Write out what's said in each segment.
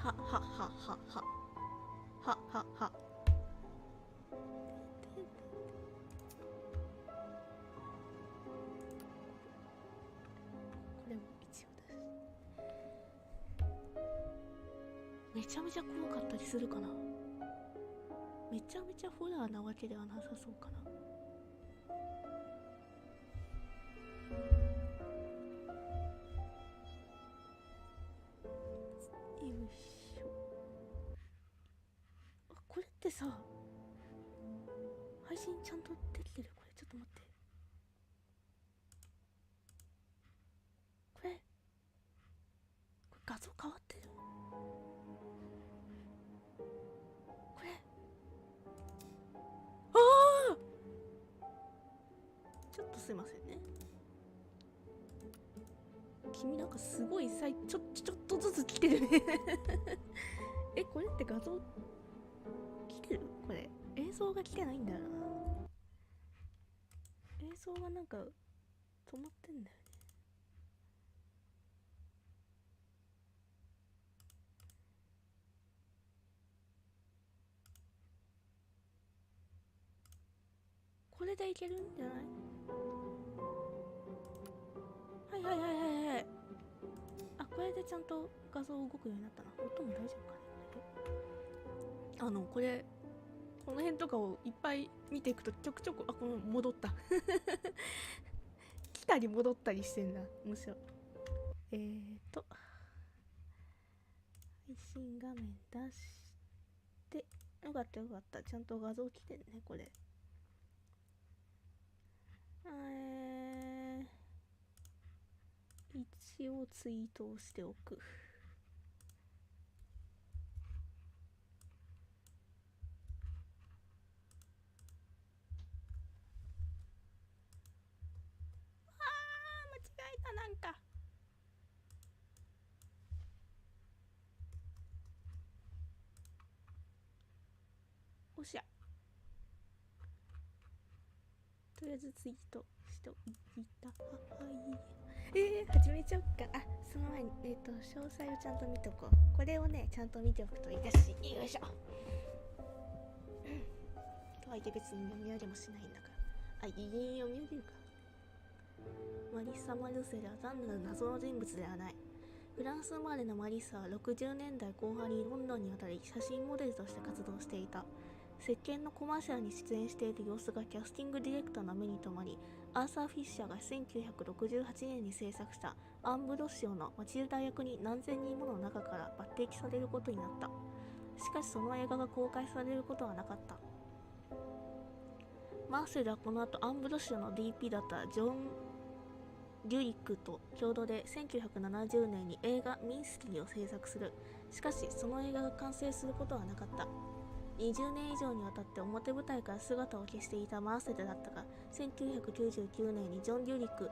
はははははははは。これも一応だし、めちゃめちゃ怖かったりするかな。めちゃめちゃホラーなわけではなさそうかな。よいしょ。これってさ、配信ちゃんとできてる？これちょっと待って、これ画像変わってる？これああ、ちょっとすいませんね。君なんかすごいちょっとずつ来てるねえ、これって画像来てる？これ映像が来てないんだよな。映像がなんか止まってんだよね。これでいけるんじゃない？はいはいはいはいはい。あ、これでちゃんと画像動くようになったな。音も大丈夫かね。これこの辺とかをいっぱい見ていくとちょくちょく、この戻った来たり戻ったりしてんだ。面白い。配信画面出して、よかったよかった、ちゃんと画像来てんね。これ一応ツイートをしておく。間違えた。なんかおしゃ、とりあえずツイートしておいた。始めちゃおっか。その前に詳細をちゃんと見ておこう。これをねちゃんと見ておくといいだし。よいしょ。とはいえ別に読み上げもしないんだから。読み上げるか。マリッサ・マルセルは単なる謎の人物ではない。フランス生まれのマリッサは60年代後半にロンドンに渡り写真モデルとして活動していた。石鹸のコマーシャルに出演している様子がキャスティングディレクターの目に留まり、アーサー・フィッシャーが1968年に制作したアンブロッシオのマチルダ役に何千人もの中から抜擢されることになった。しかしその映画が公開されることはなかった。マーセルはこの後アンブロッシオの DP だったジョン・デュリックと共同で1970年に映画ミンスキーを制作する。しかしその映画が完成することはなかった。20年以上にわたって表舞台から姿を消していたマーセルだったが、1999年にジョン・デュリック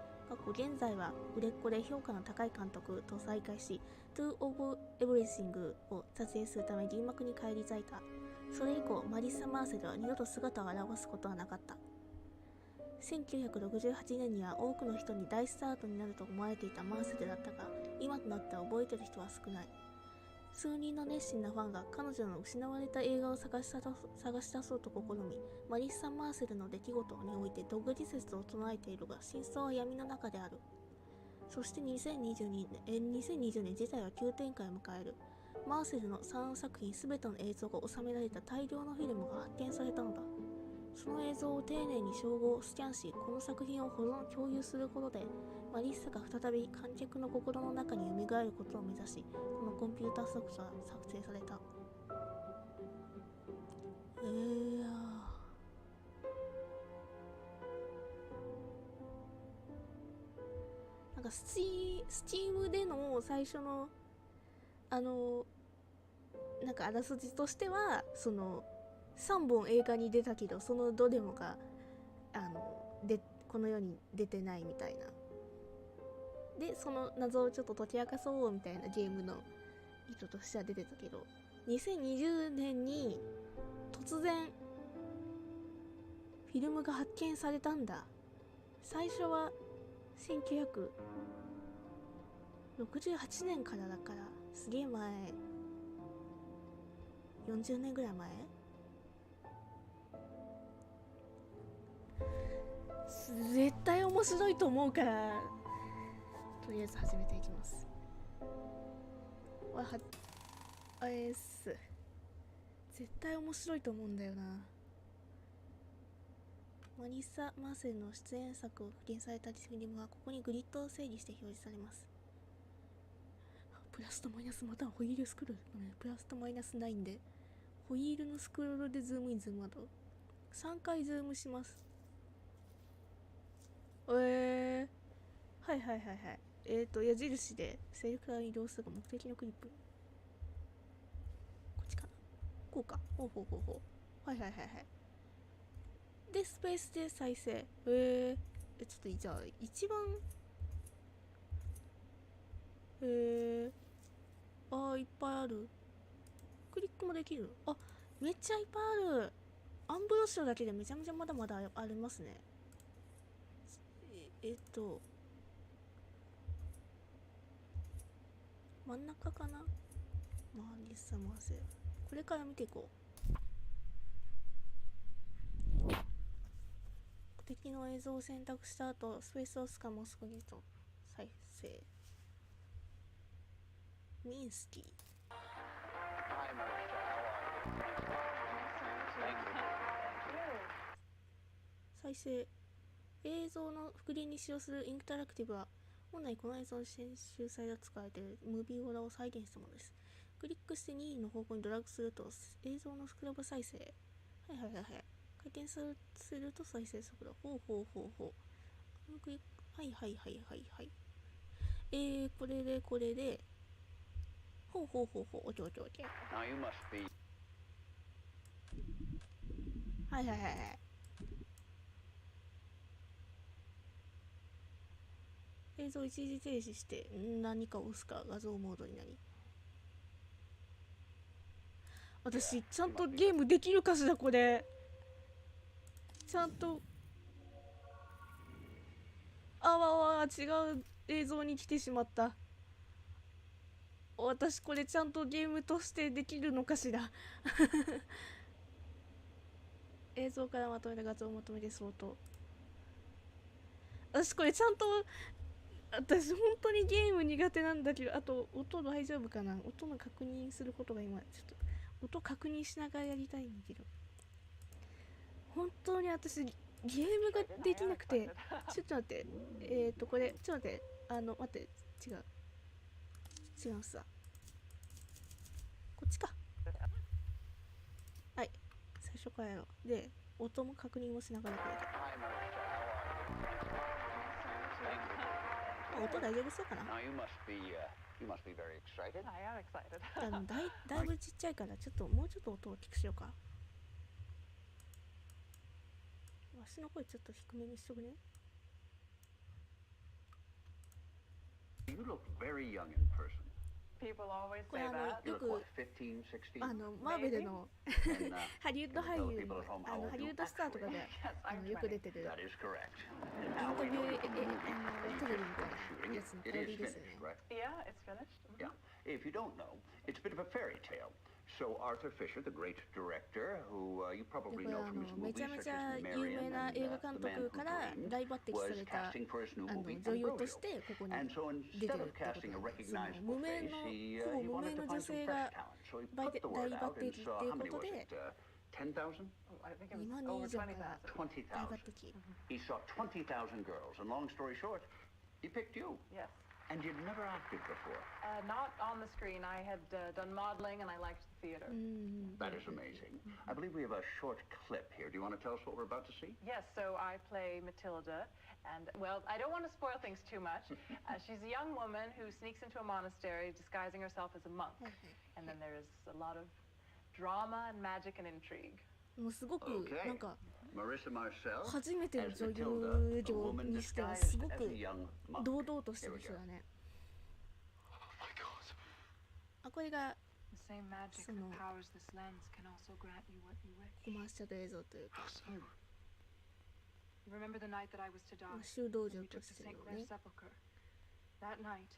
現在は売れっ子で評価の高い監督と再会し、To of Everything を撮影するため銀幕に返り咲いた。それ以降マリッサ・マーセルは二度と姿を現すことはなかった。1968年には多くの人に大スタートになると思われていたマーセルだったが、今となっては覚えている人は少ない。数人の熱心なファンが彼女の失われた映画を探し出そうと試み、マリッサ・マーセルの出来事において独自説を唱えているが、真相は闇の中である。そして2020年事態は急展開を迎える。マーセルの3作品全ての映像が収められた大量のフィルムが発見されたのだ。その映像を丁寧に照合スキャンし、この作品を保存共有することで、マリッサが再び観客の心の中に蘇ることを目指し、このコンピューターソフトは作成された。なんかスチームでの最初のなんかあらすじとしては、その3本映画に出たけどそのどれもがこの世に出てないみたいな。でその謎をちょっと解き明かそうみたいなゲームの意図としては出てたけど、2020年に突然フィルムが発見されたんだ。最初は1968年からだからすげえ前40年ぐらい前。絶対面白いと思うからとりあえず始めていきます。絶対面白いと思うんだよな。マリサ・マーセルの出演作を復元されたフィルムはここにグリッドを整理して表示されます。プラスとマイナスまたはホイールスクロール、プラスとマイナスないんでホイールのスクロールでズームインズームアウト3回ズームします。はいはいはいはい。矢印でセルフから移動する目的のクリップ、こっちかな、こうか、ほうほうほうほう、はいはいはいはい。でスペースで再生。ちょっとじゃあ一番いっぱいある。クリックもできる。あ、めっちゃいっぱいある。アンブロッシュだけでめちゃめちゃまだまだありますね。真ん中かな。マリサ・マーセル、これから見ていこう。敵の映像を選択した後スペースを押すかもすぐにと再生。ミンスキー、再生。映像の復元に使用するインタラクティブは本来この映像の編集された使われているムービーオーダーを再現したものです。クリックして任意の方向にドラッグすると映像のスクラブ再生。はいはいはいはい。回転すると再生速度。ほうほうほうほう。はいはいはいはいはい。これで。ほうほうほうほう。オッケーオッケーオッケー。はいはいはいはい。映像を一時停止して何か押すか画像モードになり。私ちゃんとゲームできるかしらこれ。ちゃんと違う映像に来てしまった。私これちゃんとゲームとしてできるのかしら映像からまとめた画像をまとめて相当。私これちゃんと、私本当にゲーム苦手なんだけど、あと音大丈夫かな、音の確認することが今ちょっと音確認しながらやりたいんだけど、本当に私ゲームができなくて。ちょっと待って、これちょっと待って、待って、違うさ、こっちか。はい、最初からやろう。で音も確認もしながらこれで。音大丈夫そうかな。だいぶちっちゃいからちょっともうちょっと音を大きくしようか。わしの声ちょっと低めにしとくね。これよくマーベルのハリウッド俳優のハリウッドスターとかでよく出てるインタビューテレビみたいなやつのパロディですよね。If you don't know, it's a bit of a fairy tale. So Arthur Fisher, the great director, who you probably know from his movies such as Marion and The Man Who Dreamed, was casting for his new movie Ambrosia. And so instead of casting a recognizable face, he wanted to find some fresh talent. So he put the word out and saw, how many was it? 10,000? I think it was over 20,000. 20,000. He saw 20,000 girls. And long story short, he picked you. Yes. And you'd never acted before. Not on the screen. I had done modeling and I liked the theater. That is amazing. I believe we have a short clip here. Do you want to tell us what we're about to see? Yes, so I play Matilda. And, well, I don't want to spoil things too much. She's a young woman who sneaks into a monastery disguising herself as a monk. And then there's a lot of drama and magic and intrigue. もうすごくなんか Marissa Marcel 初めての as 女 Matilda, 優 a 業 woman にしては disguised すご as く a young monk. 堂々として Here る we 人 go. だね。 Oh my god. あ、これが The same magic that powers this lens can also grant you what you wish. コマーシャル映像というか How so? Remember the night that I was to die? 修道 When 場 we と took し the て St. の Clair ね sepulchre. That night,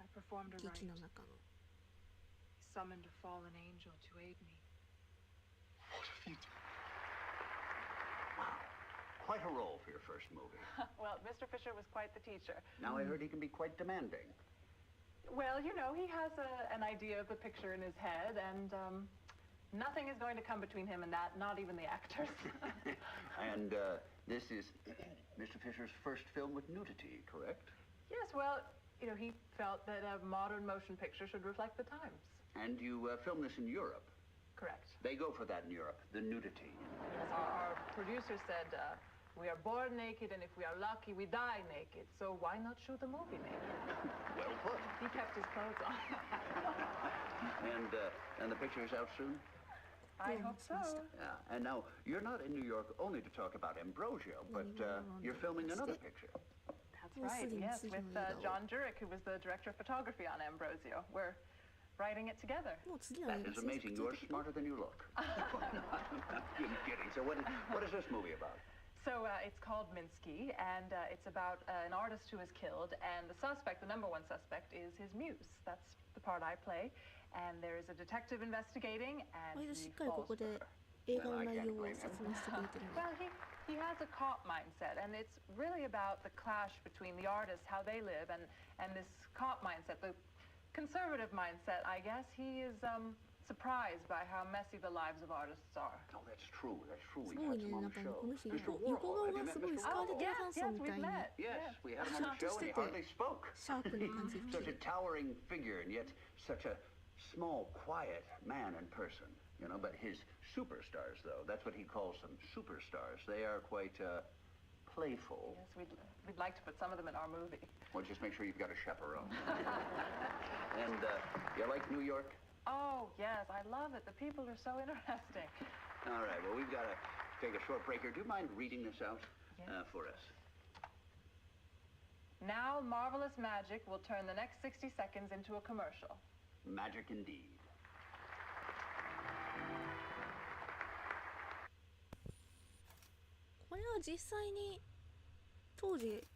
I performed a 劇 rite. の中の You summoned a fallen angel to aid me. What have you done? Wow. Quite a role for your first movie. Well, Mr. Fisher was quite the teacher. Now I heard he can be quite demanding. Well, you know, he has an idea of the picture in his head, and nothing is going to come between him and that, not even the actors. And this is Mr. Fisher's first film with nudity, correct? Yes, well, you know, he felt that a modern motion picture should reflect the times. And you filmed this in Europe. Correct. They go for that in Europe, the nudity. Yes, our producer said, we are born naked, and if we are lucky, we die naked. So why not shoot the movie naked? Well put. He kept his clothes on. And the picture is out soon? I hope so. Yeah. And now, you're not in New York only to talk about Ambrosio, but you're filming another picture. That's right, yes, with John Jurek, who was the director of photography on Ambrosio. We're writing it together. That is amazing. You're smarter than you look. I'm kidding. So what is this movie about? So it's called Minsky, and it's about an artist who is killed, and the suspect, the number one suspect, is his muse. That's the part I play. And there is a detective investigating, and he falls for her. Well, he has a cop mindset, and it's really about the clash between the artists, how they live, and this cop mindset, the conservative mindset, I guess. He is surprised by how messy the lives of artists are. Oh, that's true. That's true. We had him on the show. Mr. Warhol. Have you met Mr. Warhol? Yes, we've met. Yes, we had him on the show, and he hardly spoke. Such a towering figure, and yet such a small, quiet man in person. You know, but his superstars, though, that's what he calls them, superstars. They are quite playful. Yes, we'd like to put some of them in our movie. Well, just make sure you've got a chaperone. And you like New York? Oh, yes, I love it. The people are so interesting. All right, well, we've got to take a short break here. Do you mind reading this out for us? Now, marvelous magic will turn the next 60 seconds into a commercial. Magic indeed. これは実際に当時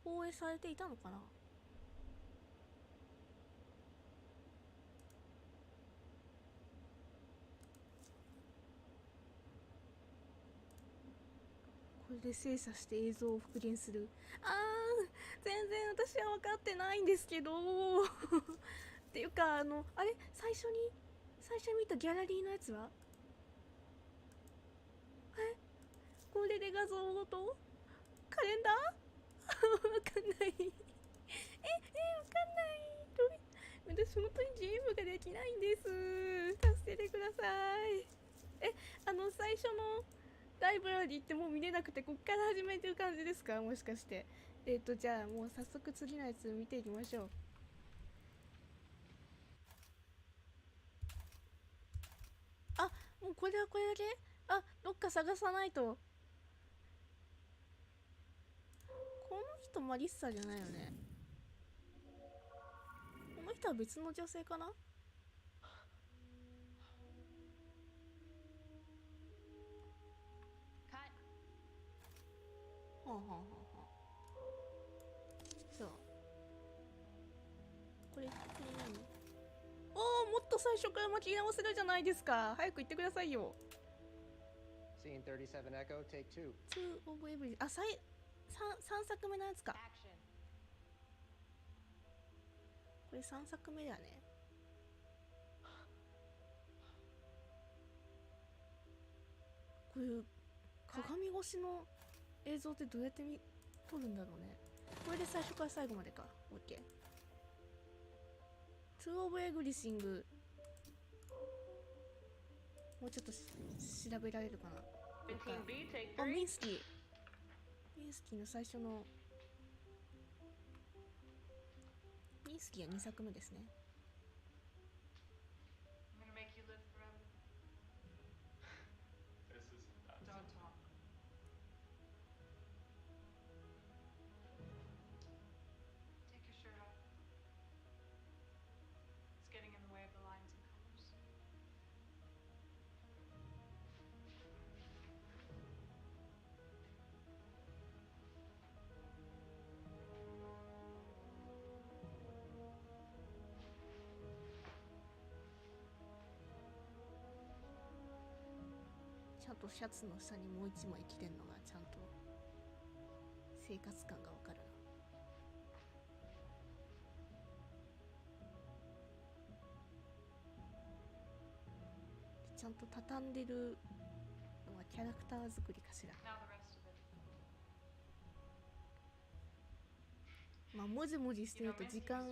放映されていたのかな。これで精査して映像を復元する。全然私は分かってないんですけどっていうかあれ最初に見たギャラリーのやつはこれで画像ごとカレンダーわかんないわかんない私本当にゲームができないんです助けてください最初のライブラリーってもう見れなくてこっから始めてる感じですかもしかしてじゃあもう早速次のやつ見ていきましょうもうこれはこれだけどっか探さないとこの人マリッサじゃないよねこの人は別の女性かなそうこれ何もっと最初から巻き直せるじゃないですか早く言ってくださいよ Scene 37 Echo, take 2. 2 of Every 3作目のやつかこれ3作目だねこれ鏡越しの映像ってどうやって撮るんだろうねこれで最初から最後までか OK 2 of Everything もうちょっと調べられるかなミンスキーの最初のミンスキーは2作目ですねとシャツの下にもう一枚着てんのがちゃんと生活感がわかるな。ちゃんと畳んでるのはキャラクター作りかしら。まあもじもじしてると時間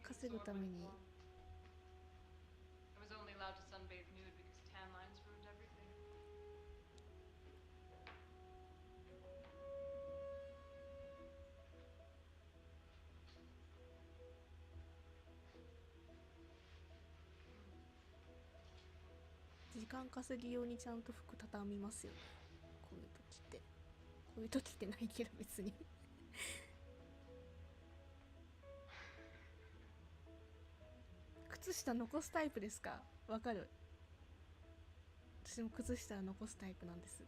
稼ぐために時間稼ぎ用にちゃんと服畳みますよね。こういう時ってこういう時ってないけど別に靴下残すタイプですか？わかる。私も靴下は残すタイプなんです。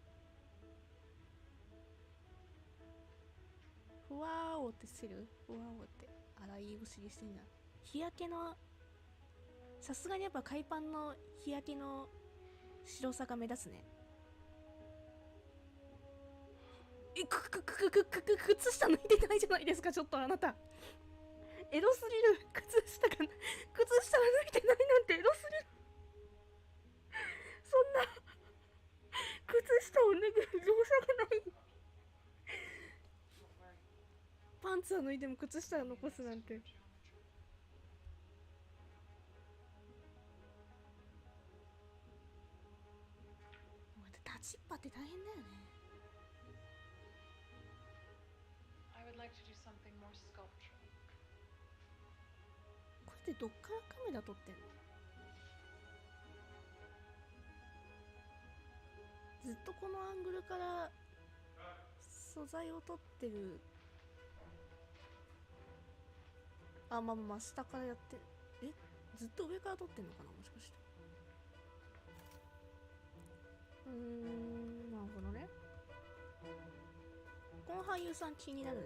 ふわーおってしてる？ふわーおって洗い薬してんじゃん。日焼けのさすがにやっぱ海パンの日焼けの白さが目立つね。靴下脱いでないじゃないですか。ちょっとあなたエロすぎる。靴下が脱いでないなんてエロすぎる。そんな靴下を脱ぐ容赦がない。パンツは脱いでも靴下を残すなんて。立ちっぱって大変だよね。これってどっからカメラ撮ってんの？ずっとこのアングルから素材を撮ってる。あ、まあまあ下からやってる。ずっと上から撮ってんのかな、もしかして。なるほどね。この俳優さん気になるね。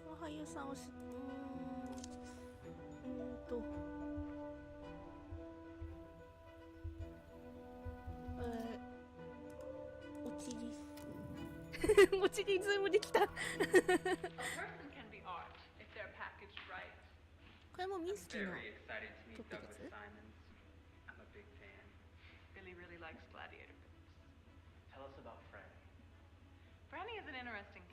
この俳優さんをおちりおちりズームできたこれもミスキーの撮ってるやつ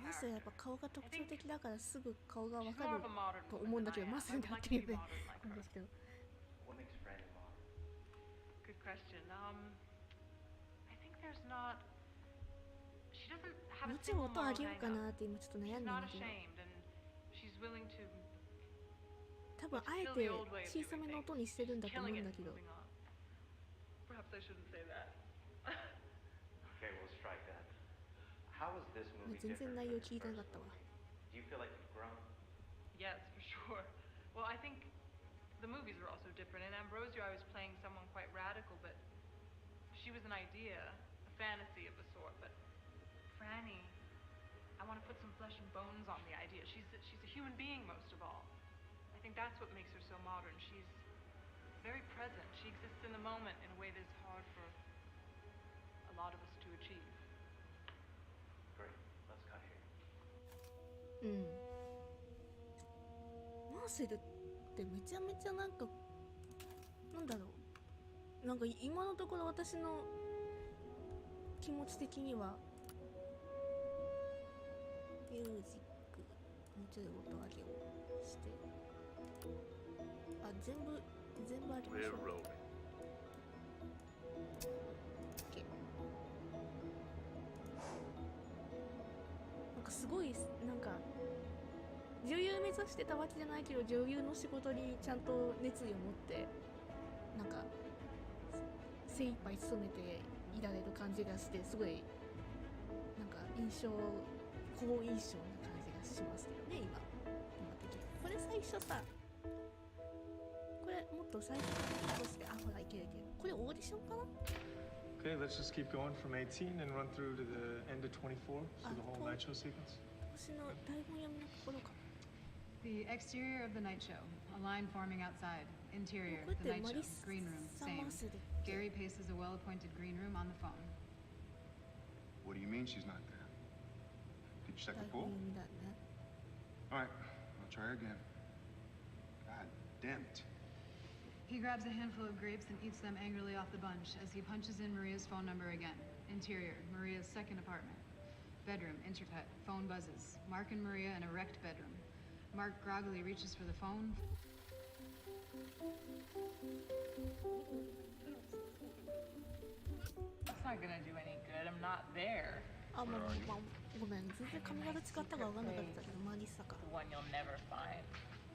マスやっぱ顔が特徴的だからすぐ顔がわかると思うんだけど、マスになってるよね。なんですけど。Good question. I think there's not. She doesn't have a もちろん single 音上 moral げようか hang-up. なって今ちょっと悩ん She's でるん not だけど、 ashamed, and she's willing to 多分あえて小さめの音にしてるんだと思うんだけど。 Perhaps I shouldn't say that. Okay, we'll strike that. How is this movie 全 different 然 from 内容 its 聞いてな first かったわ。 movie? Do you feel like you've grown? Yes, for sure. Well, I think the movies are also different. In Ambrosio, I was playing someone quite radical, but she was an idea, a fantasy of a sort. But Franny, I want to put some flesh and bones on the idea. She's a human being most of all. I think that's what makes her so modern. She's very present. She exists in the moment in a way that's hard for a lot of us to achieve. Great. Let's cut here. マーセルってめちゃめちゃなんかなんだろう、なんか今のところ私の気持ち的にはミュージックもうちょい音上げをして、あ、全部上げましょう。 OK。 なんかすごいなんか女優目指してたわけじゃないけど、女優の仕事にちゃんと熱意を持ってなんか精一杯努めていられる感じがして、すごいなんか好印象な感じがしますけどね、今的に。これ最初さ、これもっと最初として、あ、ほらいけるいける。これオーディションかな。 Okay, let's just keep going from 18 and run through to the end of 24, so the whole night show sequence. 私の台本読みのところか。 The exterior of the night show, a line forming outside. Interior, これっ the て night マ show. リス Green room, さん same. マセで Gary paces a well-appointed green room on the phone. What do you mean she's not there? Did you check 台 the 本 pool? 読みだよね。 All right, I'll try again. God damn it. He grabs a handful of grapes and eats them angrily off the bunch as he punches in Maria's phone number again. Interior, Maria's second apartment. Bedroom, intercut, phone buzzes. Mark and Maria in a wrecked bedroom. Mark groggily reaches for the phone. It's not gonna do any good. I'm not there. あ、まあ、ごめん、全然髪型違ったか分かんなかったけど、マリサか。 The one you'll never find.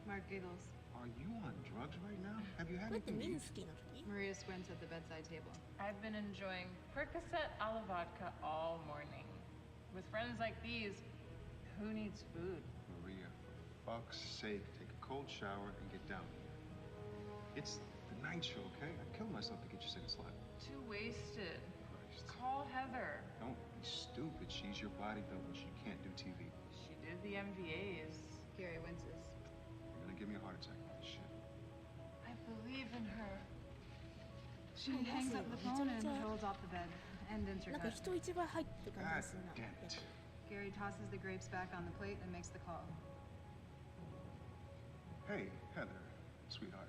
Mark giggles. Are you on drugs right now? Have you こ had れって anything ミ to ン eat? スキーの時？ Maria squints at the bedside table. I've been enjoying Percocet a la vodka all morning. With friends like these, who needs food? Maria, for fuck's sake, take a cold shower and get down here. It's the night show, okay? I'd kill myself to get you second slap. Too wasted. Christ. Call Heather. Don't be stupid. She's your body double. She can't do TV. She did the MVAs. Gary winces. You're gonna give me a heart attack with this shit. I believe in her. She hangs up the phone and rolls off the bed. End なんか intercut. 人一倍入ってる感 God じでするな。 damn it. Gary tosses the grapes back on the plate and makes the call. Hey, Heather, sweetheart.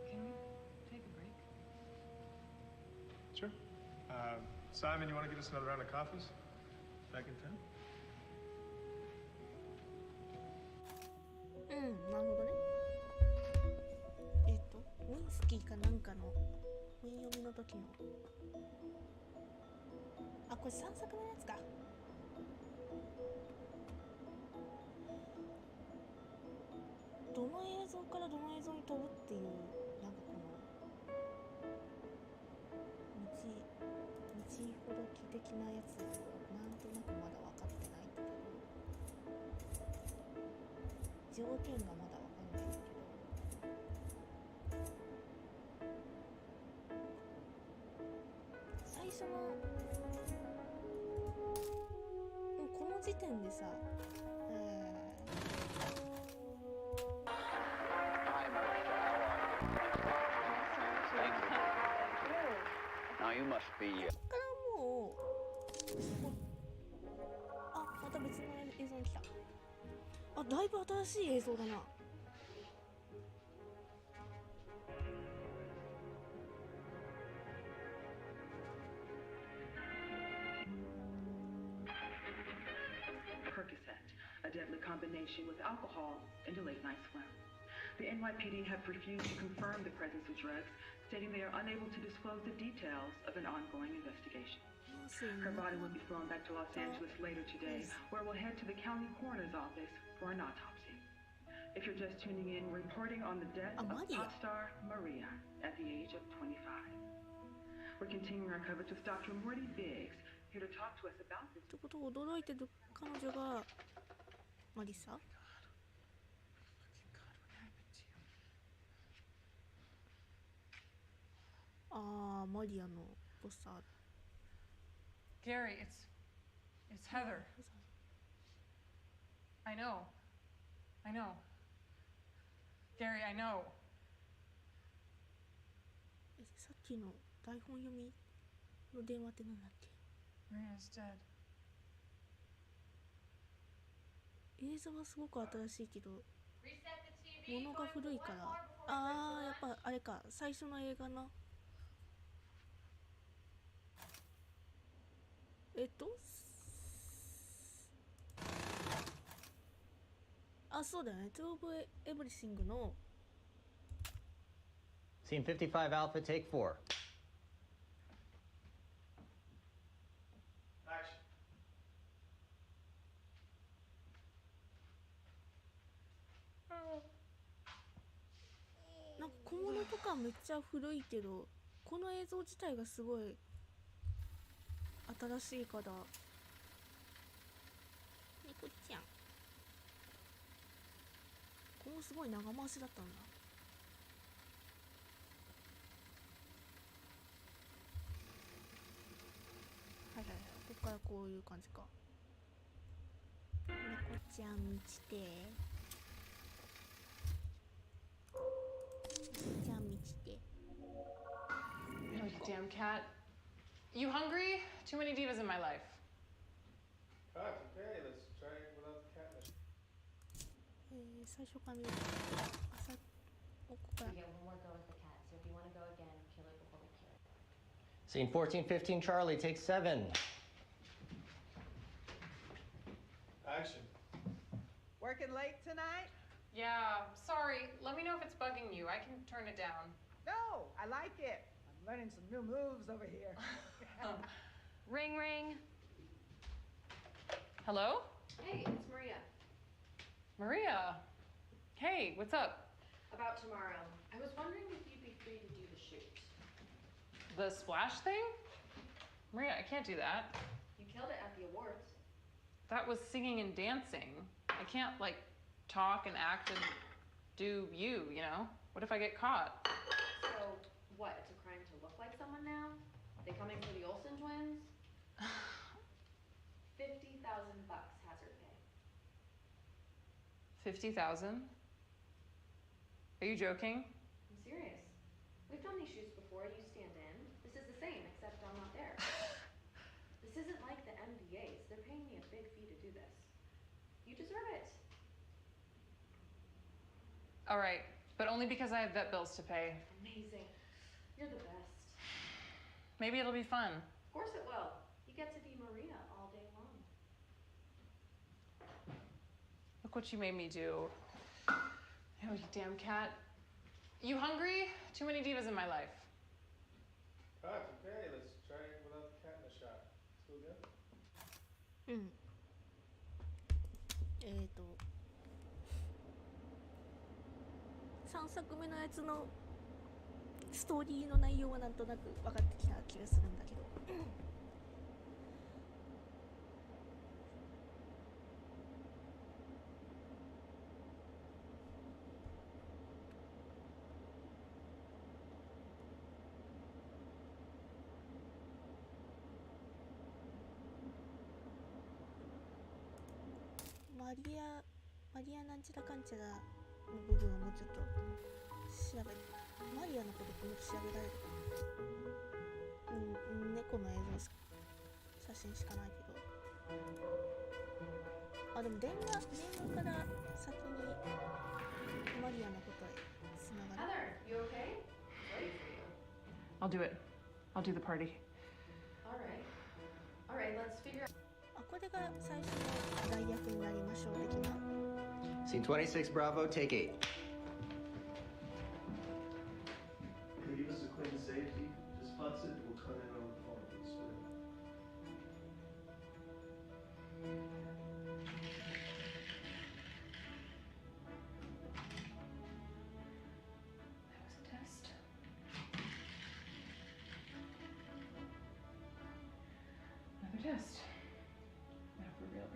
Can we take a break? Sure. Simon, you want to get us another round of coffees? Back in town? うん、なるほどね。ウインスキーかなんかの本読みの時の。あ、これ散策のやつか。どの映像からどの映像に飛ぶっていう、なんかこの道ほどき的なやつをなんとなくまだ分かってないんだけど、条件がまだ分かんないんだけど。最初のこの時点でさ、Now you must be. こっからもう、あ、また別の映像に来た。あ、だいぶ新しい映像だな。Percocet, a deadly combination with alcohol and a late night swim. The NYPD have refused to confirm the presence of drugs, stating they are unable to disclose the details of an ongoing investigation. Her body will be flown back to Los Angeles later today, where we'll head to the county coroner's office for an autopsy. If you're just tuning in, we're reporting on the death of pop star Maria at the age of 25. We're continuing our coverage with Dr. Morty Biggs, here to talk to us about this. ってことを驚いてる彼女がマリサ？ああ、マリアのポスター。 Gary, it's Heather. I know. Gary, I know. さっきの台本読みの電話ってなんだっけ？ Maria's dead. 映像はすごく新しいけど物が古いから、ああ、やっぱあれか、最初の映画のあ、そうだよね。12 of Everything の Scene 55 Alpha, take 4. Action. なんか小物とかめっちゃ古いけど、この映像自体がすごい新しいから。猫ちゃん。ここすごい長回しだったんだ。はいはいはい。ここからこういう感じか。猫ちゃん見て。じゃあ道で Oh, you damn cat. You hungry? Too many divas in my life. Cut, okay, let's try it without the cat. 最初から見る朝ここから We get one more go with the cat, so if you want to go again, kill it before we kill it. Scene 1415 Charlie, take 7. Action. Working late tonight? Yeah, sorry. Let me know if it's bugging you. I can turn it down. No, I like it. I'm learning some new moves over here. Ring, ring. Hello? Hey, it's Maria. Maria. Hey, what's up? About tomorrow. I was wondering if you'd be free to do the shoot. The splash thing? Maria, I can't do that. You killed it at the awards. That was singing and dancing. I can't, like, talk and act and do you, you know? What if I get caught? So, what? It's a crime to look like someone now? They coming for the Olsen twins? $50,000 hazard pay. 50,000? Are you joking? I'm serious. We've done these shoots before. You stand in. This is the same, except I'm not there. This isn't like the MBAs. They're paying me a big fee to do this. You deserve it. All right, but only because I have vet bills to pay. Amazing. You're the best. Maybe it'll be fun. Of course it will. You get to be Maria all day long. Look what you made me do. Oh, you damn cat. You hungry? Too many divas in my life. Cut, okay, let's try it without the cat in the shot. Still good? 3作目のやつのストーリーの内容はなんとなく分かってきた気がするんだけどマリアなんちゃらかんちゃらの部分をもうちょっと調べてマリアのこともっと調べられるかな猫の映像写真しかないけどでも電話から先にマリアのことへつながる Heather, you okay? Ready for you. I'll do it. I'll do the party. All right, let's figure out. これが最初の代役になりましょう的な Scene 26 Bravo, take 8. Can you give us a clean safety? Just putts it, we'll cut in on the phone. It's That was a test. Another test. Now for real.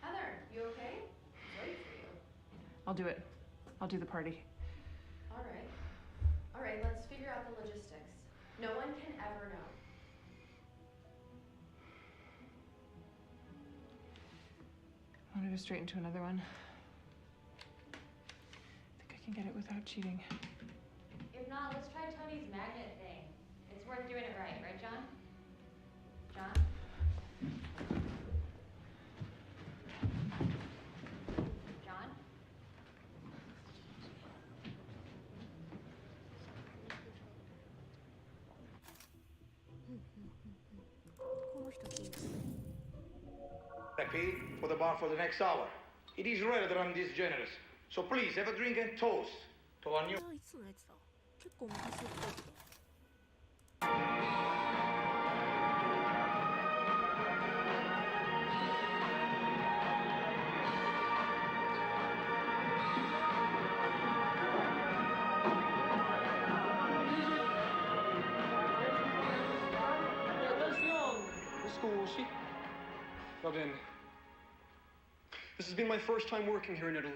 Heather, you okay? Ready for you. I'll do it. I'll do the party. All right, let's figure out the logistics. No one can ever know. I want to go straight into another one. I think I can get it without cheating. If not, let's try Tony's magnet thing. It's worth doing it right, John? John? John? Paid for the bar for the next hour. It is rare that I'm this generous. So please, have a drink and toast to our new... いつのやつだ結構昔っぽいけど Scusi. Va bene. This has been my first time working here in Italy.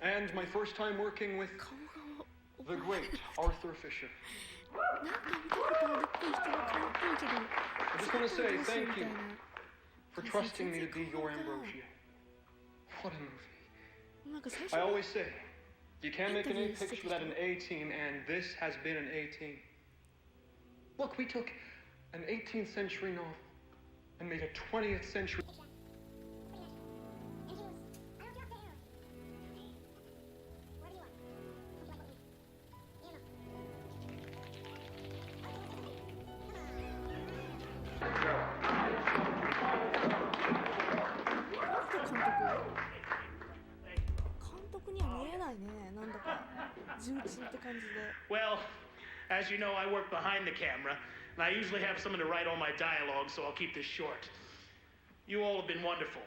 And my first time working with the great Arthur Fisher. I just want to say thank you for trusting me to be your Ambrosia. What a movie. I always say, you can't make an A picture without an A team, and this has been an A team. Look, we took an 18th century novel and made a 20th century. Well, as you know, I work behind the camera, and I usually have someone to write all my dialogue, so I'll keep this short. You all have been wonderful,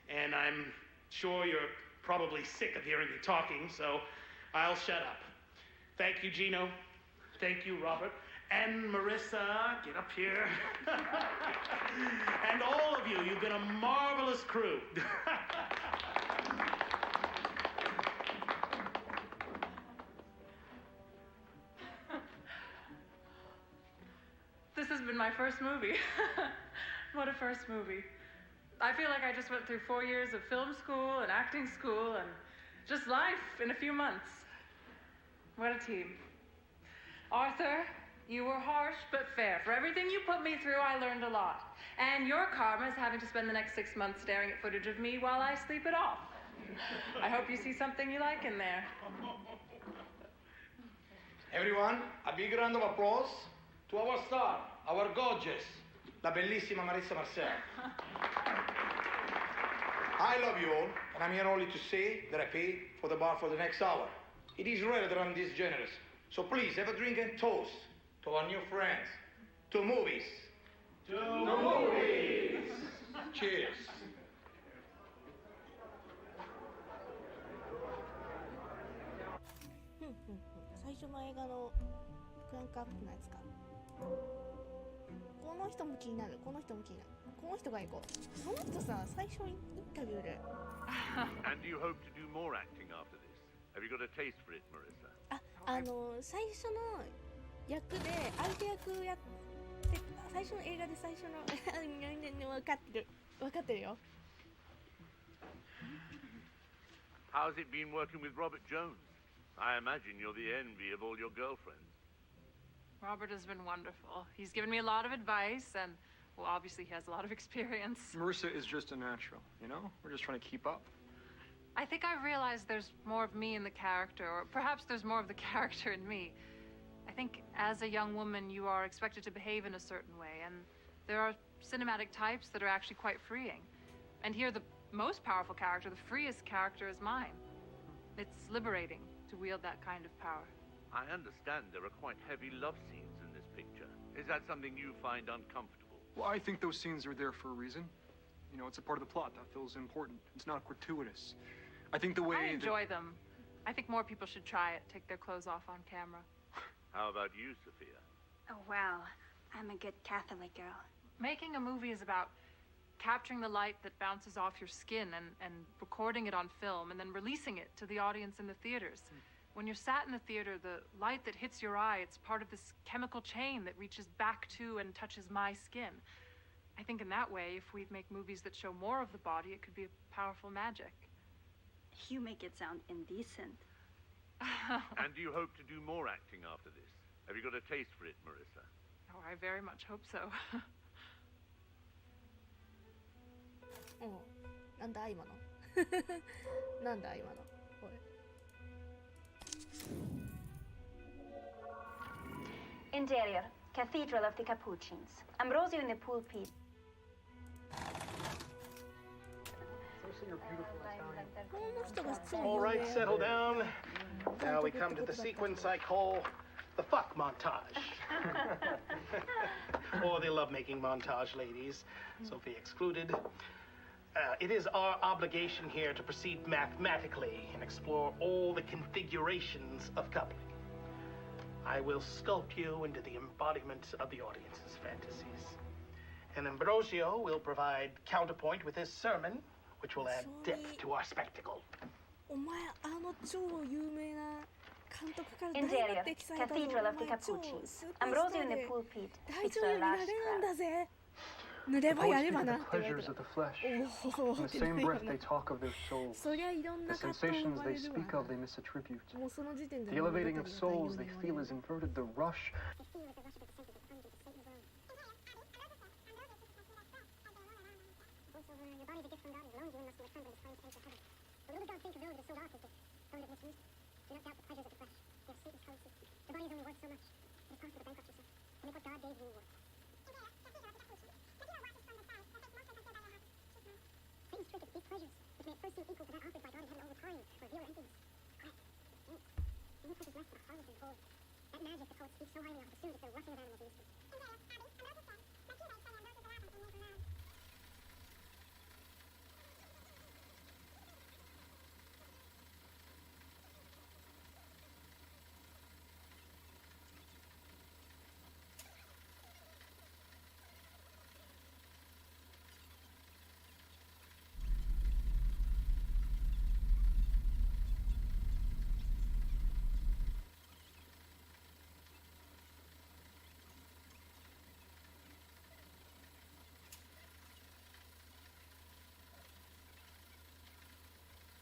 and I'm sure you're probably sick of hearing me talking, so I'll shut up. Thank you, Gino. Thank you, Robert. And Marissa, get up here. And all of you, you've been a marvelous crew. This has been my first movie. What a first movie. I feel like I just went through 4 years of film school and acting school and just life in a few months. What a team. Arthur, you were harsh but fair. For everything you put me through, I learned a lot. And your karma is having to spend the next 6 months staring at footage of me while I sleep it off. I hope you see something you like in there. Everyone, a big round of applause to our star, our gorgeous, la bellissima Marissa Marcel. I love you all, and I'm here only to say that I paid for the bar for the next hour. It is rare that I'm this generous. So please, have a drink and toast to our new friends. To movies. To movies. Cheers. 最初の映画のクランクアップのやつか。この人も気になる。この人も気になる。この人が行こう。この人さ、最初インタビューで。And do you hope to do more acting after this? Have you got a taste for it, Marissa? 最初の役で相手役やって最初の映画で最初の分かってるよ。How's it been working with Robert Jones? I imagine you're the envy of all your girlfriends. Robert has been wonderful. He's given me a lot of advice, and, well, obviously he has a lot of experience. Marissa is just a natural, you know? We're just trying to keep up. I think I've realized there's more of me in the character, or perhaps there's more of the character in me. I think as a young woman, you are expected to behave in a certain way, and there are cinematic types that are actually quite freeing. And here, the most powerful character, the freest character, is mine. It's liberating to wield that kind of power. I understand there are quite heavy love scenes in this picture. Is that something you find uncomfortable? Well, I think those scenes are there for a reason. You know, it's a part of the plot that feels important. It's not gratuitous. I think the way I enjoy them. I think more people should try it, take their clothes off on camera. How about you, Sophia? Oh, well, I'm a good Catholic girl. Making a movie is about capturing the light that bounces off your skin and recording it on film and then releasing it to the audience in the theaters. When you're sat in the theater, the light that hits your eye, it's part of this chemical chain that reaches back to and touches my skin. I think in that way, if we make movies that show more of the body, it could be a powerful magic. You make it sound indecent. And do you hope to do more acting after this? Have you got a taste for it, Marissa? Oh, I very much hope so. なんだ今のなんだ今のこれ Interior, Cathedral of the Capuchins. Ambrosio in the pulpit. All right, settle down. Now we come to the sequence I call the fuck montage. Or the lovemaking montage, ladies. Sophie excluded. It is our obligation here to proceed mathematically and explore all the configurations of coupling. I will sculpt you into the embodiment of the audience's fantasies. And Ambrosio will provide counterpoint with his sermon, which will add depth to our spectacle. お前超有名な監督から大抜擢されたぞ。 Cathedral of the お前超 Capuchins. スーパー I'm スタ Rosie ー in the で pulpit. 大 It's 女優 our にな last れるん crowd. だぜ。塗ればやればなって The 言われ pleasures た of ら the flesh. おお In っ the てな same るよ breath な they talk of their souls. そりゃいろんな The 葛藤が生 sensations ま they れるわ speak of, they misattribute. もうその時点で The 物語が elevating 大 of 量 souls に they 生まれ feel る is inverted. The rush. Your body's a gift from God, and alone you must be a friend when it's time to enter heaven. The little God think of those that so dark as the those that misuse. Do not doubt the pleasures of the flesh. They are Satan's currency. The body is only worth so much. It is possible to bankrupt yourself. To make what God gave you worth. Satan's trick is to eat pleasures, which may at first seem equal to that offered by God in heaven over time, for real emptiness. Correct. Thanks. Any pleasures less than a harlot and whore. That magic the poets speak so highly of is assumed as the roughing of animals in mystery.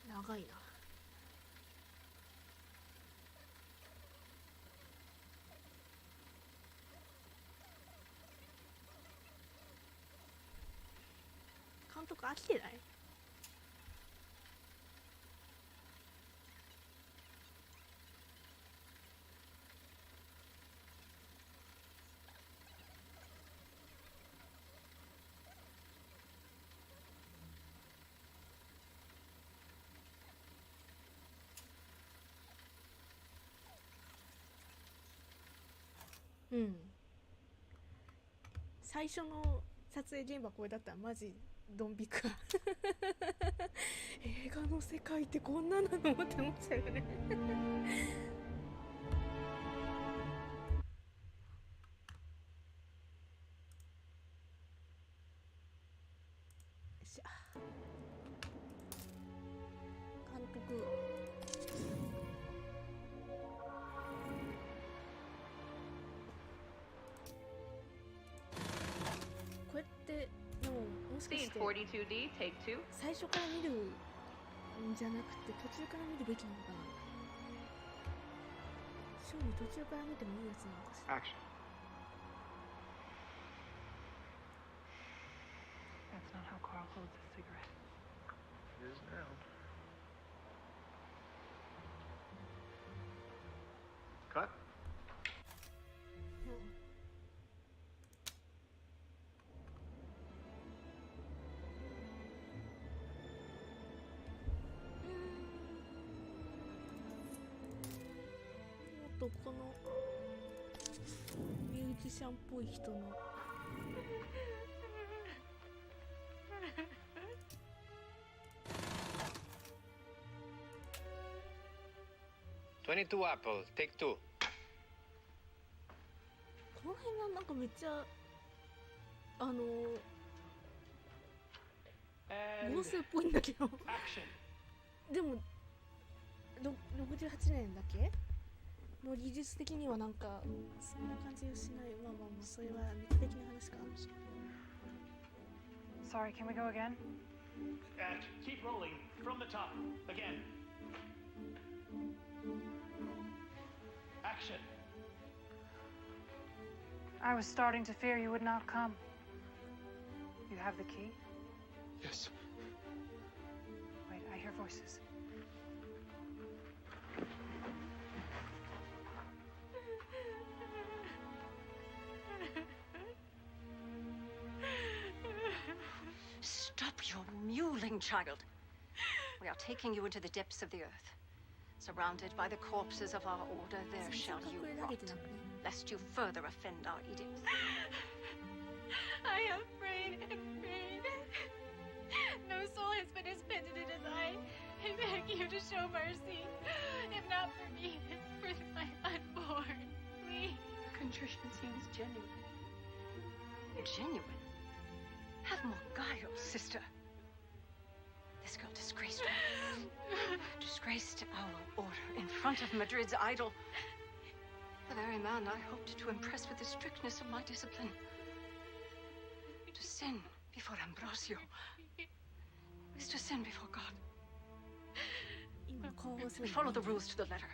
長いな。監督飽きてない？うん。最初の撮影現場これだったらマジドン引くわ映画の世界ってこんななのって思っちゃうよね監督これってでももしかして 42D, take 2. 最初から見るんじゃなくて途中から見るべきなのかな。ショーに途中から見てもいいやつなのかしら。 Action. That's not how Carl holds a cigarette. It is now. Cut.あとこのミュージシャンっぽい人の22 Apple, take 2. この辺はなんかめっちゃ合成っぽいんだけどでも68年だけの技術的にはなんかそんな感じはしない。まあまあまあそれは見た的な話かもしれない。 Sorry, can we go again? Keep rolling from the top. Again. Action. I was starting to fear you would not come. You have the key? Yes. Wait, I hear voices. Stop your mewling, child. We are taking you into the depths of the earth. Surrounded by the corpses of our order, there shall you rot, lest you further offend our edicts. I am afraid. No soul has been as penitent as I. I beg you to show mercy. If not for me, for my unborn. Please. Contrition seems genuine. Genuine? Have more guile, sister. This girl disgraced me. Disgraced our order in front front of Madrid's idol. The very man I hoped to impress with the strictness of my discipline. To sin before Ambrosio is to sin before God. We follow the rules to the letter.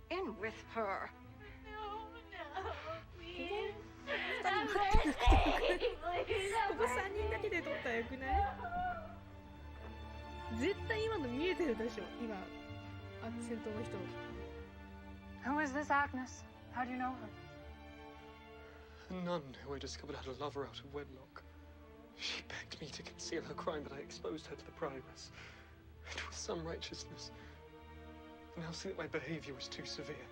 In with her. No, please. ここ3人だけで撮ったらよくない？絶対今の見えてるでしょ。今先頭の人。Who is this Agnes? How do you know her? A nun who I discovered had a lover out of wedlock. She begged me to conceal her crime, but I exposed her to the prioress. It was some righteousness. I now see that my behavior was too severe.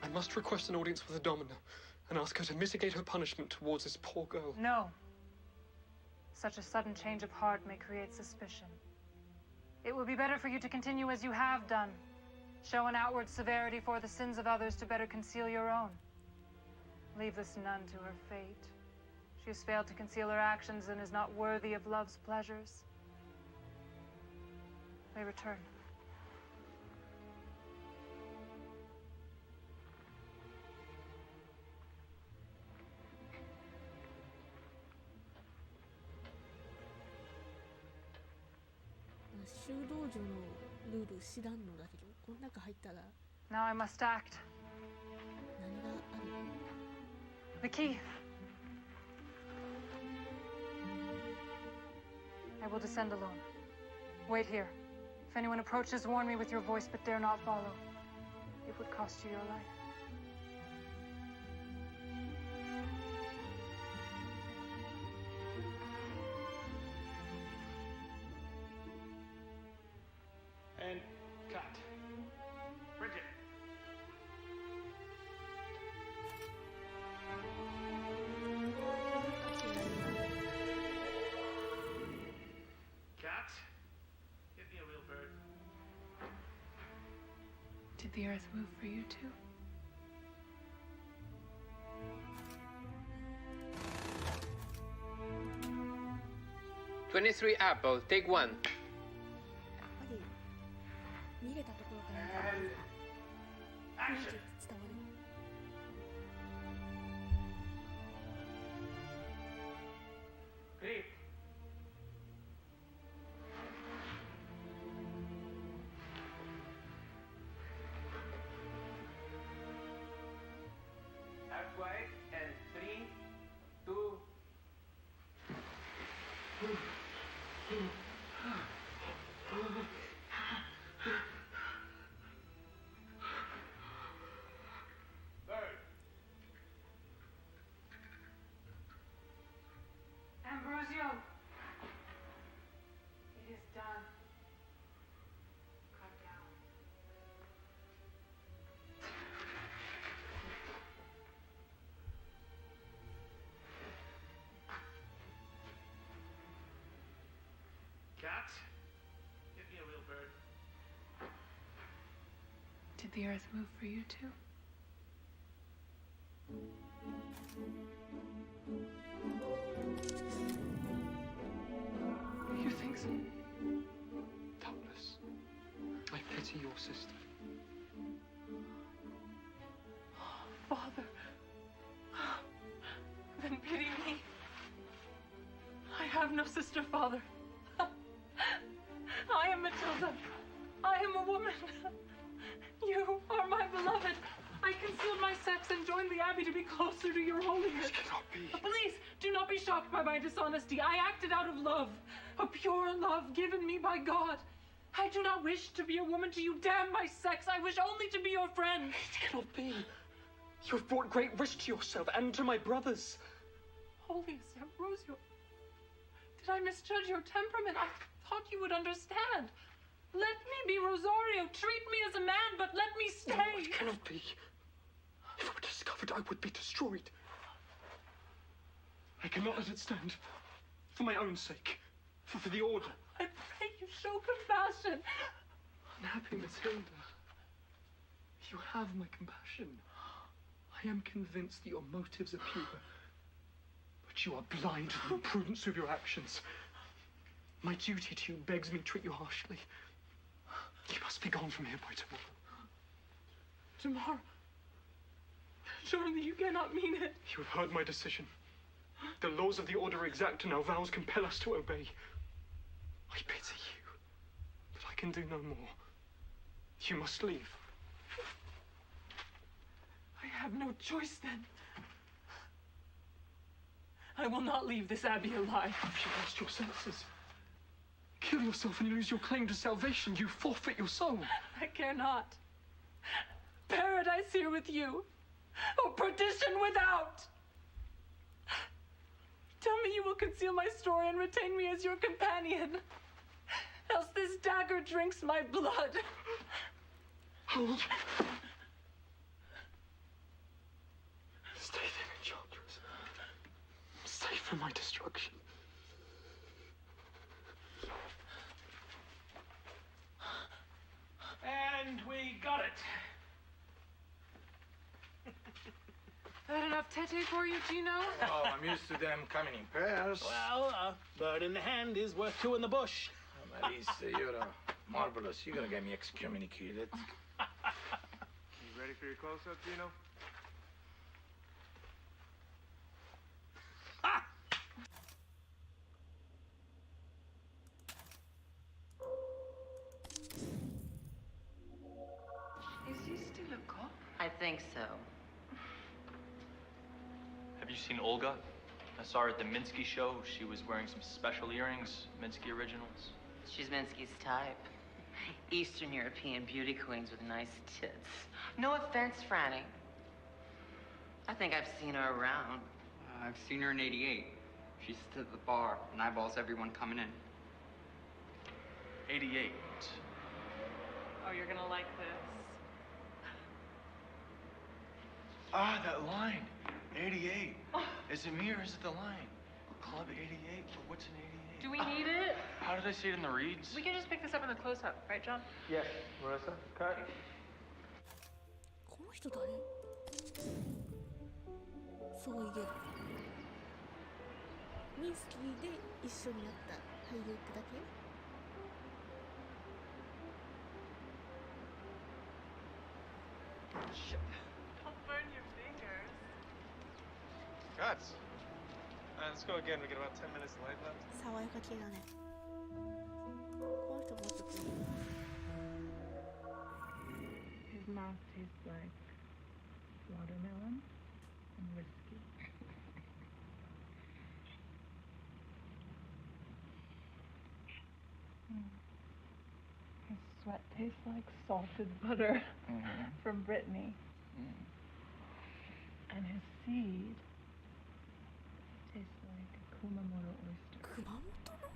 I must request an audience with the Domina and ask her to mitigate her punishment towards this poor girl. No. Such a sudden change of heart may create suspicion. It would be better for you to continue as you have done. Show an outward severity for the sins of others to better conceal your own. Leave this nun to her fate. She has failed to conceal her actions and is not worthy of love's pleasures. They return. Now I must act. The key. I will descend alone. Wait here. If anyone approaches, warn me with your voice, but dare not follow. It would cost you your life. And cut. Bridget. Cat. Give me a real bird. Did the earth move for you too? "23 apple, take one." 逃げたところからイメージ伝わる。Great. That's right. And 3, 2. Ambrosio! It is done. Cut down. Cat. Give me a real bird. Did the earth move for you too? You think so? Doubtless. I pity your sister. Father. Then pity me. I have no sister, Father. I am Matilda. I am a woman. You are my beloved. I concealed my sex and joined the Abbey to be closer to your holiness. This cannot be. Please, do not be shocked by my dishonesty. I acted out of love. A pure love given me by God. I do not wish to be a woman to you. Damn my sex. I wish only to be your friend. It cannot be. You have brought great risk to yourself and to my brothers. Holiest Ambrosio. Did I misjudge your temperament? I thought you would understand. Let me be Rosario. Treat me as a man, but let me stay. No, it cannot be. If it were discovered, I would be destroyed. I cannot let it stand. For my own sake. For the order. I pray you show compassion. Unhappy Matilda. You have my compassion. I am convinced that your motives are pure. But you are blind to the imprudence of your actions. My duty to you begs me to treat you harshly. You must be gone from here by tomorrow. Tomorrow? Surely you cannot mean it. You have heard my decision. The laws of the Order are exact, and our vows compel us to obey. I pity you, but I can do no more. You must leave. I have no choice then. I will not leave this abbey alive. If you lost your senses, kill yourself and lose your claim to salvation, you forfeit your soul. I care not. Paradise here with you, or perdition without. Tell me you will conceal my story and retain me as your companion. Else this dagger drinks my blood. Hold. Stay then, Enchantress. Stay for my destruction. And we got it. That enough tete for you, Gino? Oh, I'm used to them coming in pairs. Well, a bird in the hand is worth two in the bush. Oh, Marisa, you're marvelous. You're gonna get me excommunicated. You ready for your close-up, Gino? Is he still a cop? I think so. Have you seen Olga? I saw her at the Minsky show. She was wearing some special earrings, Minsky originals. She's Minsky's type. Eastern European beauty queens with nice tits. No offense, Franny. I think I've seen her around. I've seen her in '88. She sits at the bar and eyeballs everyone coming in. 88. Oh, you're gonna like this. Ah, that line. 88. Is it me or is it the line? Club 88? What's an 88? Do we need it? How did I see it in the reads? We can just pick this up in the close-up, right, John? Yes, Marissa, cut. この人誰？そういえばミンスキーで一緒にやった俳優ってだけ？ Don't burn your fingers. Cuts. Let's go again. We got about 10 minutes of light left. 爽やか系だね。この人もうちょっといい。 His mouth tastes like watermelon and whiskey. His sweat tastes like salted butter from Brittany. And his seed tastes like Kumamoto oyster. 熊本の？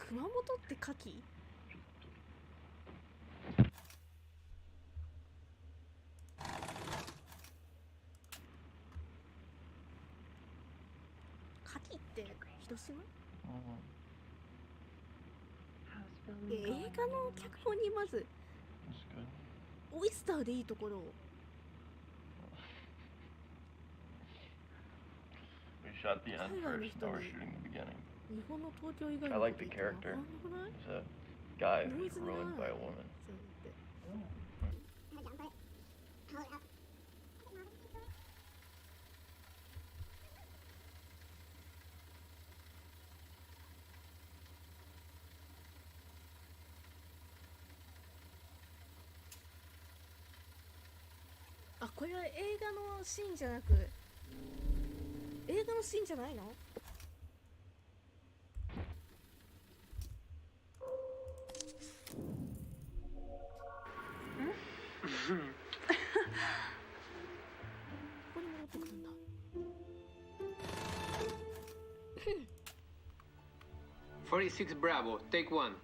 熊本って牡蠣？牡蠣って広島？映画の脚本にまずオイスターでいいところを。 We shot the end first, now we're shooting the beginning. 日本の東京以外の I like the character. He's a guy who's ruined by a woman. あ、これは映画のシーンじゃなく映画のシーンじゃないの？ここに戻ってくるんだ。46 Bravo, take one.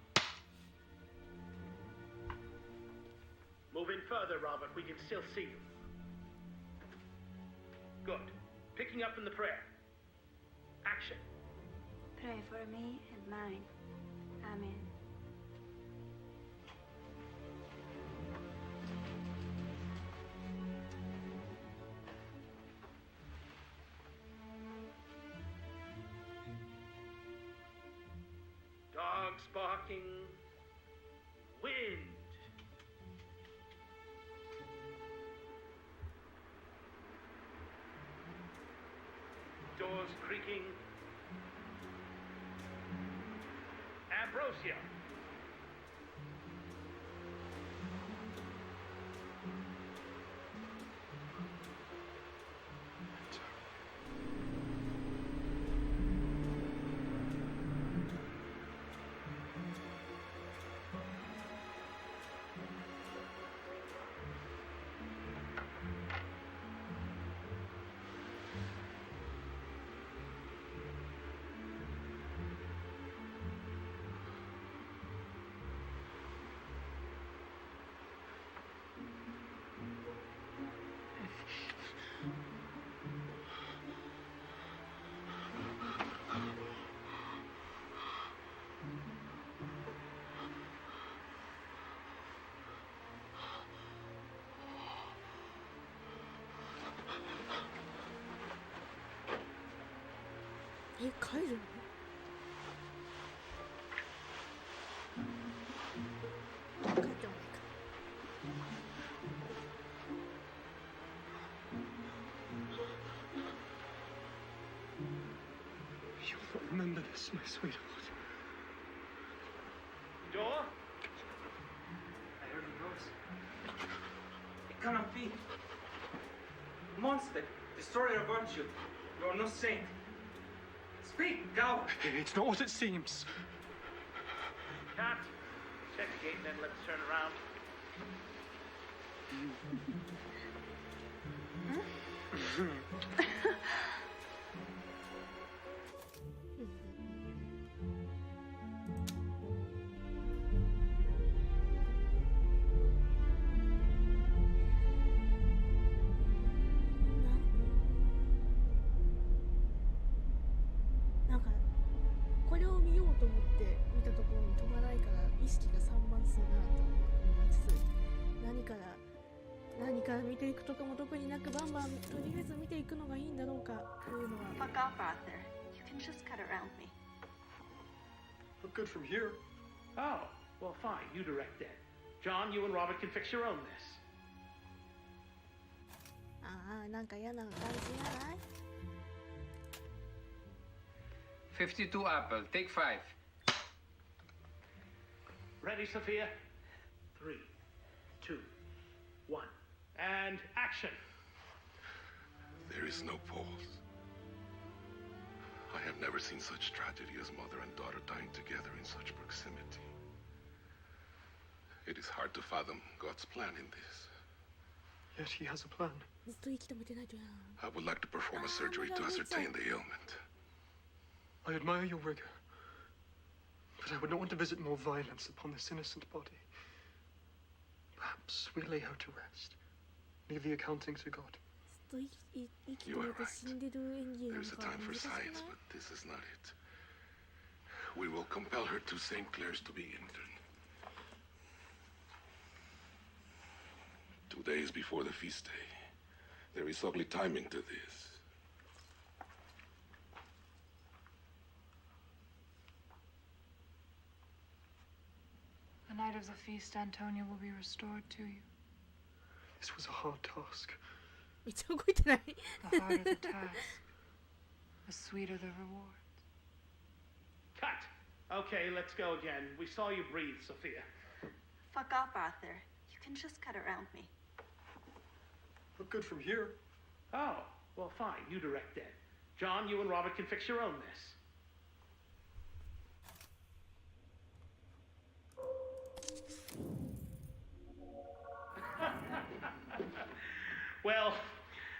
Move in further, Robert. We can still see you. Good. Picking up from the prayer. Action. Pray for me and mine. Amen. dogs barking, wind. Doors creaking. Ambrosia.帰るの？帰ってもないか。You'll not remember this, my sweetheart. Door? I heard a noise. It cannot be. Monster, destroyer of virtue. You are no saint. Speak, go! It's not what it seems. Cat. Check the gate and then let's turn around.なんかこれを見ようと思って見たところに飛ばないから意識が散漫するなと思いつつ、何から見ていくとかも特になくバンバンとりあえず見ていくのがいいんだろうかというのは。 Fuck off, Arthur. You can just cut around me. Look good from here. Oh, well, fine. You direct then. John, you and Robert can fix your own mess. ああ、なんか嫌な感じじゃない？ 52 apple, take 5. Ready, Sophia? 3, 2, 1. And action. There is no pause. I have never seen such tragedy as mother and daughter dying together in such proximity. It is hard to fathom God's plan in this. Yet he has a plan. ずっと息止めてないとや。 I would like to perform a surgery to ascertain the ailment. I admire your rigor, but I would not want to visit more violence upon this innocent body. Perhaps we lay her to rest. Leave the accounting to God. ずっと息止めて死んでる演技なの There's a か time for 難しくない？ science, but this is not it. We will compel her to St. Clair's to be interned. 2 days before the feast day. There is ugly timing to this. The night of the feast, Antonia will be restored to you. This was a hard task. めっちゃ動いてない。 The harder the task, the sweeter the reward. Cut. Okay, let's go again. We saw you breathe, Sophia. Fuck off, Arthur. You can just cut around me. Look good from here. Oh, well, fine. You direct then. John, you and Robert can fix your own mess. Well,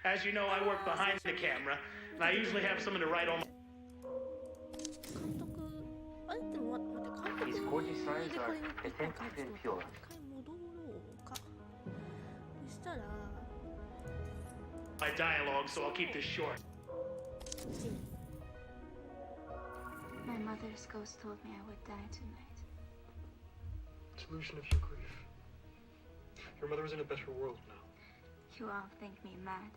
as you know, I work behind the camera, and I usually have someone to write all my... 監督、あれって待って、監 These 督 gorgeous signs でこ are れに一回 attentive and pure. 戻ろうか。そしたら my dialogue, so I'll keep this short. My mother's ghost told me I would die tonight. Delusion of your grief. Your mother is in a better world now. You all think me mad.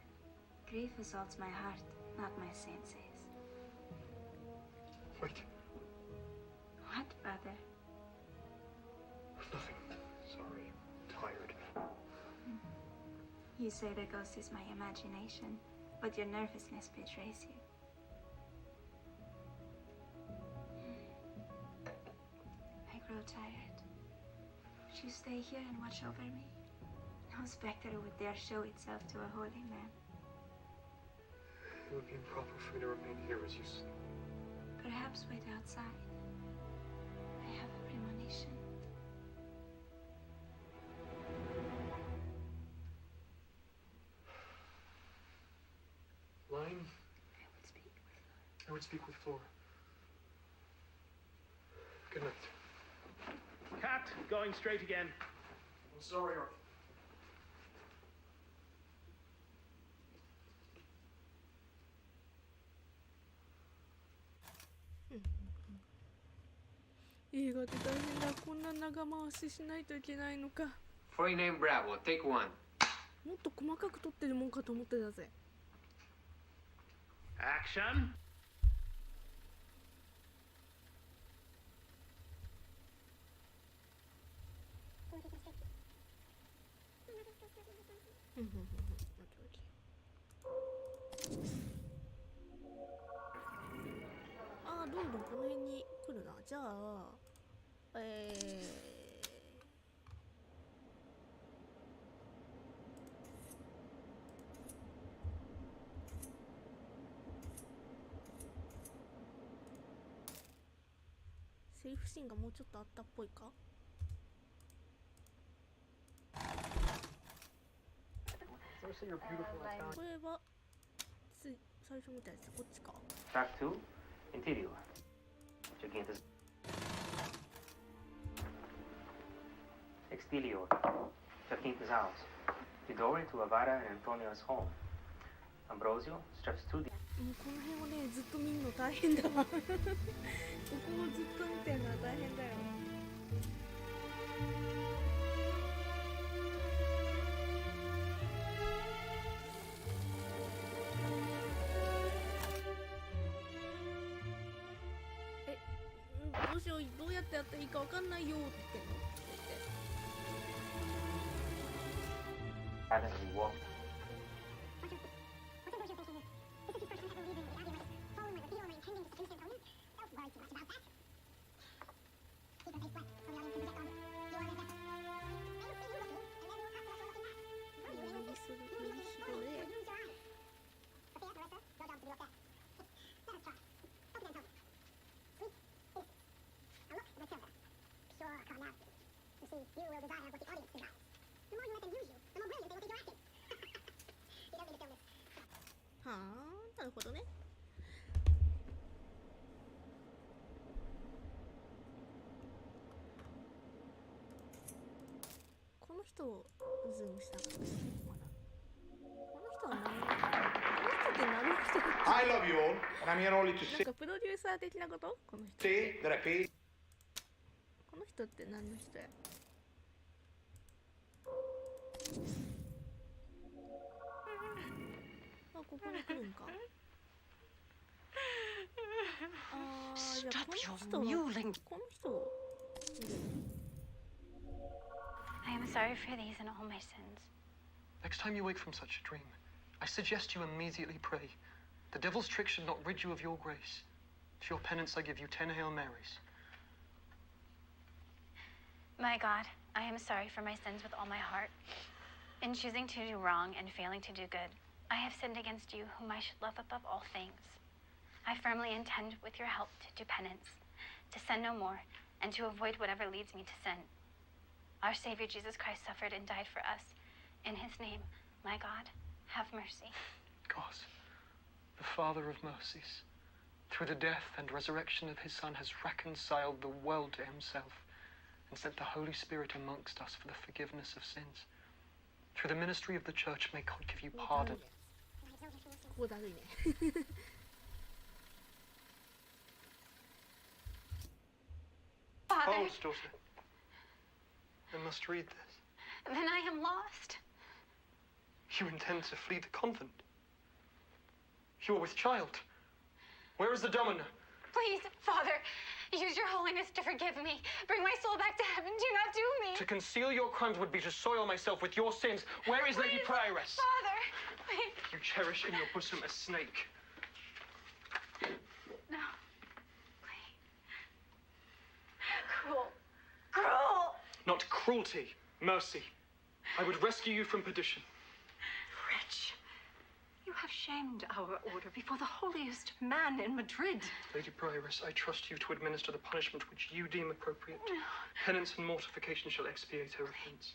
Grief assaults my heart, not my senses. Wait. What, brother? You say the ghost is my imagination, but your nervousness betrays you. I grow tired. Would you stay here and watch over me? No specter would dare show itself to a holy man. It would be improper for me to remain here as you sleep. Perhaps wait outside. I have a premonition. Line? I would speak with Flora. Good night. Cat, going straight again. I'm sorry, Arthur. Hmm. 映画って大変だ。こんな長回ししないといけないのか。Before you name Bravo, take one. もっと細かく撮ってるもんかと思ってたぜ。Action. Okay. ああ、どんどんこの辺に来るな。じゃあ、セリフシーンがもうちょっとあったっぽいか。これは最初みたいです。こっちか。Track 2, Interior. Seguinte. Exterior. 15 hours. The doorway to Avara and Antonio's home. Ambrosio steps to the... もうこの辺をね、ずっと見るの大変だわ。ここをずっと見てるのは大変だよ。どうしよう、どうやってやっていいかわかんないよって言ってんの。Silently walk. You will desire what the audience desires. The more you let them use you, the more brilliant they will think you're acting. You don't need to film this. はあ、なるほどね。この人をズームしたかったですね。まだ。この人は何？この人ってなる人。I love you all, and I'm here only to なん say かプロデューサー的なこと？この人。that I paid. この人って何の人や？あ、ここに来るんか。あー、じゃあこの人はこの人。I am sorry for these and all my sins. Next time you wake from such a dream, I suggest you immediately pray. The devil's trick should not rid you of your grace. For your penance, I give you 10 Hail Marys. My God, I am sorry for my sins with all my heart. In choosing to do wrong and failing to do good, I have sinned against you, whom I should love above all things. I firmly intend, with your help, to do penance, to sin no more, and to avoid whatever leads me to sin. Our Savior Jesus Christ suffered and died for us. In his name, my God, have mercy. God, the Father of mercies, through the death and resurrection of his Son, has reconciled the world to himself and sent the Holy Spirit amongst us for the forgiveness of sins. Through the ministry of the Church, may God give you pardon. ここだるいね。Father, Hold, daughter. I must read this. then I am lost. You intend to flee the convent. You are with child. Where is the domino? Please, Father, use your holiness to forgive me. Bring my soul back to heaven. Do not do me. To conceal your crimes would be to soil myself with your sins. Where is Lady Prioress? Father, please. You cherish in your bosom a snake. No. Please. Cruel. Cruel! Not cruelty, mercy. I would rescue you from perdition. Wretch, you have shamed our order before the holiest man in Madrid. Lady Prioress, I trust you to administer the punishment which you deem appropriate. Penance and mortification shall expiate her offense.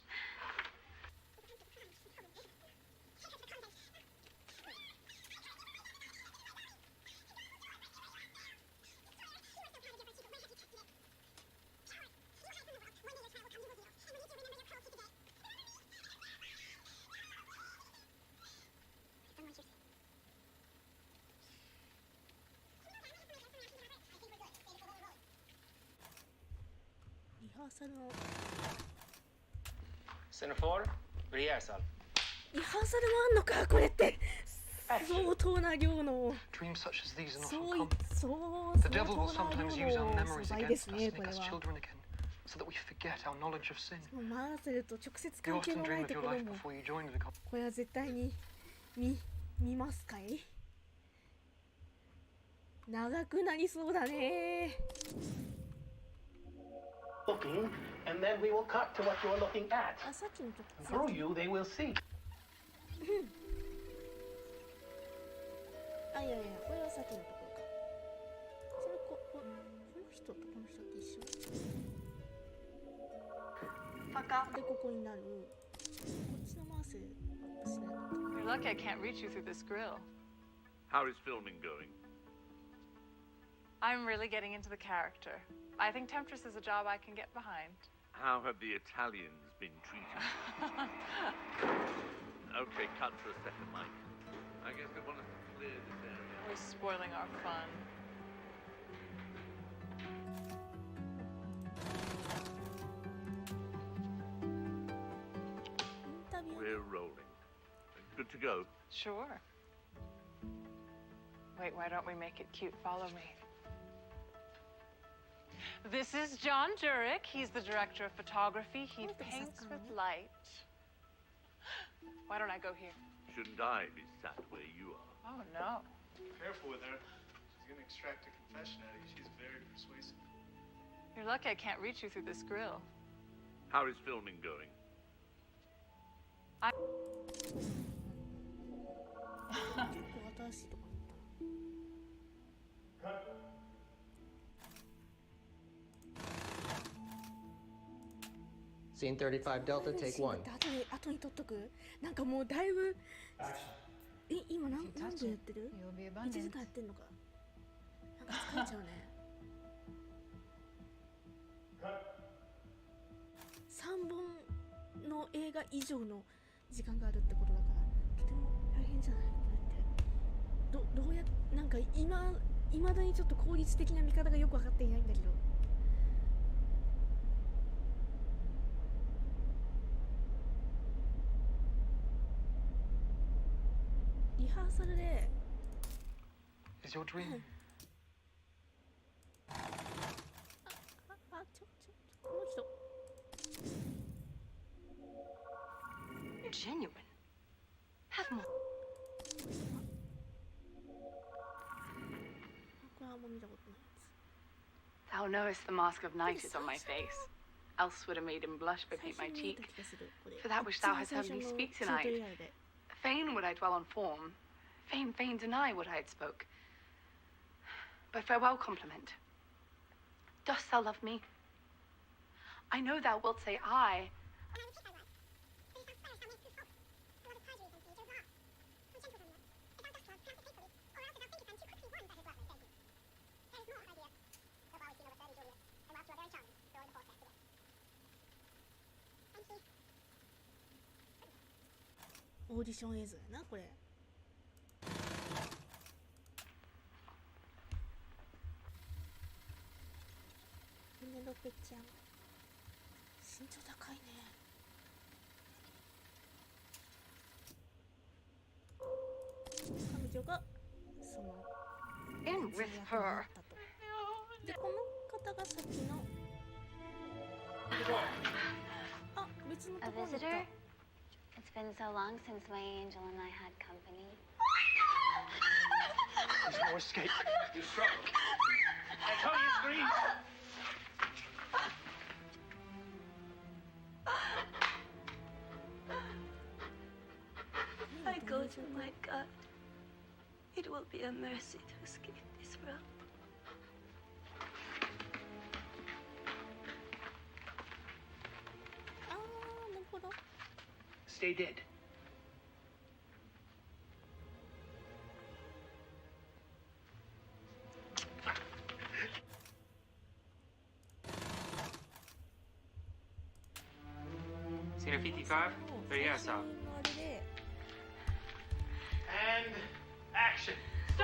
Semaphore, rehearsal. リハーサルもあんのかこれって相当な量の Dreams such as these are not そう uncommon. そう The devil will 相当な sometimes 量 use our の memories 素材 against で us す to ねこ make れ us は children again, so that we forget our knowledge of sin. マーセルと直接 You 関係 often のな dream い of と your ころ life も before you join the これは絶対に見ますかい長くなりそうだね Looking, and then we will cut to what you're looking at. あさっきの時 Through you, they will see. あいやいやこれはさっきのところかそれこの人とこの人って一緒でここになるこっちのマウスアップしないと You're lucky I can't reach you through this grill. How is filming going? I'm really getting into the character. I think Temptress is a job I can get behind. How have the Italians been treated? Okay, cut for a second, Mike. I guess they want us to clear this area. We're spoiling our fun. We're rolling. Good to go. Sure. Wait, why don't we make it cute? Follow me. This is John Jurek. He's the director of photography. He paints with light. Why don't I go here? Shouldn't I be sat where you are? Oh, no. Careful with her. She's gonna extract a confession out of you. She's very persuasive. You're lucky I can't reach you through this grill. How is filming going? I... 新しいとこに行ったな Scene 35 Delta, take 1. 後に撮っとくなんかもうだいぶ今何分やってる ?1 時間やってんのかなんか疲れちゃうね3本の映画以上の時間があるってことだからとても大変じゃないこれってどうやなんか今だにちょっと効率的な見方がよく分かっていないんだけどリハーサルで Is your dream? この人 Genuine. Have more. これはあんま見たことないやつ Thou knowest the mask of night is on my face. Else would have made him blush but paint my cheek. For that which thou hast heard me speak tonight. Fain would I dwell on form. Fain deny what I had spoke. But farewell compliment. Dost thou love me? I know thou wilt say aye. Audition オーディション映像やなこれペネロペちゃん身長高いね彼女がその In with her. ったが先のあ、別のと A ころに行っ visitor? た。 It's been so long since my angel and I had company. There's no escape. You're struggling. Antonia, scream! I go to my God. It will be a mercy to escape this realm. Stay dead. Scene 55, rehearsal. And action. A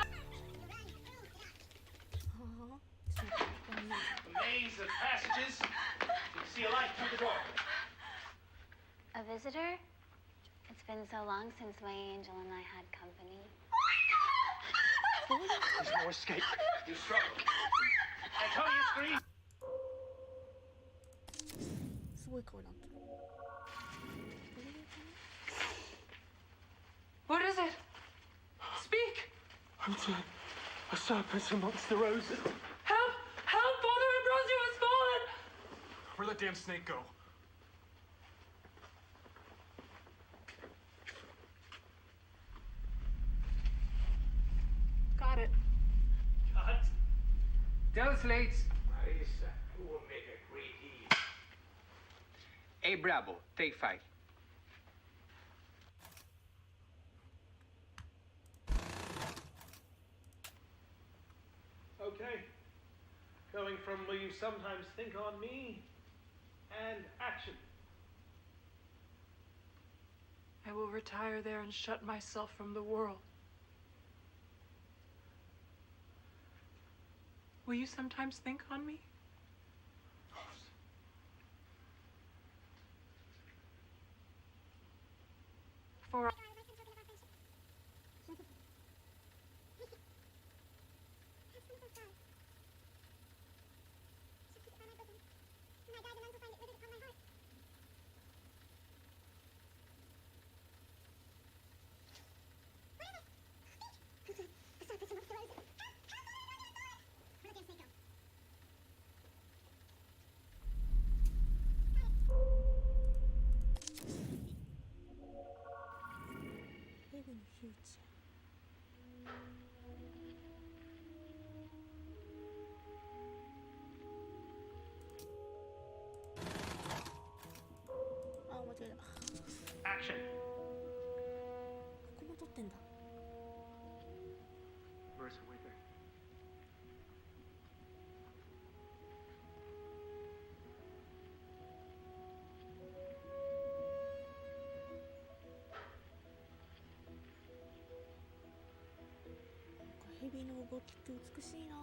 maze of passages. You can see a light through the door. A visitor? It's been so long since my angel and I had company. There's no escape. You're struggling. Antonia, scream! すごい顔になってる。 What is it? Speak! I'm dead. A serpent amongst the roses. Help! Help! Father Ambrosio has fallen! Where'd that damn snake go? Got it. Cut. Tell slates. Marisa, you will make a great heat. A Bravo, take 5. Okay. Going from will you sometimes think on me and action. I will retire there and shut myself from the world. Will you sometimes think on me? For Heaven future. あ、間違えた。 Action. ここも撮ってんだ。 Where's the way there? Heavy 蛇の動きって美しいな。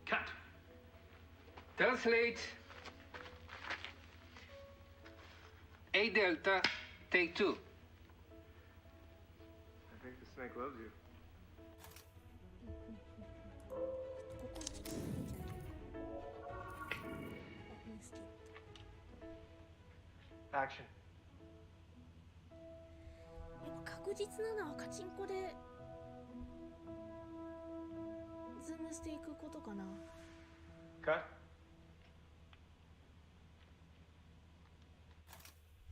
Cut. Tell slate. A Delta, take 2. I think the snake loves you. Action. やっぱ確実なのはカチンコでズームしていくことかな。 Cut.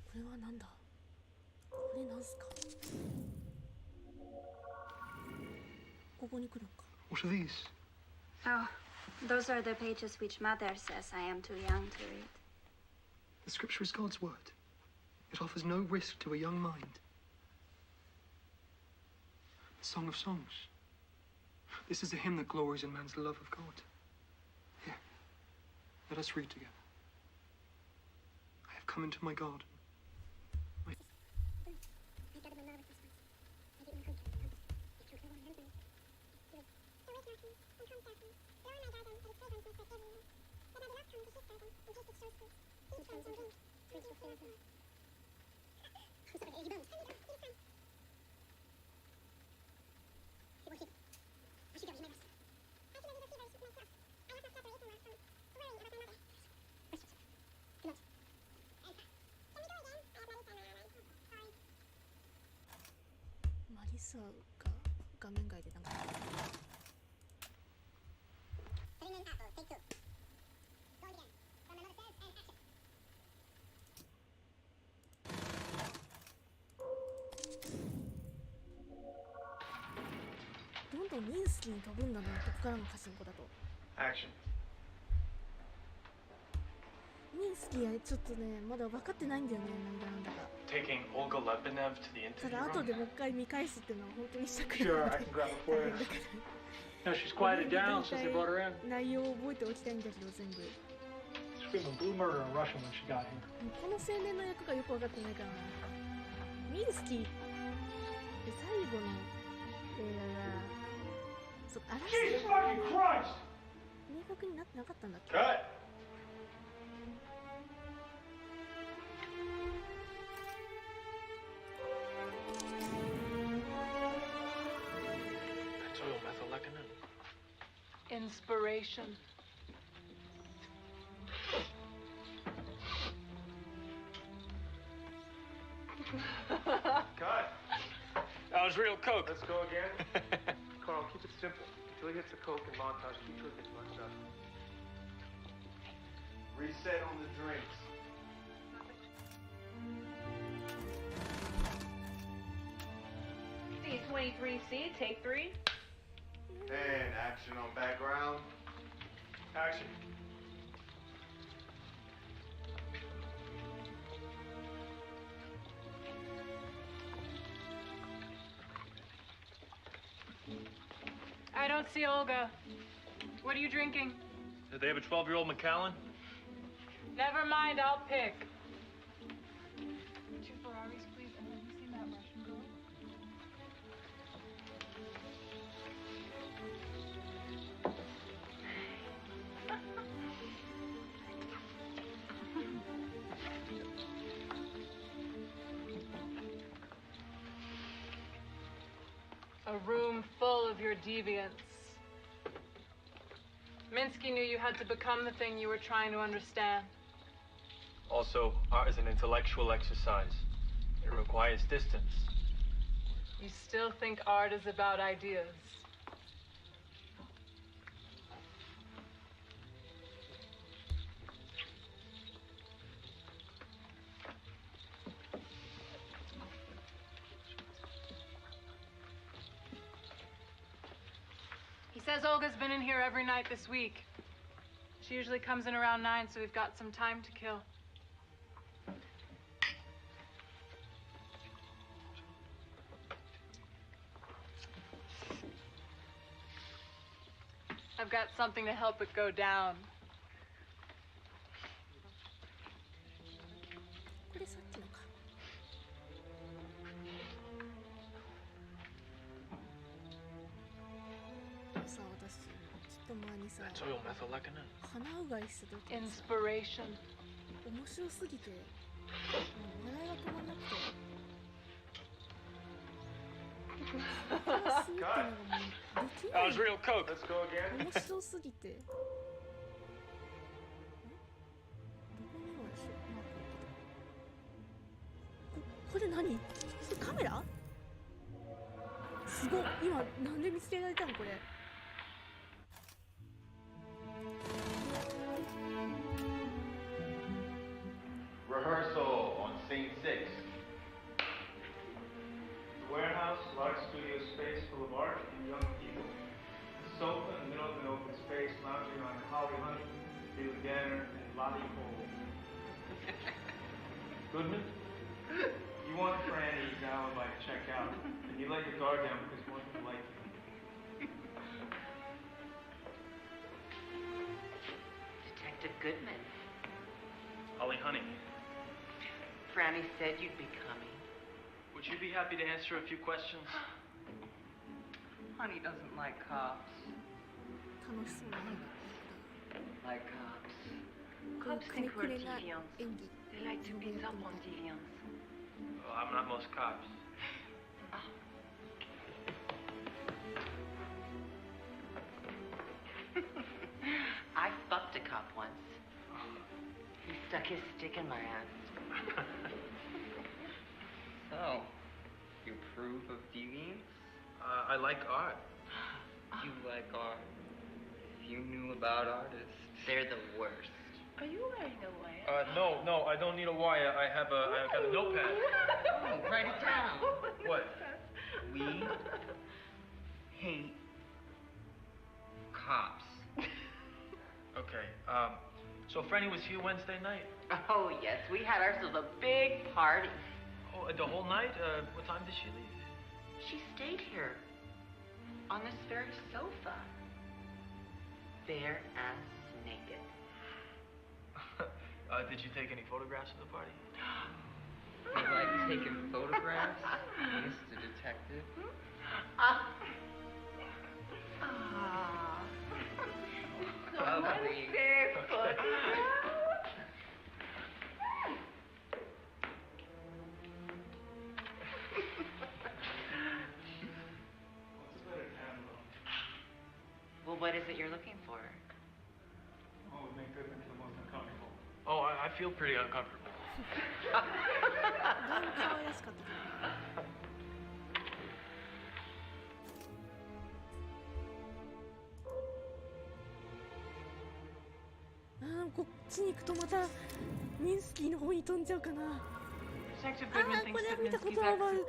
これはなんだ。これなんすか。ここに来るのか。 What are these? Oh, those are the pages which Mother says I am too young to read. The scripture is God's word. It offers no risk to a young mind. The Song of Songs. This is a hymn that glories in man's love of God. Here, let us read together. I have come into my garden. さが画面外でなんかどんどんミンスキーに飛ぶんだな、ここからのパチンコだと。 Action. ミンスキーはちょっとねまだ分かってないんだよね、なんだか。 Taking Olga Lebenev to the た interview だ後 room? でもう一回見返すっていうのは本当にしたくない Sure, I can grab it for you. No, she's quieted down since they brought her in. 内容を覚えておきたいんだけど全部。 Screaming blue murder in Russian when she got here. この青年の役がよく分かってないからな。ミンスキーって最後の映画があらすじ明確になってなかったんだっけ。 Cut! Inspiration. Cut! That was real coke. Let's go again. Carl, keep it simple. Until he hits the coke and montage, keep sure it gets mucked up. Reset on the drinks. C23C, take 3. And action on background. Action. I don't see Olga. What are you drinking? Did they have a 12-year-old Macallan? Never mind, I'll pick. 2 Ferraris, please. And have you seen that Russian girl? A room full of your deviance. Minsky knew you had to become the thing you were trying to understand. Also, art is an intellectual exercise. It requires distance. You still think art is about ideas. He says Olga's been in here every night this week. She usually comes in around 9, so we've got some time to kill. I've got something to help it go down. これさっきのか。さあ私ちょっと前にさ、鼻うがいした時にさ、 Inspiration. 面白すぎて笑いが止まんなくて。That was real coke. Let's go again. 面白すぎて。どこにもでしょ。これ何？カメラ？すごい。今なんで見つけられたのこれ。Rehearsal on scene 6. The warehouse, large studio space full of art and young people. The sofa in the middle of an open space, lounging on Holly Honey, Bill Ganner, and Lottie Cole. Goodman, you want Franny's alibi to check out, and you let your guard down because one people like you. Detective Goodman. Holly Honey. Franny said you'd be coming. Would you be happy to answer a few questions? Honey doesn't like cops. 楽しそうな演技。 Like cops. Cops think we're deviants. They like to beat up on deviants. Well, I'm not most cops. I fucked a cop once. He stuck his stick in my ass. So, you approve of deviants? I like art. You like art? If you knew about artists. They're the worst. Are you wearing a wire? No, I don't need a wire. I've got a notepad. Oh, write it down. What? We hate cops. Okay, so Franny was here Wednesday night? Oh, yes. We had ourselves a big party. Oh, the whole night? What time did she leave? She stayed here. On this very sofa. Bare ass naked. Did you take any photographs of the party? You like taking photographs, Mr. Detective? Lovely. Barefoot. Well, what is it you're looking for? Oh, it make Goodman feel most uncomfortable. Oh, I feel pretty uncomfortable. だいぶ可愛らしかったけど。こっちに行くとまたミンスキーの方に飛んじゃうかな。これは見たことある。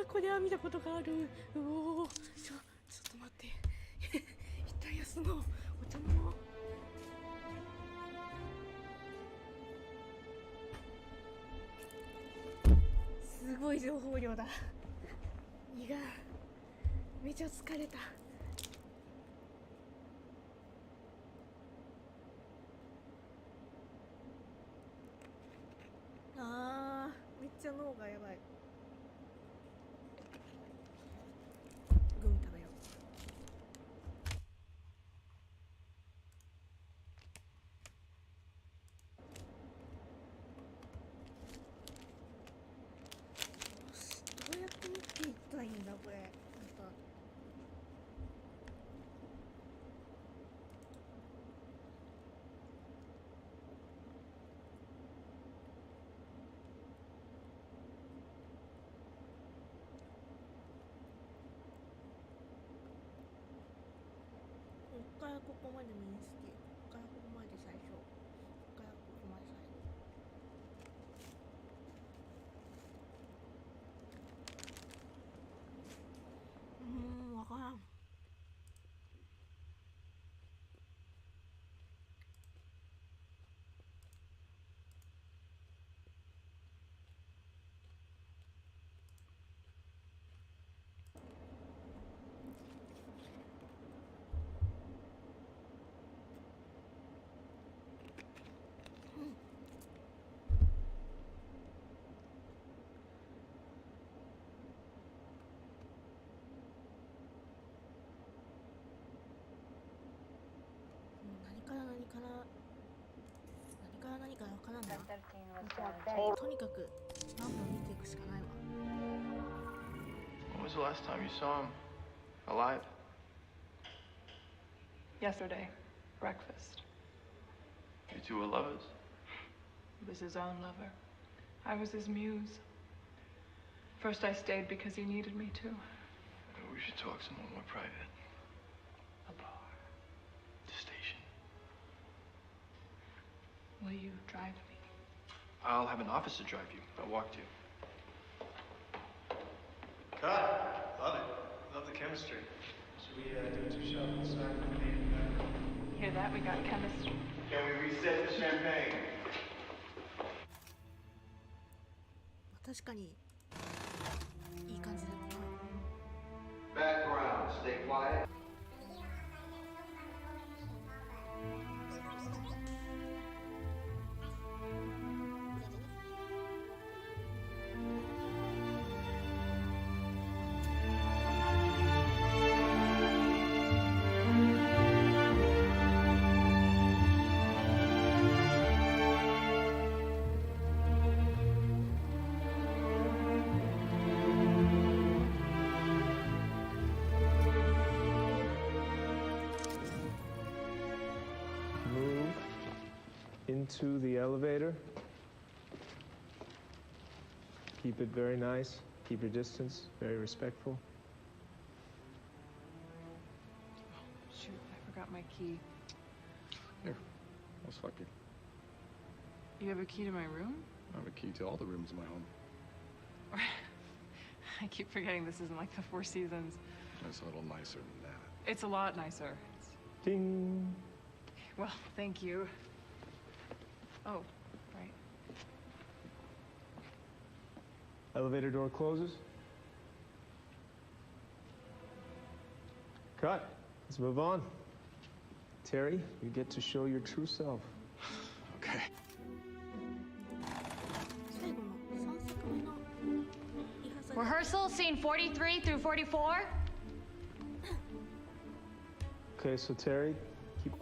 これは見たことがある。ちょっと待って。一旦休もう。お茶飲もう。すごい情報量だ。胃がめちゃ疲れた。めっちゃ脳がやばい。グミ食べよう。どうやって見ていったらいいんだこれ。なんかこっからここまでミンスキー、こっからここまで最初、こっからここまで最後。わからん。何からわからんな。とにかく何度も見ていくしかないわ。 When was the last time you saw him? Alive? Yesterday. Breakfast. You two were lovers? He was his own lover. I was his muse. First I stayed because he needed me to. We should talk somewhere more private. A bar. The station. Will you drive me? I'll have an officer drive you. I'll walk to you. Cut. Love it. Love the chemistry. Should we do 2 shots inside for the main event? Hear that? We got chemistry. Can we reset the champagne? 確かにいい感じだったな。 Background. Stay quiet. Into the elevator. Keep it very nice. Keep your distance. Very respectful. key. Here, let's fuck you. You have a key to my room? I have a key to all the rooms in my home. I keep forgetting this isn't like the Four Seasons. It's a little nicer than that. It's a lot nicer. Ding! Well, thank you. Oh, right. Elevator door closes. Cut. Let's move on. Terry, you get to show your true self. Okay. Rehearsal, scene 43 through 44. Okay, so Terry, keep...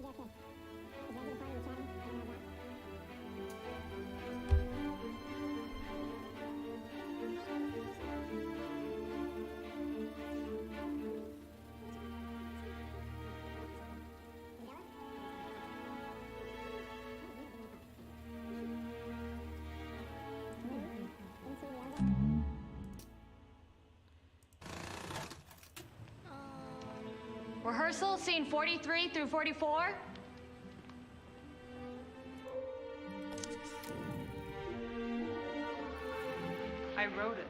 Rehearsal, scene 43 through 44. I wrote it.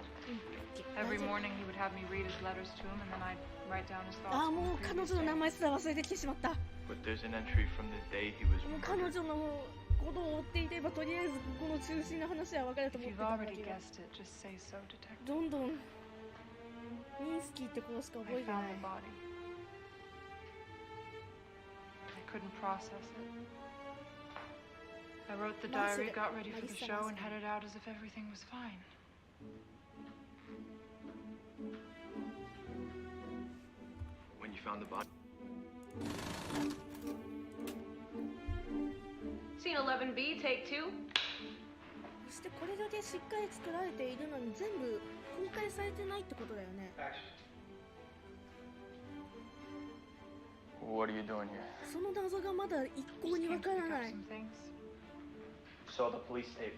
Every morning he would have me read his letters to him, and then I'd write down his thoughts. ああ、もう彼女の名前すら忘れてきてしまった。 But there's an entry from the day he was もう彼女のことを追っていればとりあえずこの中心の話は分かると思ってたんだけど、どんどんミンスキーってことしか覚えてない。 I couldn't process it. I wrote the diary, got ready for the show, and headed out as if everything was fine. When you found the body. Scene 11B, take 2. そしてこれだけしっかり作られているのに全部公開されてないってことだよね。 What are you doing here? その謎がまだ一向にわからない。 Saw the police tape.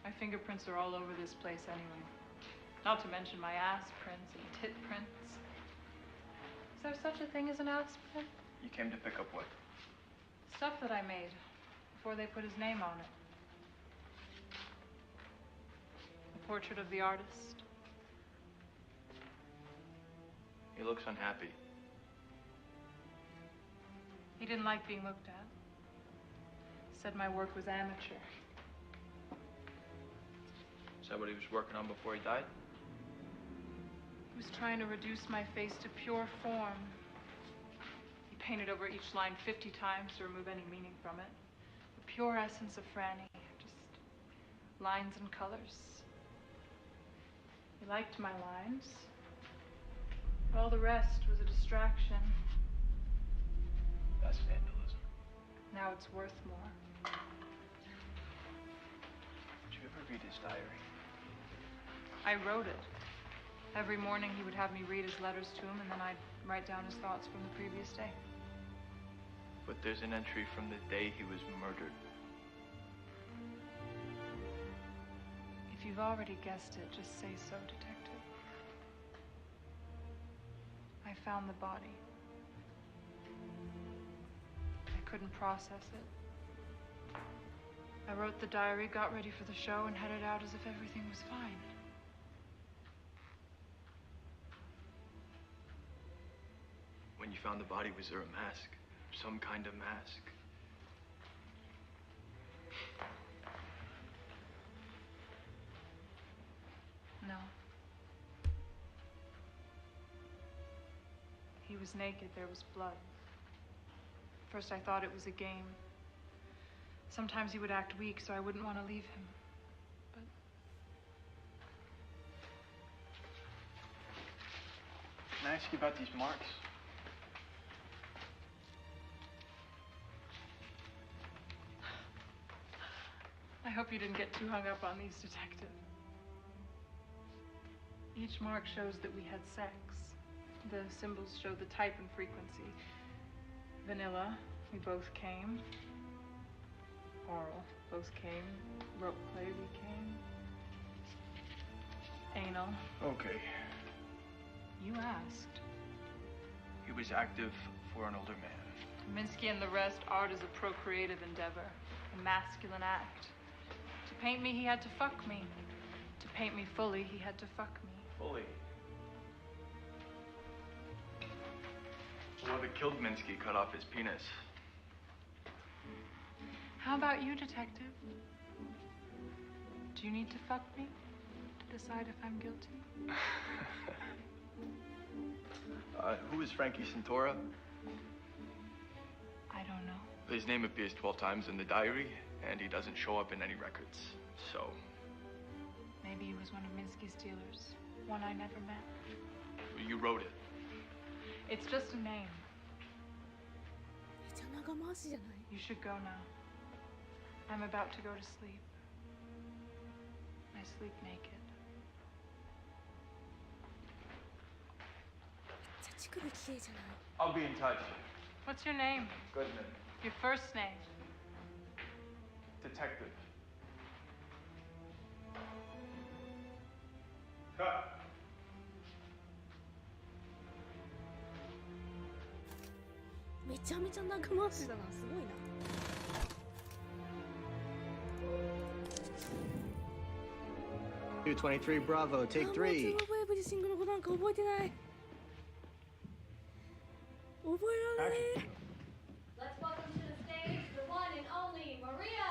My fingerprints are all over this place anyway. Not to mention my ass prints and tit prints. Is there such a thing as an ass print? You came to pick up what? Stuff that I made before they put his name on it. A portrait of the artist. He looks unhappy. He didn't like being looked at. Said my work was amateur. Is that what he was working on before he died? He was trying to reduce my face to pure form. He painted over each line 50 times to remove any meaning from it. The pure essence of Franny, just lines and colors. He liked my lines. All the rest was a distraction. That's vandalism. Now it's worth more. Did you ever read his diary? I wrote it. Every morning he would have me read his letters to him, and then I'd write down his thoughts from the previous day. But there's an entry from the day he was murdered. If you've already guessed it, just say so, Detective. I found the body. I couldn't process it. I wrote the diary, got ready for the show, and headed out as if everything was fine. When you found the body, was there a mask? Some kind of mask? No. He was naked, there was blood. First I thought it was a game. Sometimes he would act weak, so I wouldn't want to leave him. But... Can I ask you about these marks? I hope you didn't get too hung up on these, Detective. Each mark shows that we had sex. The symbols show the type and frequency. Vanilla, we both came. Oral, both came. Rope play, we came. Anal. Okay. You asked. He was active for an older man. Minsky and the rest, art is a procreative endeavor, a masculine act. To paint me, he had to fuck me. To paint me fully, he had to fuck me. Fully. Whoever killed Minsky cut off his penis. How about you, detective? Do you need to fuck me to decide if I'm guilty? Who is Frankie Santora? I don't know. His name appears 12 times in the diary, and he doesn't show up in any records. So, maybe he was one of Minsky's dealers. One I never met. you wrote it. It's just a name. You should go now. I'm about to go to sleep. I sleep naked. I'll be in touch. What's your name? Goodman. Your first name? Detective. Cut. Two 23 Bravo, take 3. Let's welcome to the stage the one and only Maria.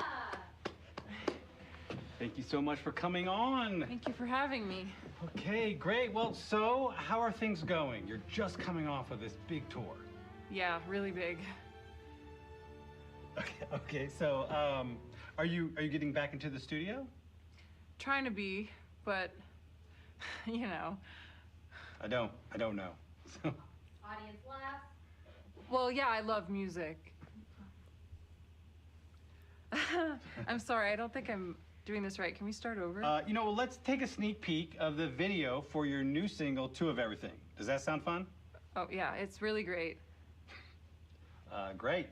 Thank you so much for coming on. Thank you for having me. Okay, great. Well, so how are things going? You're just coming off of this big tour. Yeah, really big. Okay. So, are you getting back into the studio? Trying to be, but you know. I don't know. So. Audience laughs. Well, yeah, I love music. I'm sorry, I don't think I'm doing this right. Can we start over? Well, let's take a sneak peek of the video for your new single, Two of Everything. Does that sound fun? Oh, yeah, it's really great. Great.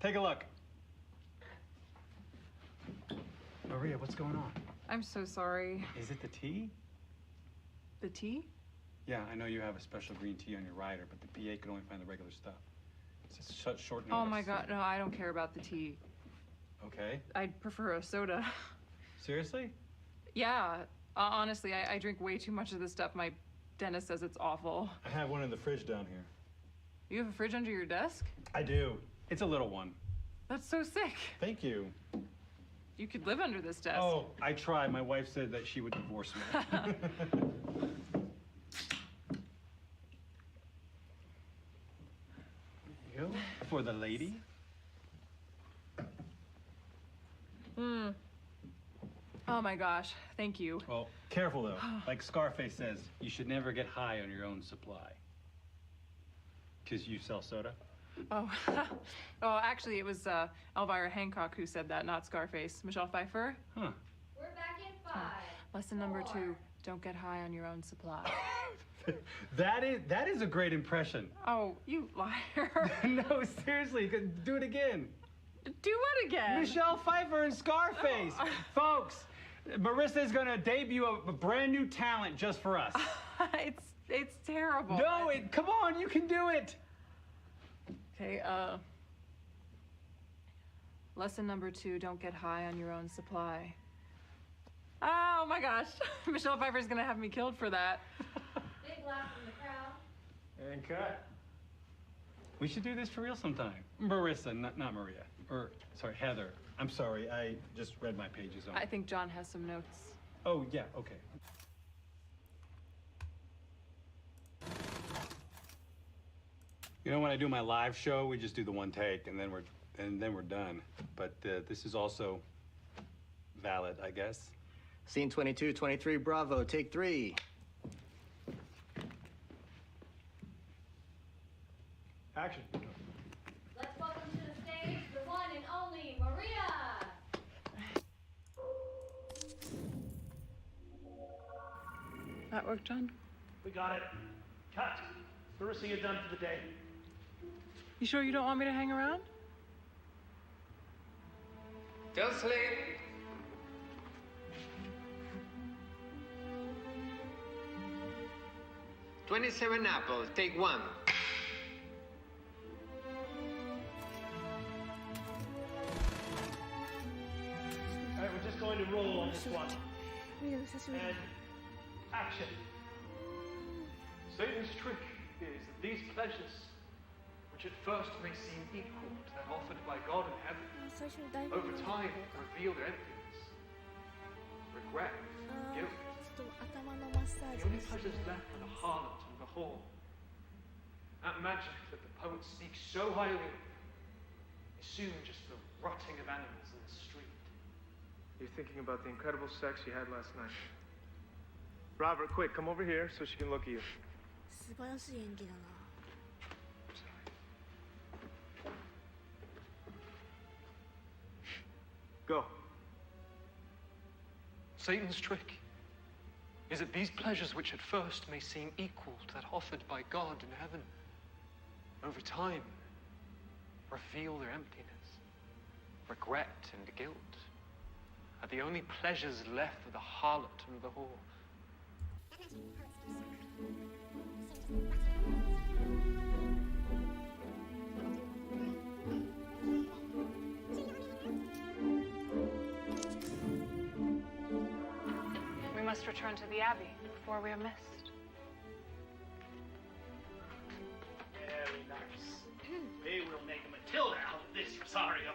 Take a look. Maria, what's going on? I'm so sorry. Is it the tea? The tea? Yeah, I know you have a special green tea on your rider, but the PA could only find the regular stuff. It's just such short notice. Oh my God, no, I don't care about the tea. Okay. I'd prefer a soda. Seriously? Yeah, honestly, I drink way too much of this stuff. My dentist says it's awful. I have one in the fridge down here. You have a fridge under your desk? I do. It's a little one. That's so sick. Thank you. You could live under this desk. Oh, I tried. My wife said that she would divorce me. There you go. For the lady. Oh my gosh, thank you. Well, careful though. Like Scarface says, you should never get high on your own supply. Because you sell soda? Oh, oh, actually, it was Elvira Hancock who said that, not Scarface. Michelle Pfeiffer? Huh. We're back in 5. Lesson number 2, don't get high on your own supply. That is a great impression. Oh, you liar. No, seriously, do it again. Do what again? Michelle Pfeiffer and Scarface. Oh. Folks, Marissa is going to debut a brand new talent just for us. It's terrible. No, come on, you can do it. Okay, lesson number 2, don't get high on your own supply. Oh my gosh, Michelle Pfeiffer's gonna have me killed for that. Big laugh from the crowd. And cut. We should do this for real sometime. Marissa, not Maria. Or, sorry, Heather. I'm sorry, I just read my pages on. I think John has some notes. Oh, yeah, okay. You know, when I do my live show, we just do the one take, and then we're done. But this is also valid, I guess. Scene 22, 23, Bravo, take 3. Action. Let's welcome to the stage the one and only Maria. That work, John? We got it. Cut. Marissa, you're done for the day. You sure you don't want me to hang around? Till sleep. $27 apples, take 1. And action. Satan's trick is that these pleasures, which at first may seem equal to that offered by God in heaven, over time reveal their emptiness, regret, guilt. The only pleasures left are the harlot and the whore. That magic that the poet speaks so highly of is soon just the rotting of animals in the street. You're thinking about the incredible sex you had last night. Robert, quick, come over here so she can look at you. 素晴らしい演技だな。Go. Satan's trick is that these pleasures, which at first may seem equal to that offered by God in heaven, over time reveal their emptiness, regret, and guilt, are the only pleasures left of the harlot and the whore. We must return to the Abbey before we are missed. Very nice. We will make a Matilda out of this, Rosario.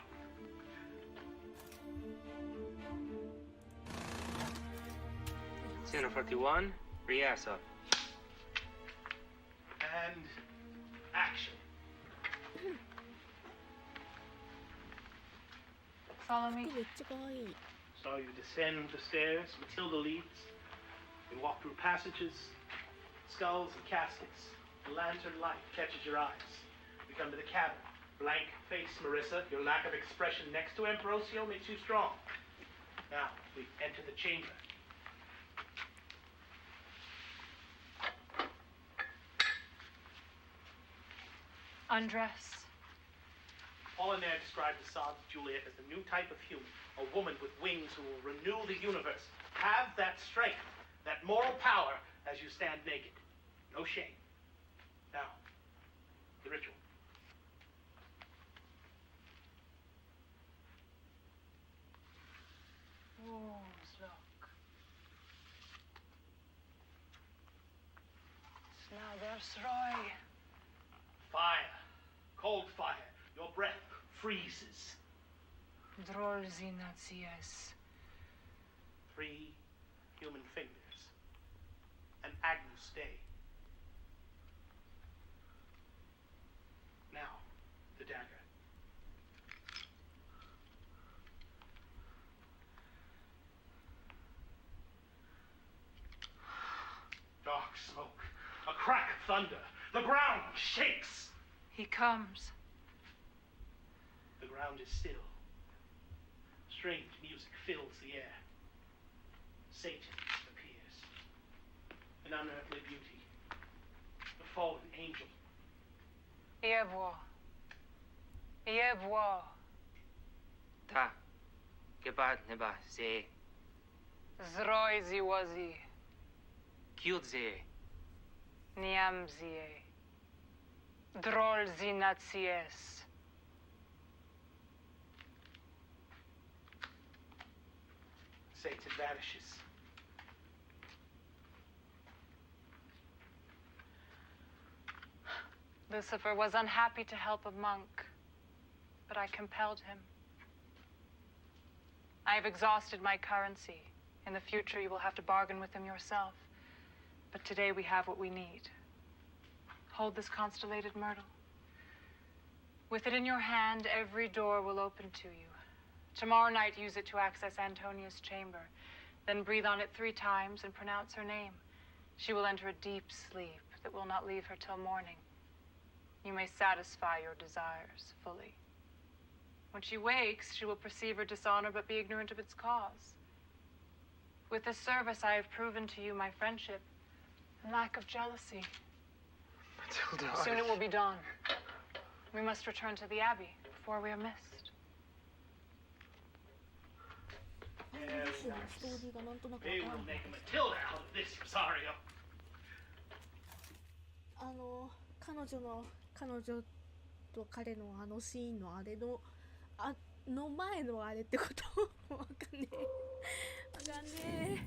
Scene 41, rehearsal. And action. Follow me. So you descend the stairs, Matilda leads. You walk through passages, skulls and caskets. The lantern light catches your eyes. We come to the cabin. Blank face, Marissa. Your lack of expression next to Ambrosio makes you strong. Now, we enter the chamber. Undress. Apollinaire described Assad's Juliet as the new type of human, a woman with wings who will renew the universe. Have that strength, that moral power as you stand naked. No shame. Now, the ritual. Look. Snadersroy. Fire. Cold fire. Your breath freezes. Drolzinatsies. 3 human fingers. An Agnus Dei. Now, the dagger. Dark smoke. A crack of thunder. The ground shakes. He comes. The ground is still. Strange music fills the air. Satan appears. An unearthly beauty. A fallen angel. Yevwa. Yevwa. Ta. Gebat neba ze. Zroy ziwazi. Kyudze. Niamzie. Drolzinatsies. Satan vanishes. Lucifer was unhappy to help a monk, but I compelled him. I have exhausted my currency. In the future, you will have to bargain with him yourself. But today we have what we need. Hold this constellated myrtle. With it in your hand, every door will open to you. Tomorrow night, use it to access Antonia's chamber. Then breathe on it 3 times and pronounce her name. She will enter a deep sleep that will not leave her till morning. You may satisfy your desires fully. When she wakes, she will perceive her dishonor but be ignorant of its cause. With this service, I have proven to you my friendship and lack of jealousy. Matilda, Soon it will be dawn. We must return to the Abbey before we are missed. Very nice. We will make a Matilda out of this, Rosario. 彼女と彼のあのシーンのあれのの前のあれってことわかんねえ。わかんねえ。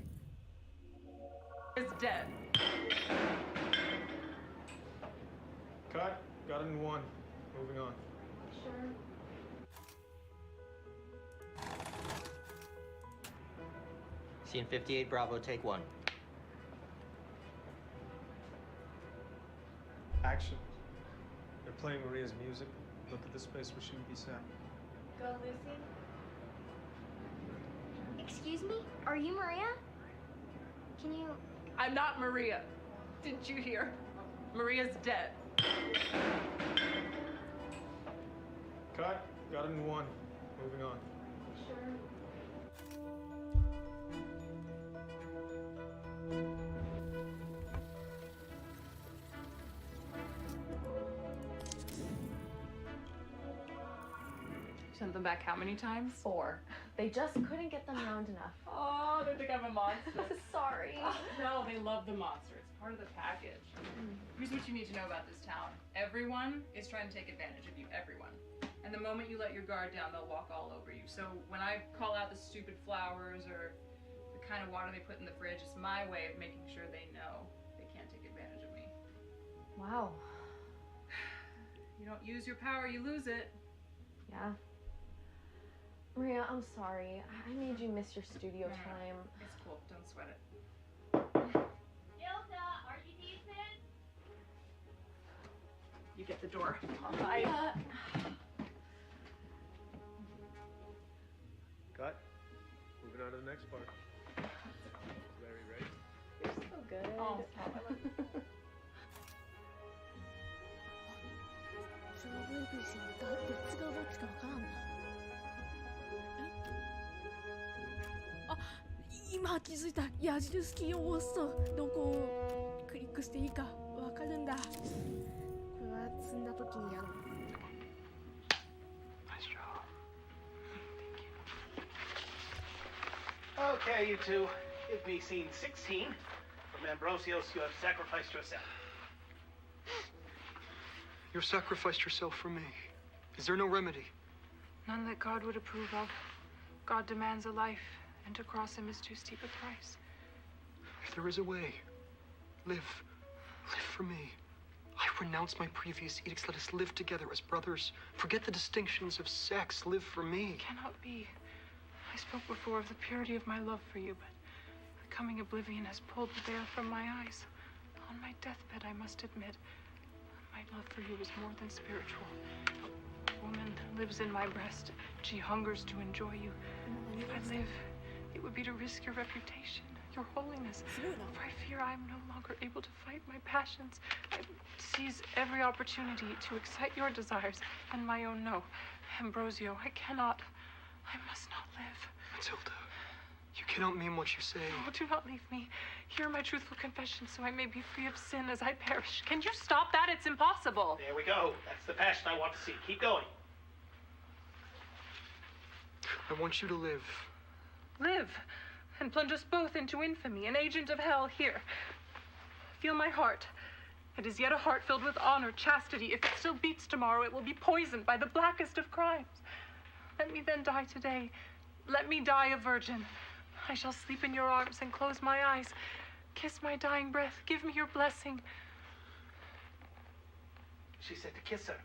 dead. Cut. Got it in one. Moving on. Sure. Scene 58, Bravo, take 1. Action. They're playing Maria's music. Look at the space where she would be sat. Go, Lucy. Excuse me? Are you Maria? Can you... I'm not Maria. Didn't you hear? Maria's dead. Cut. Got it in one. Moving on. Sure. Sent them back how many times? 4. They just couldn't get them round enough. Oh, they think I'm a monster. Sorry. No, they love the monster. It's part of the package. Here's what you need to know about this town. Everyone is trying to take advantage of you. Everyone. And the moment you let your guard down, they'll walk all over you. So when I call out the stupid flowers or the kind of water they put in the fridge, it's my way of making sure they know they can't take advantage of me. Wow. You don't use your power, you lose it. Yeah. Maria, I'm sorry. I made you miss your studio time. It's cool. Don't sweat it. Hilda, are you decent? You get the door. Bye. Cut. Moving on to the next part. Larry, ready? You're so good. Oh, そのブイブイしまったどっちがどっちかわからんな。あ、今気づいた。矢印キーを押すとどこをクリックしていいかわかるんだ。これは積んだ時にやろう。Okay, you two. Give me scene 16. From Ambrosios, you have sacrificed yourself. You sacrificed yourself for me. Is there no remedy? None that God would approve of. God demands a life, and to cross him is too steep a price. If there is a way, live. Live for me. I renounce my previous edicts. Let us live together as brothers. Forget the distinctions of sex. Live for me. It cannot be. I spoke before of the purity of my love for you, but the coming oblivion has pulled the veil from my eyes. On my deathbed, I must admit, my love for you is more than spiritual. A woman lives in my breast. She hungers to enjoy you. If I live, it would be to risk your reputation, your holiness. For I fear I am no longer able to fight my passions. I seize every opportunity to excite your desires and my own. No, Ambrosio, I cannot. I must not live. Matilda, you cannot mean what you say. Oh, do not leave me. Hear my truthful confession so I may be free of sin as I perish. Can you stop that? It's impossible. There we go. That's the passion I want to see. Keep going. I want you to live. Live and plunge us both into infamy, an agent of hell. Here, feel my heart. It is yet a heart filled with honor, chastity. If it still beats tomorrow, it will be poisoned by the blackest of crimes. Let me then die today. Let me die a virgin. I shall sleep in your arms and close my eyes. Kiss my dying breath. Give me your blessing. She said to kiss her.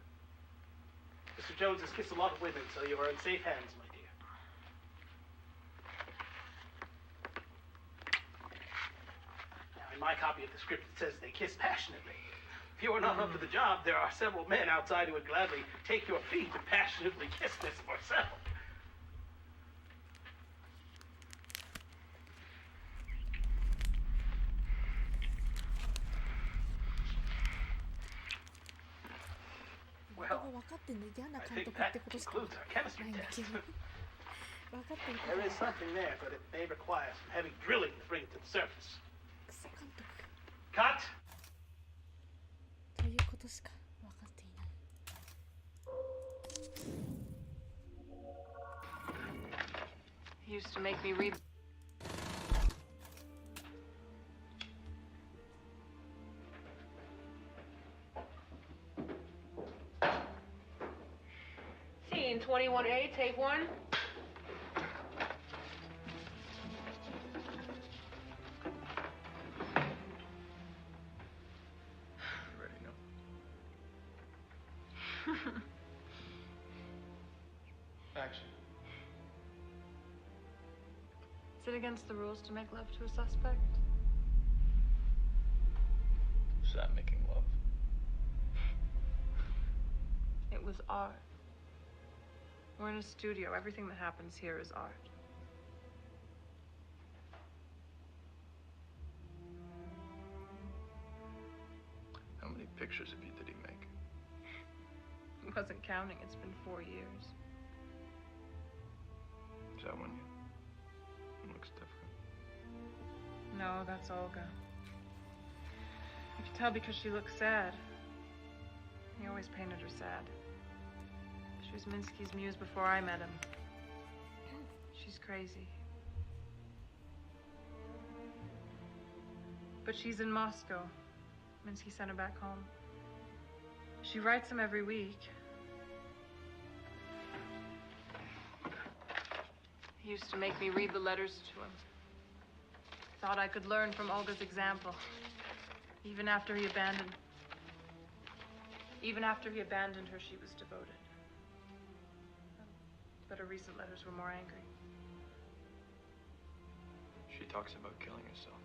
Mr. Jones has kissed a lot of women, so you are in safe hands, my dear. Now, in my copy of the script, it says they kiss passionately. If you are not up to the job, there are several men outside who would gladly take your feet and passionately kiss Miss Marcel. Well, I think that concludes our chemistry test. There is something there, but it may require some heavy drilling to bring it to the surface. Cut! ということしか分かっていない。He used to make me read. Scene 21A, take 1. Action. Is it against the rules to make love to a suspect? Is that making love? It was art. We're in a studio. Everything that happens here is art. How many pictures of you did he make? He wasn't counting. It's been 4 years. Is that one you? It looks different. No, that's Olga. You can tell because she looks sad. He always painted her sad. She was Minsky's muse before I met him. She's crazy. But she's in Moscow. Minsky sent her back home. She writes him every week. He used to make me read the letters to him. Thought I could learn from Olga's example. Even after he abandoned her, she was devoted. But her recent letters were more angry. She talks about killing herself.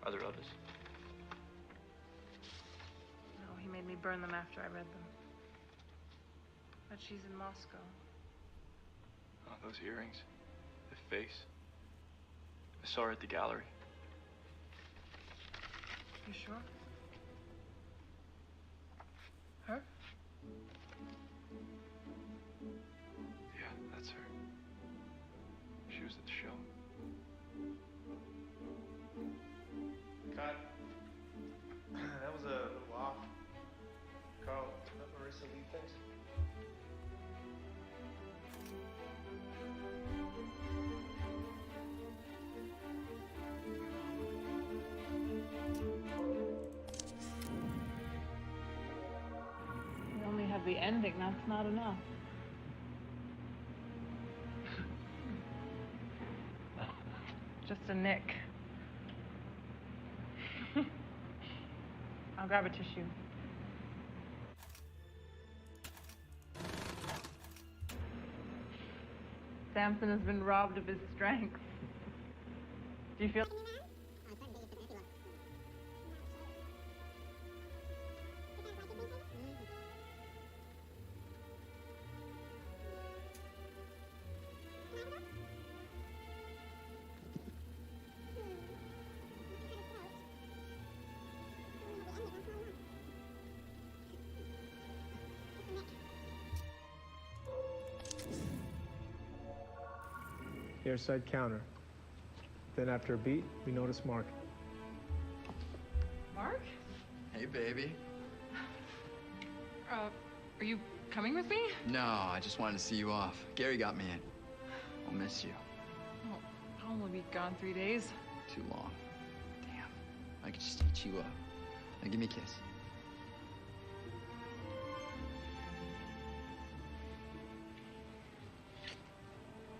Are there others? No, he made me burn them after I read them. But she's in Moscow. Oh, those earrings. The face. I saw her at the gallery. You sure? Her? Yeah, that's her. She was at the show. Cut. That was a little off. Carl, let Marissa lead things. We only have the ending. That's not enough. Just a nick. I'll grab a tissue. Samson has been robbed of his strength. Do you feel... Airside counter. Then after a beat, we notice Mark. Mark? Hey, baby. Are you coming with me? No, I just wanted to see you off. Gary got me in. I'll miss you. Oh, I'll only be gone 3 days. Too long. Damn. I could just eat you up. Now give me a kiss.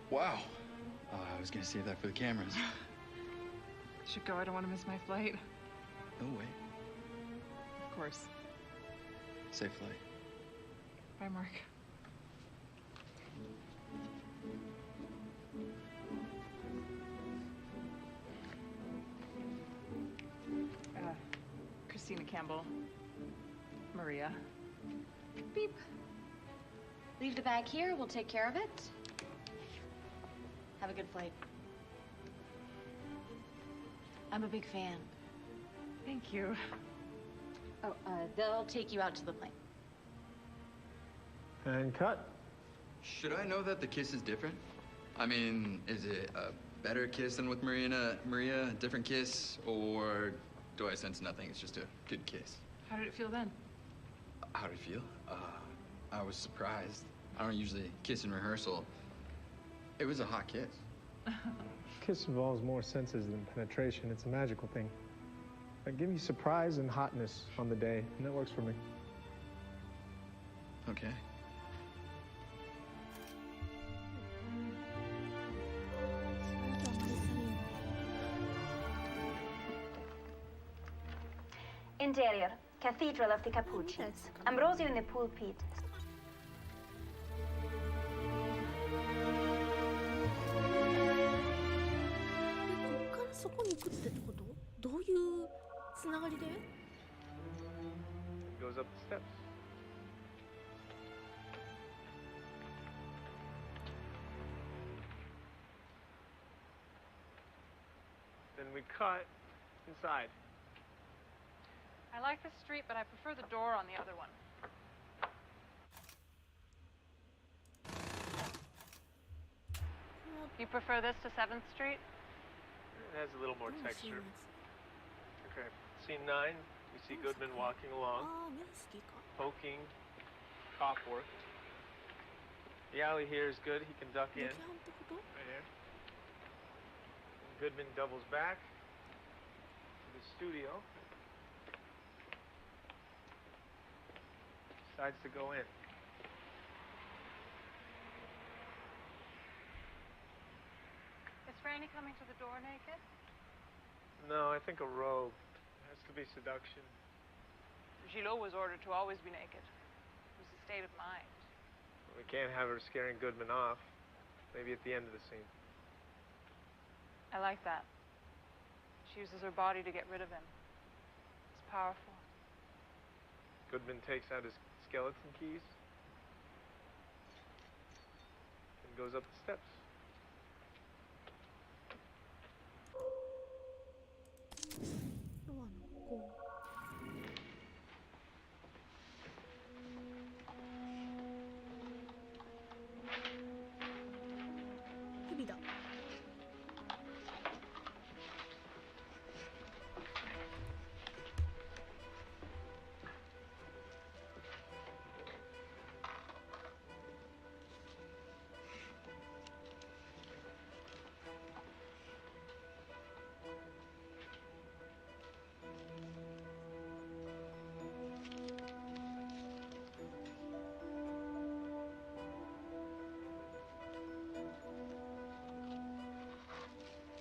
Wow. I was gonna save that for the cameras. Should go. I don't want to miss my flight. No way. Of course. Safe flight. Bye, Mark. Christina Campbell. Maria. Beep. Leave the bag here. We'll take care of it. Have a good flight. I'm a big fan. Thank you. Oh, they'll take you out to the plane. And cut. Should I know that the kiss is different? I mean, is it a better kiss than with Maria, a different kiss? Or do I sense nothing? It's just a good kiss. How did it feel then? How did it feel? I was surprised. I don't usually kiss in rehearsal. It was a hot kiss. Kiss involves more senses than penetration. It's a magical thing. I give you surprise and hotness on the day, and that works for me. Okay. Interior. Cathedral of the Capuchins. Ambrosio in the pulpit. そこに行くってこと？どういうつながりで？ It goes up the steps. Then we cut inside. I like this street, but I prefer the door on the other one. You prefer this to 7th Street? It has a little more texture. Okay, scene 9, we see Goodman walking along, poking, cop work. The alley here is good, he can duck in. Right here. Goodman doubles back to the studio. Decides to go in. Is Franny coming to the door naked? No, I think a robe. It has to be seduction. Gillot was ordered to always be naked. It was a state of mind. We can't have her scaring Goodman off. Maybe at the end of the scene. I like that. She uses her body to get rid of him. It's powerful. Goodman takes out his skeleton keys and goes up the steps.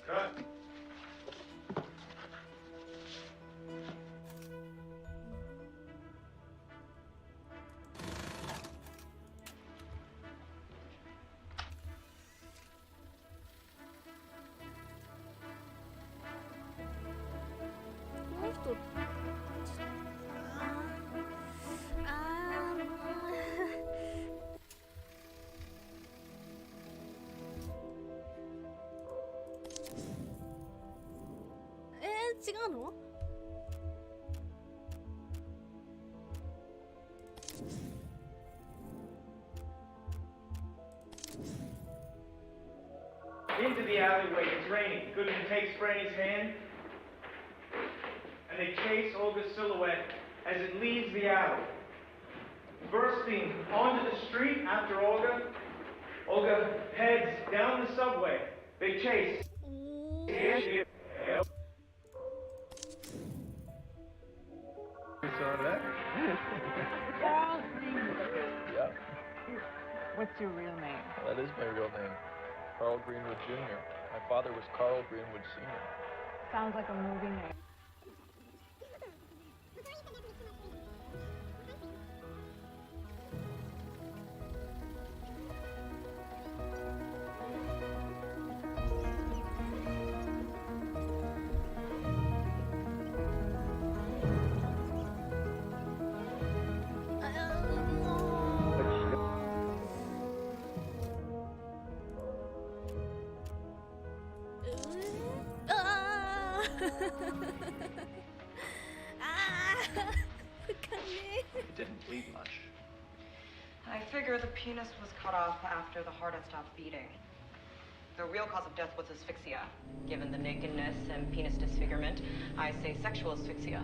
Cut.違うの？ Into the alleyway, it's raining. Goodman takes Franny's hand, and they chase Olga's silhouette as it leaves the alley. Bursting onto the street after Olga, Olga heads down the subway. They chase. You saw that? Carl Greenwood. Yeah, What's your real name? that is my real name. Carl Greenwood Jr. My father was Carl Greenwood Sr. Sounds like a movie name. Didn't bleed much. I figure the penis was cut off after the heart had stopped beating. The real cause of death was asphyxia. Given the nakedness and penis disfigurement, I say sexual asphyxia.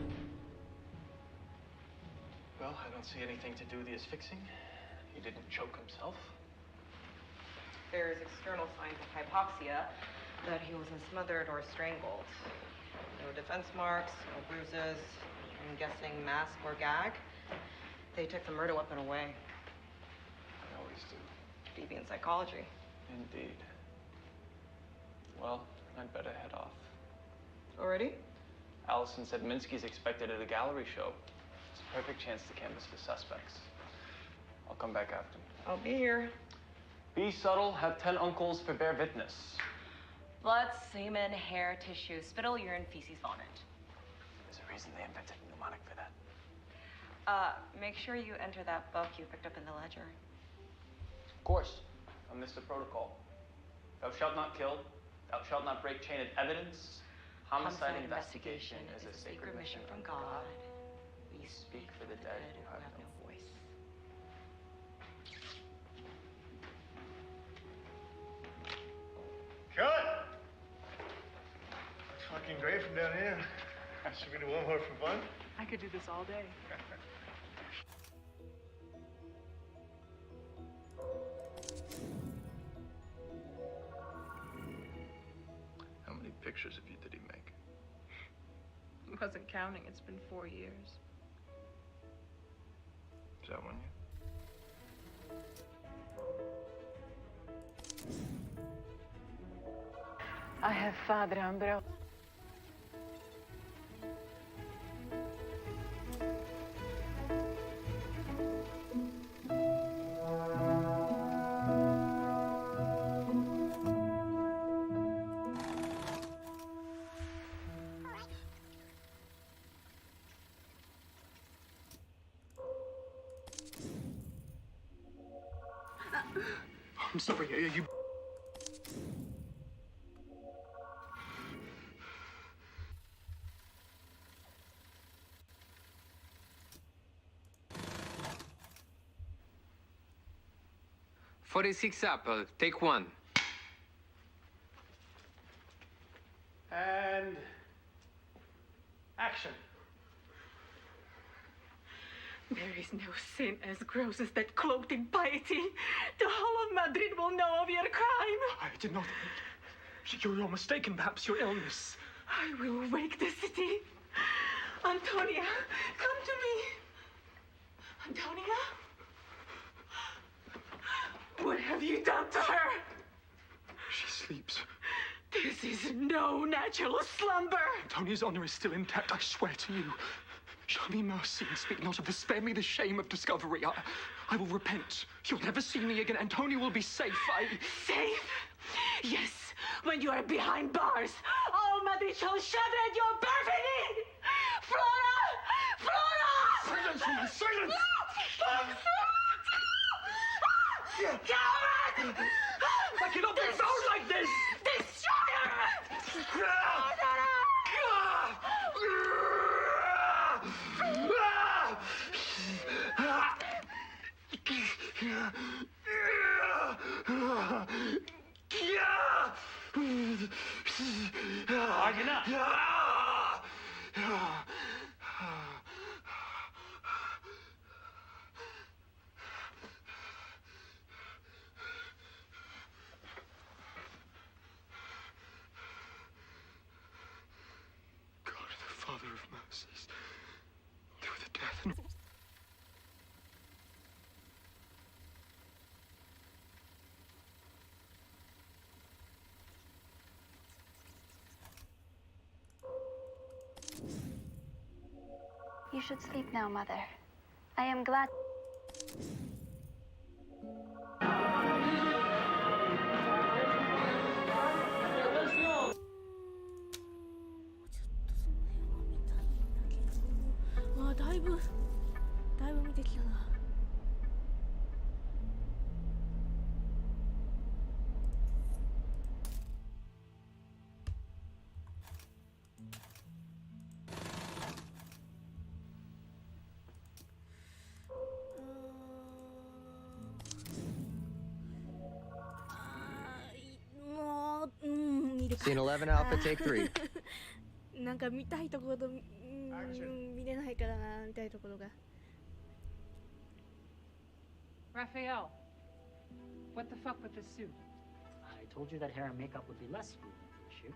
Well, I don't see anything to do with the asphyxiing. He didn't choke himself. There's external signs of hypoxia, that he was smothered or strangled. No defense marks, no bruises. I'm guessing mask or gag. They took the murder weapon away. I always do. Deviant psychology. Indeed. Well, I'd better head off. Already? Allison said Minsky's expected at a gallery show. Perfect chance to canvass the suspects. I'll come back after. I'll be here. Be subtle, have 10 uncles for bear witness. Blood, semen, hair, tissue, spittle, urine, feces, vomit. There's a reason they invented a mnemonic for that. Make sure you enter that book you picked up in the ledger. Of course, on this the protocol. Thou shalt not kill, thou shalt not break chain of evidence. Homicide investigation is a sacred mission from God. We speak for the dead who have no voice. Cut! Looks fucking great from down here. Should we do one more for fun? I could do this all day. How many pictures of you did he make? Wasn't counting. It's been 4 years. Is that one yet? I have father Ambro. I'm sorry, you... .46 Apple, take 1. And action. There is no sin as gross as that cloaked impiety. The whole of Madrid will know of your crime. I did not... You're mistaken, perhaps your illness. I will wake the city. Antonia, come to me. Antonia? What have you done to her? She sleeps. This is no natural slumber. Antonia's honor is still intact, I swear to you. Show me mercy and speak not of this. Spare me the shame of discovery. I will repent. You'll never see me again. Antonia will be safe. Safe? Yes, when you are behind bars. All Madrid shall shudder at your perfidy! Flora! Flora! Silence, woman, silence! Coward! I cannot be found like this! Destroyer! Enough. God, the Father of mercies, through the death and... You should sleep now, Mother. I am glad. 와,だいぶ見てきたな。Scene 11 Alpha, take 3. なんか見たいところと、見れないからな、見たいところが。Raphael, what the fuck with this suit? I told you that hair and makeup would be less screwed in for the shoot.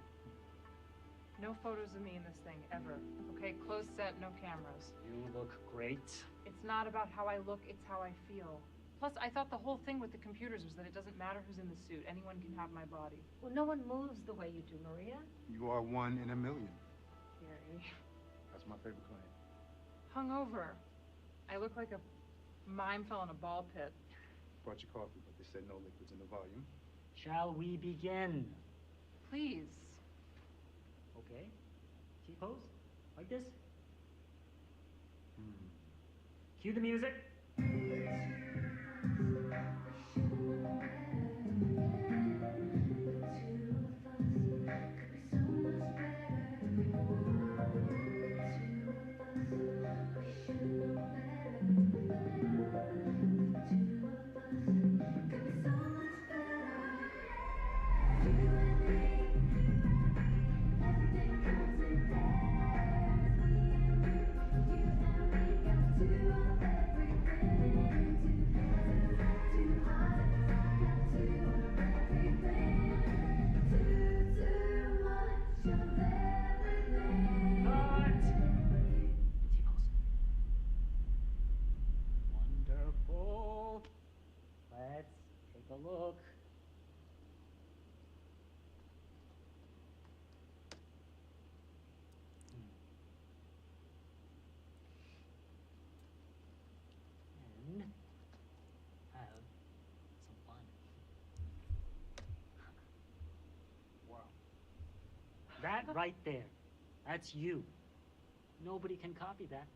No photos of me in this thing, ever. Okay, closed set, no cameras. You look great. It's not about how I look, it's how I feel. Plus, I thought the whole thing with the computers was that it doesn't matter who's in the suit. Anyone can have my body. Well, no one moves the way you do, Maria. You are 1 in a million. Gary. That's my favorite client. Hungover. I look like a mime fell in a ball pit. Brought you coffee, but they said no liquids in the volume. Shall we begin? Please. Okay. T-pose? Like this? Cue the music. Wonderful. Let's take a look. And have some fun. Wow. That right there, that's you. Nobody can copy that.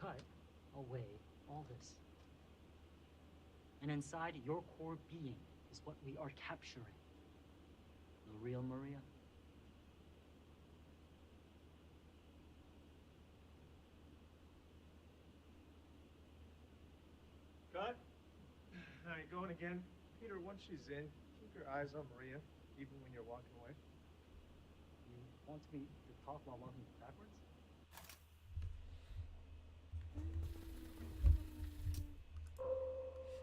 Cut away all this. And inside your core being is what we are capturing. The real Maria. Cut. All right, going again. Peter, once she's in, keep your eyes on Maria, even when you're walking away. You want me to talk while walking backwards?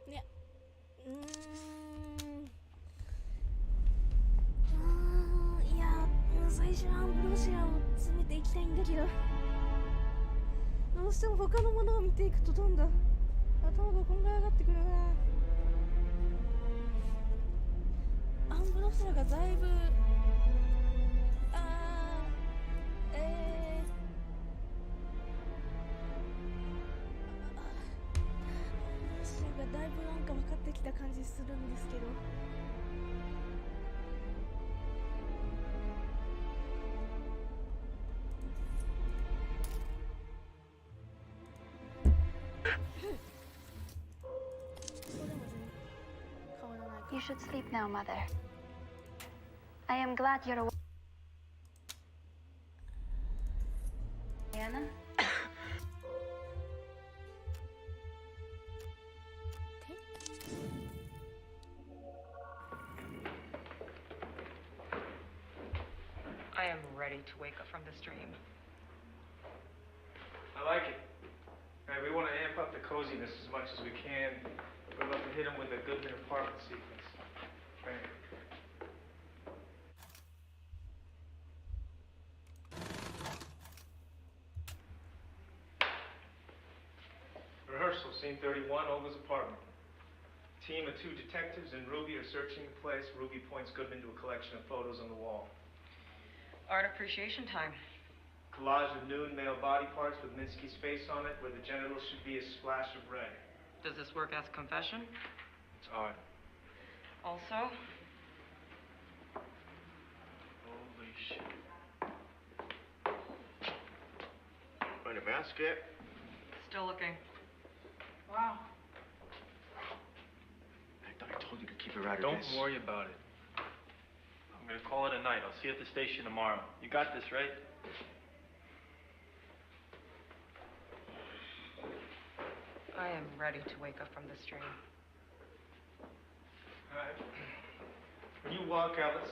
Yeah.いや、最初はアンブロシアを詰めていきたいんだけど、どうしても他のものを見ていくとどんどん頭がこんがらがってくるな。アンブロシアがだいぶだいぶなんか分かってきた感じするんですけど、You should sleep now, Mother. I am glad you're awake. Anna? I am ready to wake up from this dream. I like it. Right, we want to amp up the coziness as much as we can. We're about to hit them with a Goodman apartment sequence. Right. Rehearsal, scene 31, Olga's apartment. Team of 2 detectives and Ruby are searching the place. Ruby points Goodman to a collection of photos on the wall. Art appreciation time. Collage of nude male body parts with Minsky's face on it, where the genitals should be a splash of red. Does this work as confession? It's art. Also? Holy shit. Find a mask yet? Still looking. Wow. I thought I told you to keep it right. Don't worry about it. I'm gonna call it a night. I'll see you at the station tomorrow. You got this, right? I am ready to wake up from this dream. All right. When you walk out, let's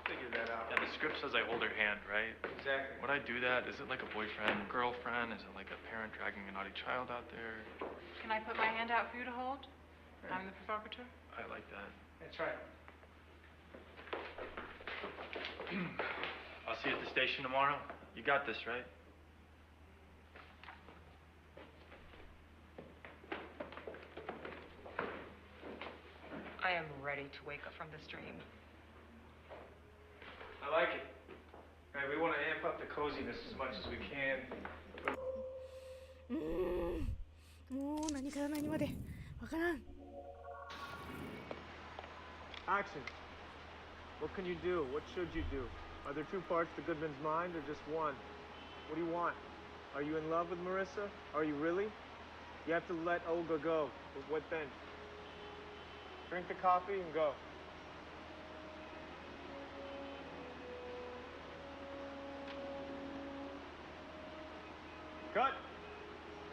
figure that out. Yeah, the script says I hold her hand, right? Exactly. Would I do that? Is it like a boyfriend, girlfriend? Is it like a parent dragging a naughty child out there? Can I put my hand out for you to hold? I'm the provocateur. I like that. That's right. I'll see you at the station tomorrow. You got this, right? I am ready to wake up from this dream. I like it. Right, we want to amp up the coziness as much as we can. もう何から何までわからん。 Action. What can you do? What should you do? Are there two parts to Goodman's mind or just one? What do you want? Are you in love with Marissa? Are you really? You have to let Olga go. But what then? Drink the coffee and go. Cut!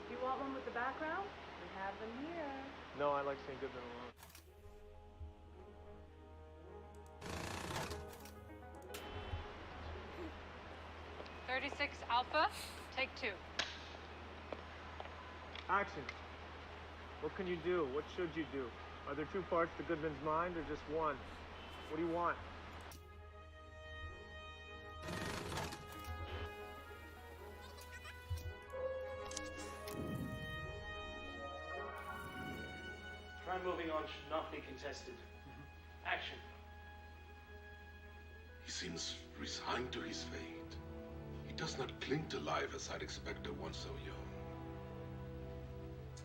You want one with the background? We have them here. No, I like seeing Goodman alone. "36 Alpha, take 2. Action. What can you do? What should you do? Are there two parts to Goodman's mind or just one? What do you want? Try moving on should not be contested. Action. He seems resigned to his fate. He does not cling to life as I'd expect of one so young.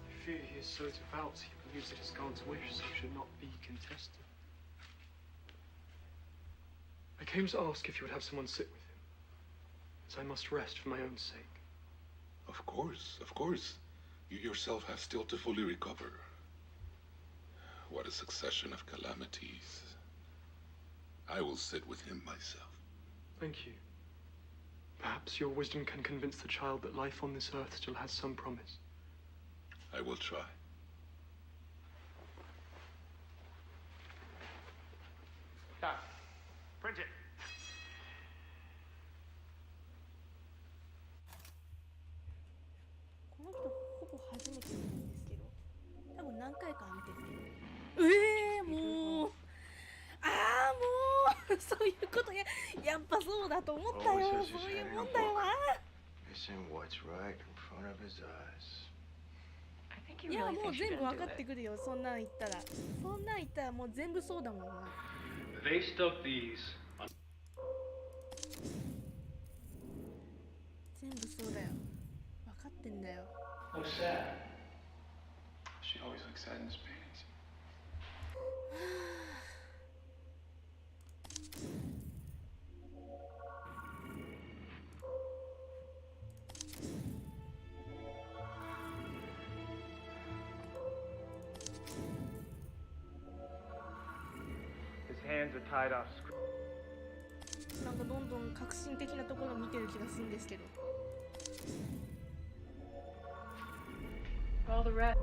I fear he is so devout, he believes it is God's wish, so it should not be contested. I came to ask if you would have someone sit with him, as I must rest for my own sake. Of course, of course. You yourself have still to fully recover. What a succession of calamities. I will sit with him myself. Thank you. Perhaps your wisdom can convince the child that life on this earth still has some promise. I will try. Cut. Print it. この人ほぼ初めてなんですけど、多分何回かは見てるけど。もうそういうことやっぱそうだと思ったよ。そういうもんだよな。 Missing what's right in front of his eyes. いやもう全部分かってくるよ。そんなん言ったらもう全部そうだもんな。 They stuck these on. 全部そうだよ。分かってんだよ。 What's that? She always looks sad in his paintings. His hands are tied off. なんかどんどん革新的なところを見てる気がするんですけど。 All the rest.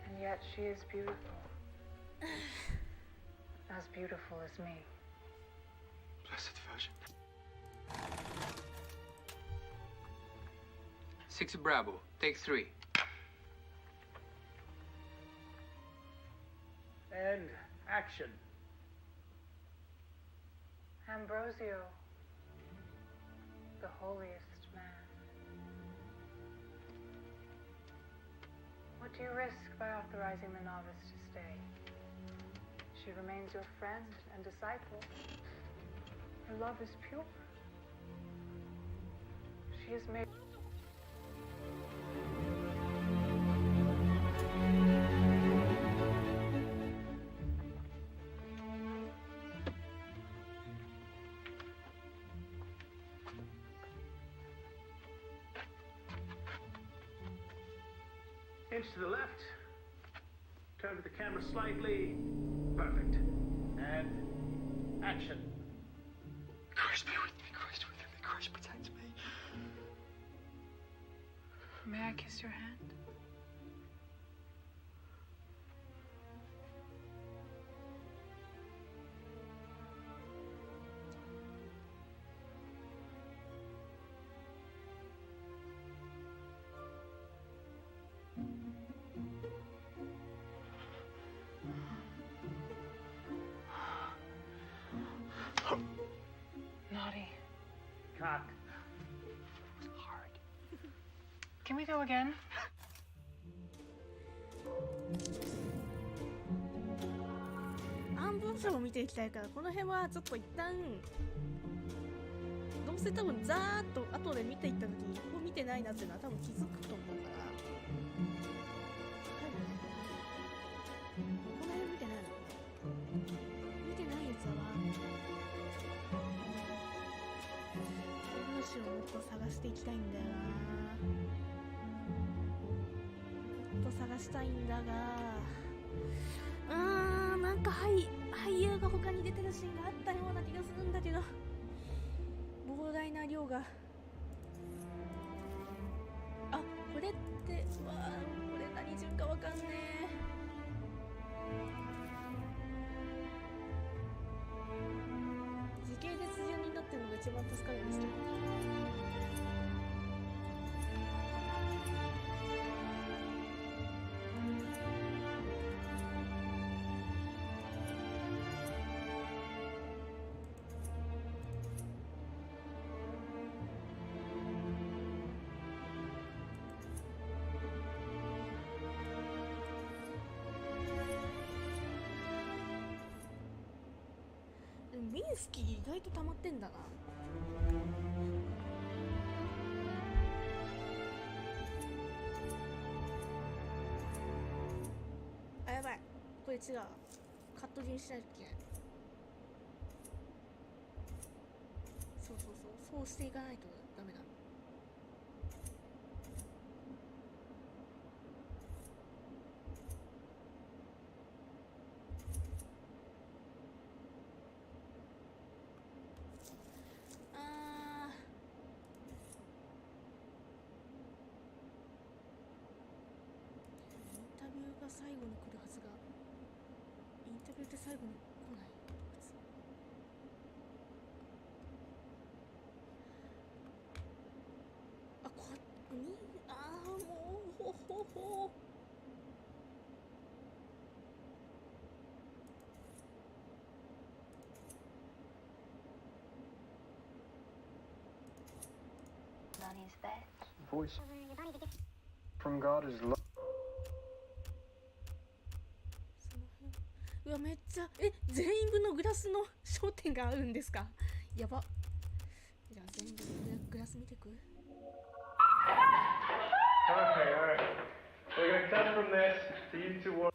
And yet she is beautiful. As beautiful as me. Blessed Virgin. 6 Bravo, take 3. And action. Ambrosio, the holiest man. What do you risk by authorizing the novice to stay? She remains your friend and disciple. Her love is pure. She has made... Inch to the left. Turn to the camera slightly. Perfect. And action. Christ be with me, Christ with me, Christ protect me. May I kiss your hand? Naughty. Cock. Hard. Can we go again? ちらも見ていきたいから、この辺はちょっと一旦どうせ多分ざーっと後で見ていった時にここ見てないなっていうのは多分気づくと思うから、この辺見てないの、見てないやつはどうしよう、もっと探していきたいんだよな、もっと探したいんだが、なんか俳優が他に出てるシーンがあったような気がするんだけど、膨大な量が、あ、これってこれ何順かわかんねえ。時系列順になってるのが一番助かるんですけど、ミンスキー意外と溜まってんだな。あ、やばい、これ違う、カット順しないといけない。そうしていかないとダメだ。最後に来るはずが、インタビューって最後に来ない。もうほ。Voice from God is love. うわ、めっちゃ、全員分のグラスの焦点があるんですか？やば。じゃあ全部グラス見てく？ Okay, alright. We're gonna cut from this to you two war.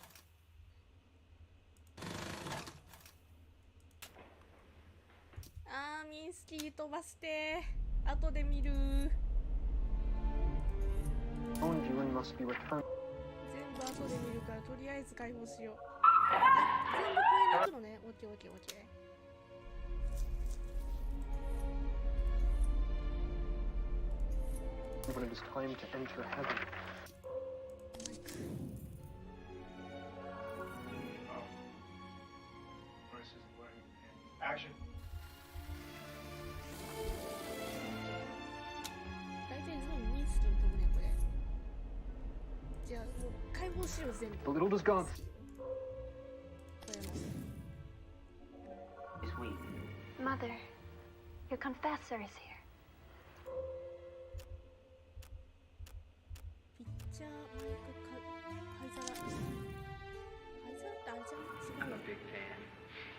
ミンスキー飛ばして、後で見る。Owned you and must be returned. 全部後で見るから、とりあえず解放しよう。全部これ抜くのね。オッケー。But it is time to enter heaven. Action. 大体ズボンミンスキーに飛ぶね、これ。じゃあもう解放しよう、全部。 The little does God. Sweet. Mother, your confessor is here. ピッチャーマイク灰皿ってあれじゃん。 I'm a big fan.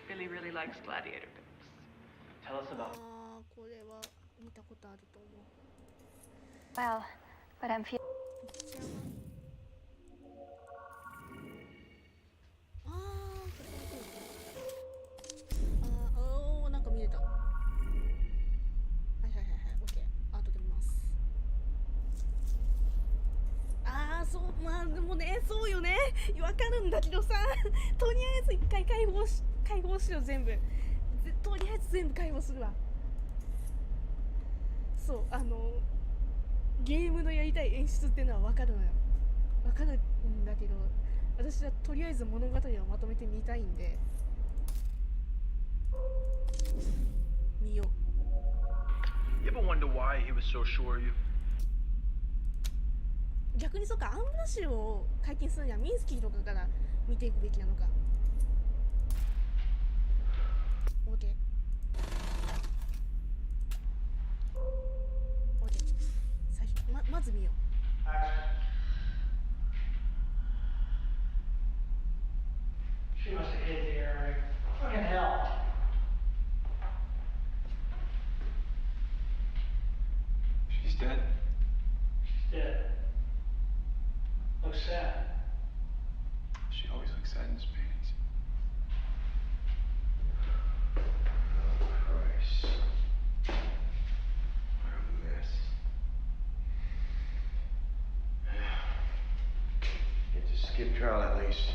Billy really likes gladiator bits. Tell us about. これは見たことあると思う。 Well, but I'm feeling. ピッチャーなんか見えた。はい、オッケー。後で見ます。そう、でもね、そうよね。わかるんだけどさ、とりあえず一回解放しよう、全部。とりあえず全部解放するわ。そう、ゲームのやりたい演出っていうのはわかるのよ。わかるんだけど、私はとりあえず物語をまとめてみたいんで。見よう。 You ever wonder why he was so sure of you? 逆にそうか、アンブラッシュを解禁するにはミンスキーとかから見ていくべきなのか。オーケー。オーケー。最初、まず見よう。She must have hid the area. Fucking sad. She always looks sad in his paintings. Christ. What a mess. Get to skip trial at least.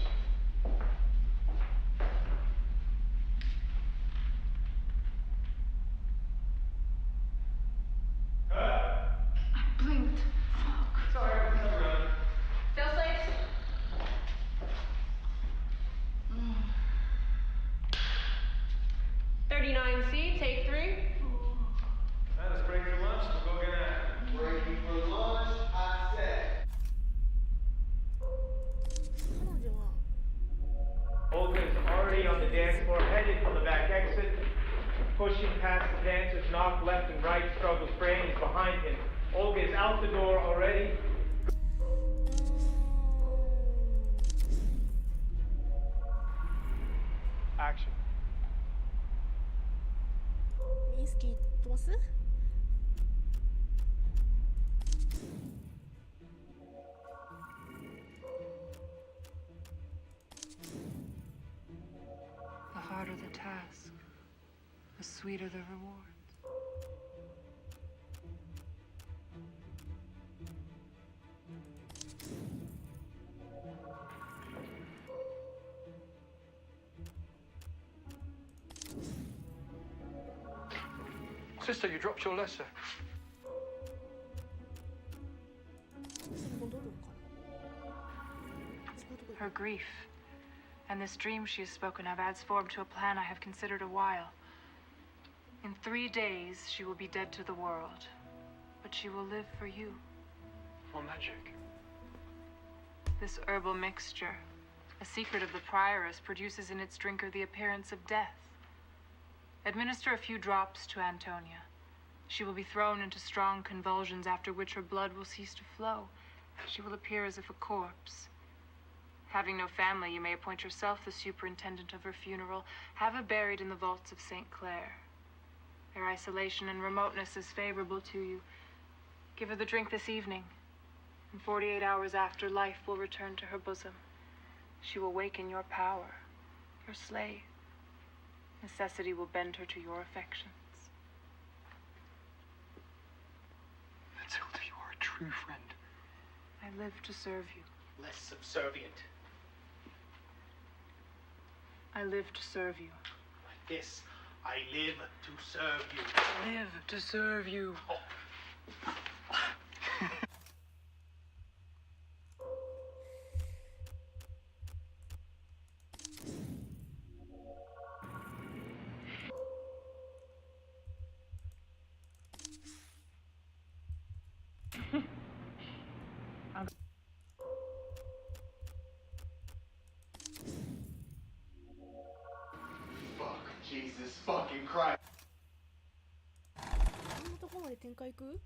Blinked. Fuck. Sorry, I'm running. Fail safe. 39C, take 3. Let's break for lunch. We'll go get a breaking for lunch. I said. Olga is already on the dance floor, headed for the back exit. Pushing past the dancers, knock left and right, struggles. Franny is behind him. Olga is out the door already. Action. Minsky 飛ばす The harder the task, the sweeter the reward. Sister, you dropped your lesser. 戻るのかな Her grief, and this dream she has spoken of adds form to a plan I have considered a while. In 3 days, she will be dead to the world, but she will live for you. What magic? This herbal mixture, a secret of the prioress, produces in its drinker the appearance of death. Administer a few drops to Antonia. She will be thrown into strong convulsions, after which her blood will cease to flow. She will appear as if a corpse. Having no family, you may appoint yourself the superintendent of her funeral. Have her buried in the vaults of St. Clair. Their isolation and remoteness is favorable to you. Give her the drink this evening, and 48 hours after, life will return to her bosom. She will wake in your power, your slave. Necessity will bend her to your affections. Matilda, you are a true friend. I live to serve you. Less subservient. I live to serve you. Like this. I live to serve you. Live to serve you. Oh. Fuck, Jesus fucking Christ. こんなとこまで展開いく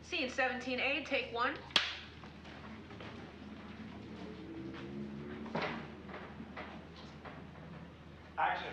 Scene 17A, take 1. Action.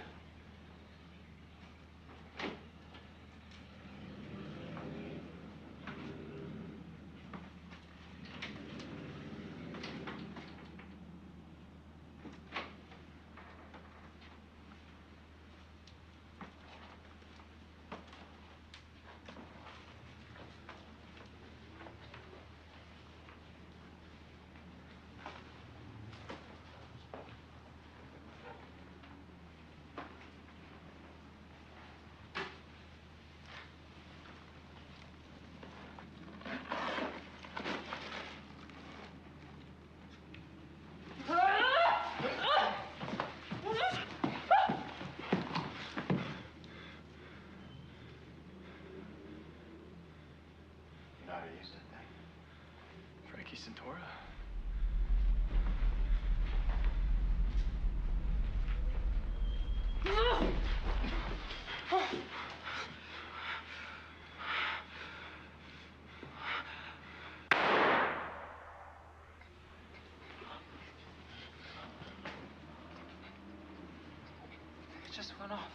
just went off.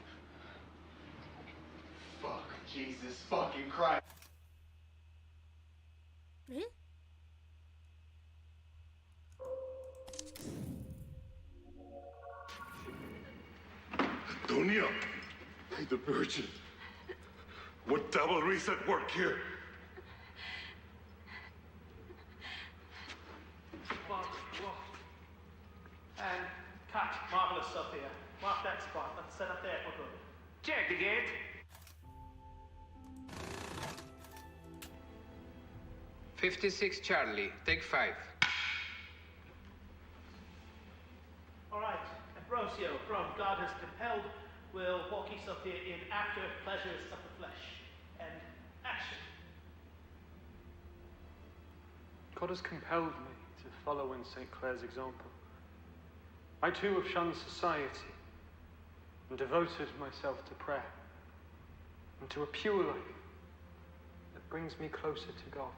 Fuck, Jesus fucking Christ. え Dunya, hey, the Virgin. What double reset work here? And cut. Marvelous stuff here. Mark that spot. Let's set up there for good. Check the gate. "56 Charlie, take 5. All right. Ambrosio from God has compelled will walk us up here in after pleasures of the flesh. And action. God has compelled me to follow in St. Clair's example. I too have shunned society and devoted myself to prayer and to a pure life that brings me closer to God.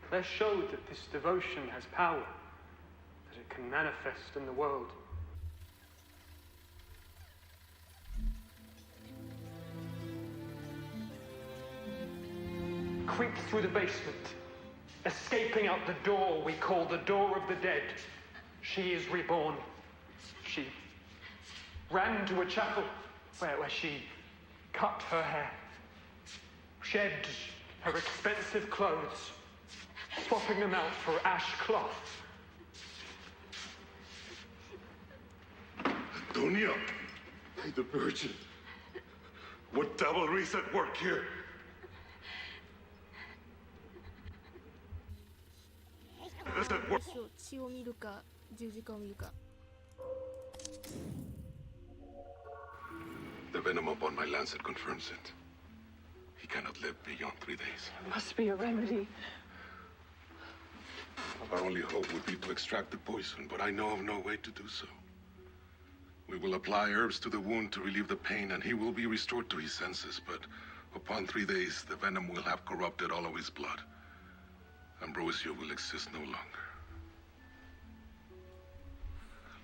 Claire showed that this devotion has power, that it can manifest in the world. Creep through the basement, escaping out the door we call the door of the dead. She is reborn. She ran to a chapel where she cut her hair, shed her expensive clothes, swapping them out for ash cloth. Dunya, hey, the Virgin. What double reset work here? Reset work. 血を見るか十字架を見るか The venom upon my lancet confirms it. He cannot live beyond 3 days. There must be a remedy. Our only hope would be to extract the poison, but I know of no way to do so. We will apply herbs to the wound to relieve the pain, and he will be restored to his senses, but upon 3 days, the venom will have corrupted all of his blood. Ambrosio will exist no longer.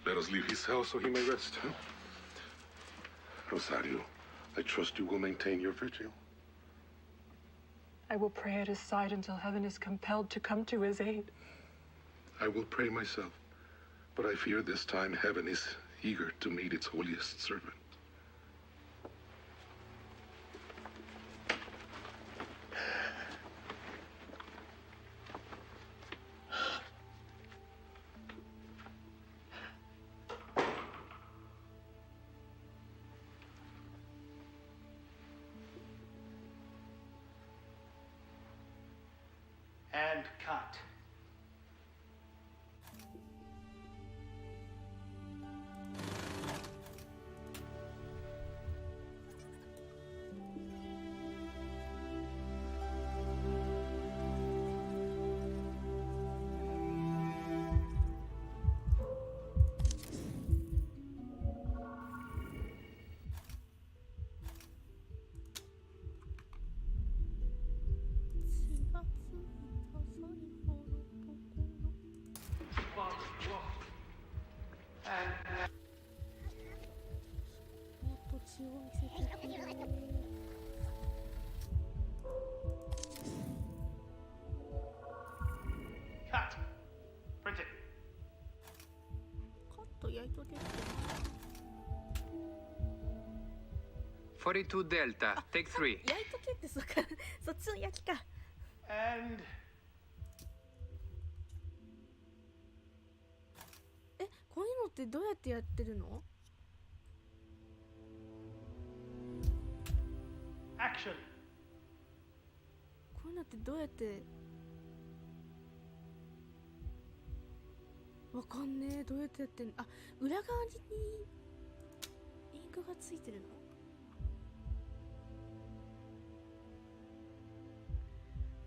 Let us leave his cell so he may rest. Huh? Rosario, I trust you will maintain your vigil. I will pray at his side until heaven is compelled to come to his aid. I will pray myself, but I fear this time heaven is eager to meet its holiest servant. And cut. And もっと血を見せてくれ cut. Print it. カット焼いとけって 42 Delta, take 3. 焼いとけってそっかそっちの焼きか And こういうのってどうやってやってるの action. こういうのってどうやってわかんねえどうやってやってんのあ裏側にインクがついてるの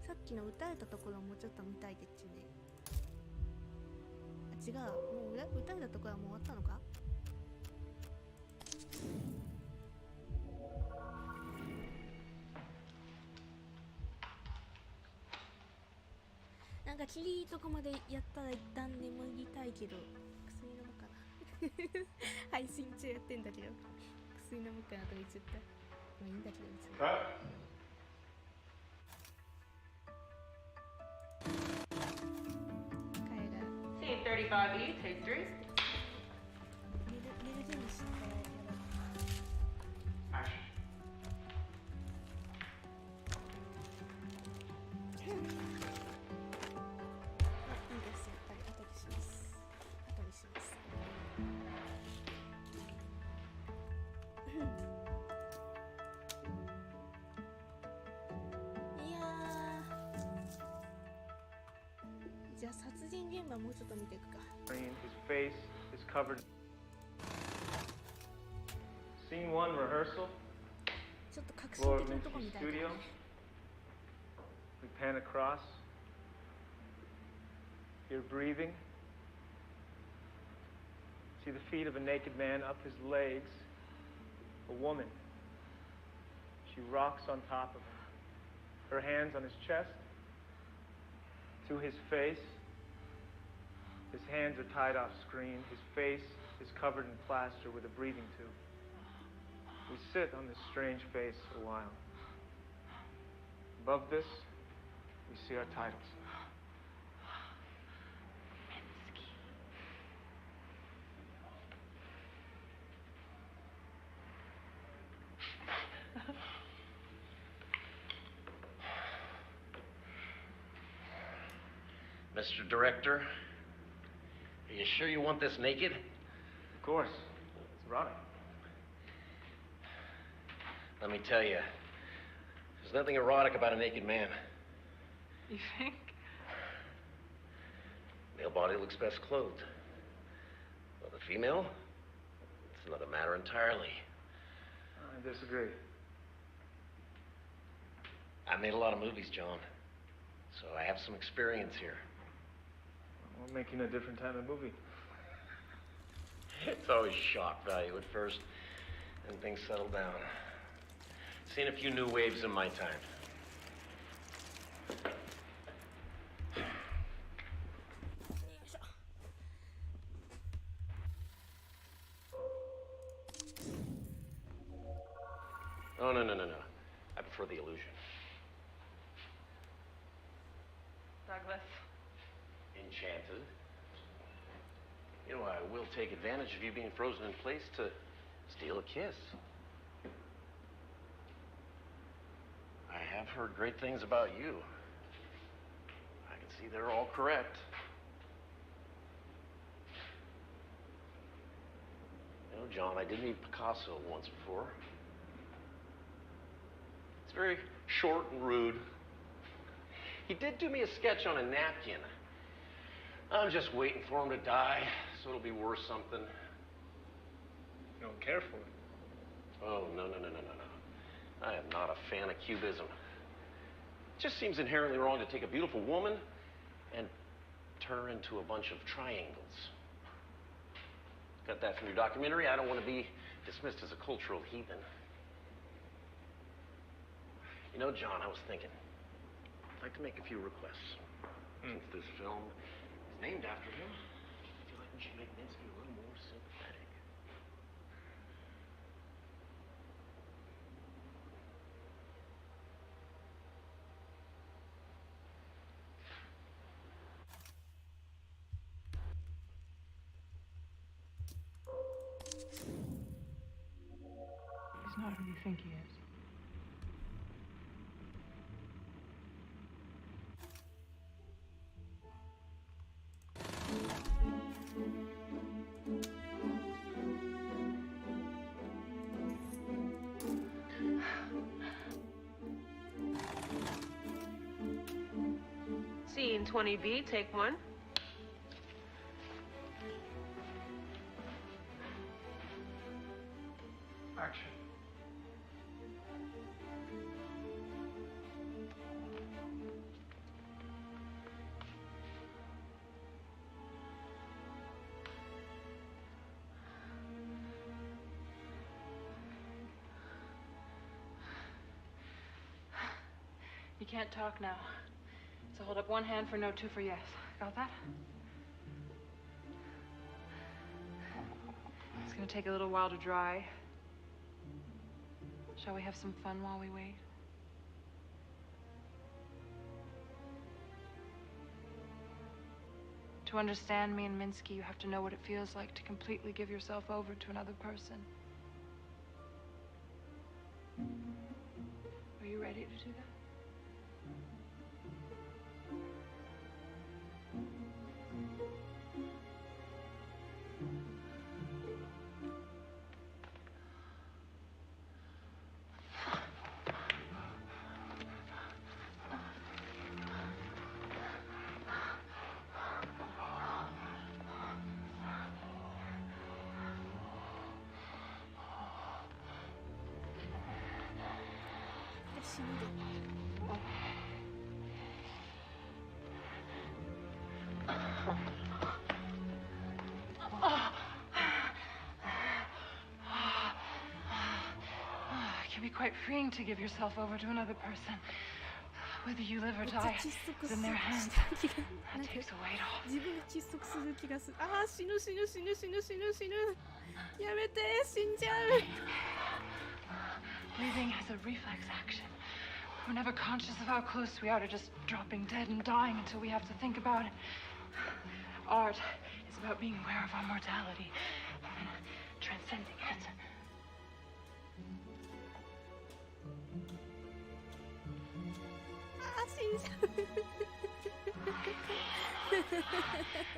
さっきの打たれたところもうちょっと見たいでっちねあ違うもう打たれたところはもう終わったのかなんかきりいいとこまでやったら一旦眠りたいけど薬飲むかな配信中やってんだけど薬飲むかなとか言っちゃった。まあいいんだけど別に。Scene 35B, take 3. 寝る準備しながらやばい。いいです、やっぱり後にします。後にします。いやー、じゃあ殺人現場もうちょっと見ていくか。His face is covered. Scene 1 rehearsal. ちょっと革新的なとこみたいな。Studio. We pan across. You're breathing. See the feet of a naked man up his legs. A woman. She rocks on top of him. Her hands on his chest. To his face. His hands are tied off screen. His face is covered in plaster with a breathing tube. We sit on this strange face a while. Above this, we see our titles. Mr. Director, are you sure you want this naked? Of course. It's erotic. Let me tell you, there's nothing erotic about a naked man. You think? Male body looks best clothed. Well, the female, it's another matter entirely. I disagree. I made a lot of movies, John, so I have some experience here. We're making a different type of movie. It's always shock value at first, and things settle down. Seen a few new waves in my time. Oh, no. I prefer the illusion. Douglas. Enchanted. You know, I will take advantage of you being frozen in place to steal a kiss. I have heard great things about you. I can see they're all correct. You know, John, I did meet Picasso once before. It's very short and rude. He did do me a sketch on a napkin. I'm just waiting for him to die, so it'll be worth something. You don't care for it? Oh, no. I am not a fan of cubism. It just seems inherently wrong to take a beautiful woman and turn her into a bunch of triangles. Got that from your documentary? I don't want to be dismissed as a cultural heathen. You know, John, I was thinking, I'd like to make a few requests. Since this film is named after him, I feel like we should make Minsky a little more sympathetic. He's not who you think he is. Scene 20B, take 1. Action. You can't talk now. So hold up one hand for no, two for yes. Got that? gonna take a little while to dry. Shall we have some fun while we wait? To understand me and Minsky, you have to know what it feels like to completely give yourself over to another person. Are you ready to do that? It can be quite freeing to give yourself over to another person. Whether you live or die, it's in their hands. That takes a weight off. 自分が窒息する気がする。ああ、死ぬ死ぬ死ぬ死ぬ死ぬ死ぬ。やめて、死んじゃう。Breathing is a reflex action. We're never conscious of how close we are to just dropping dead and dying until we have to think about it. Art is about being aware of our mortality and transcending it.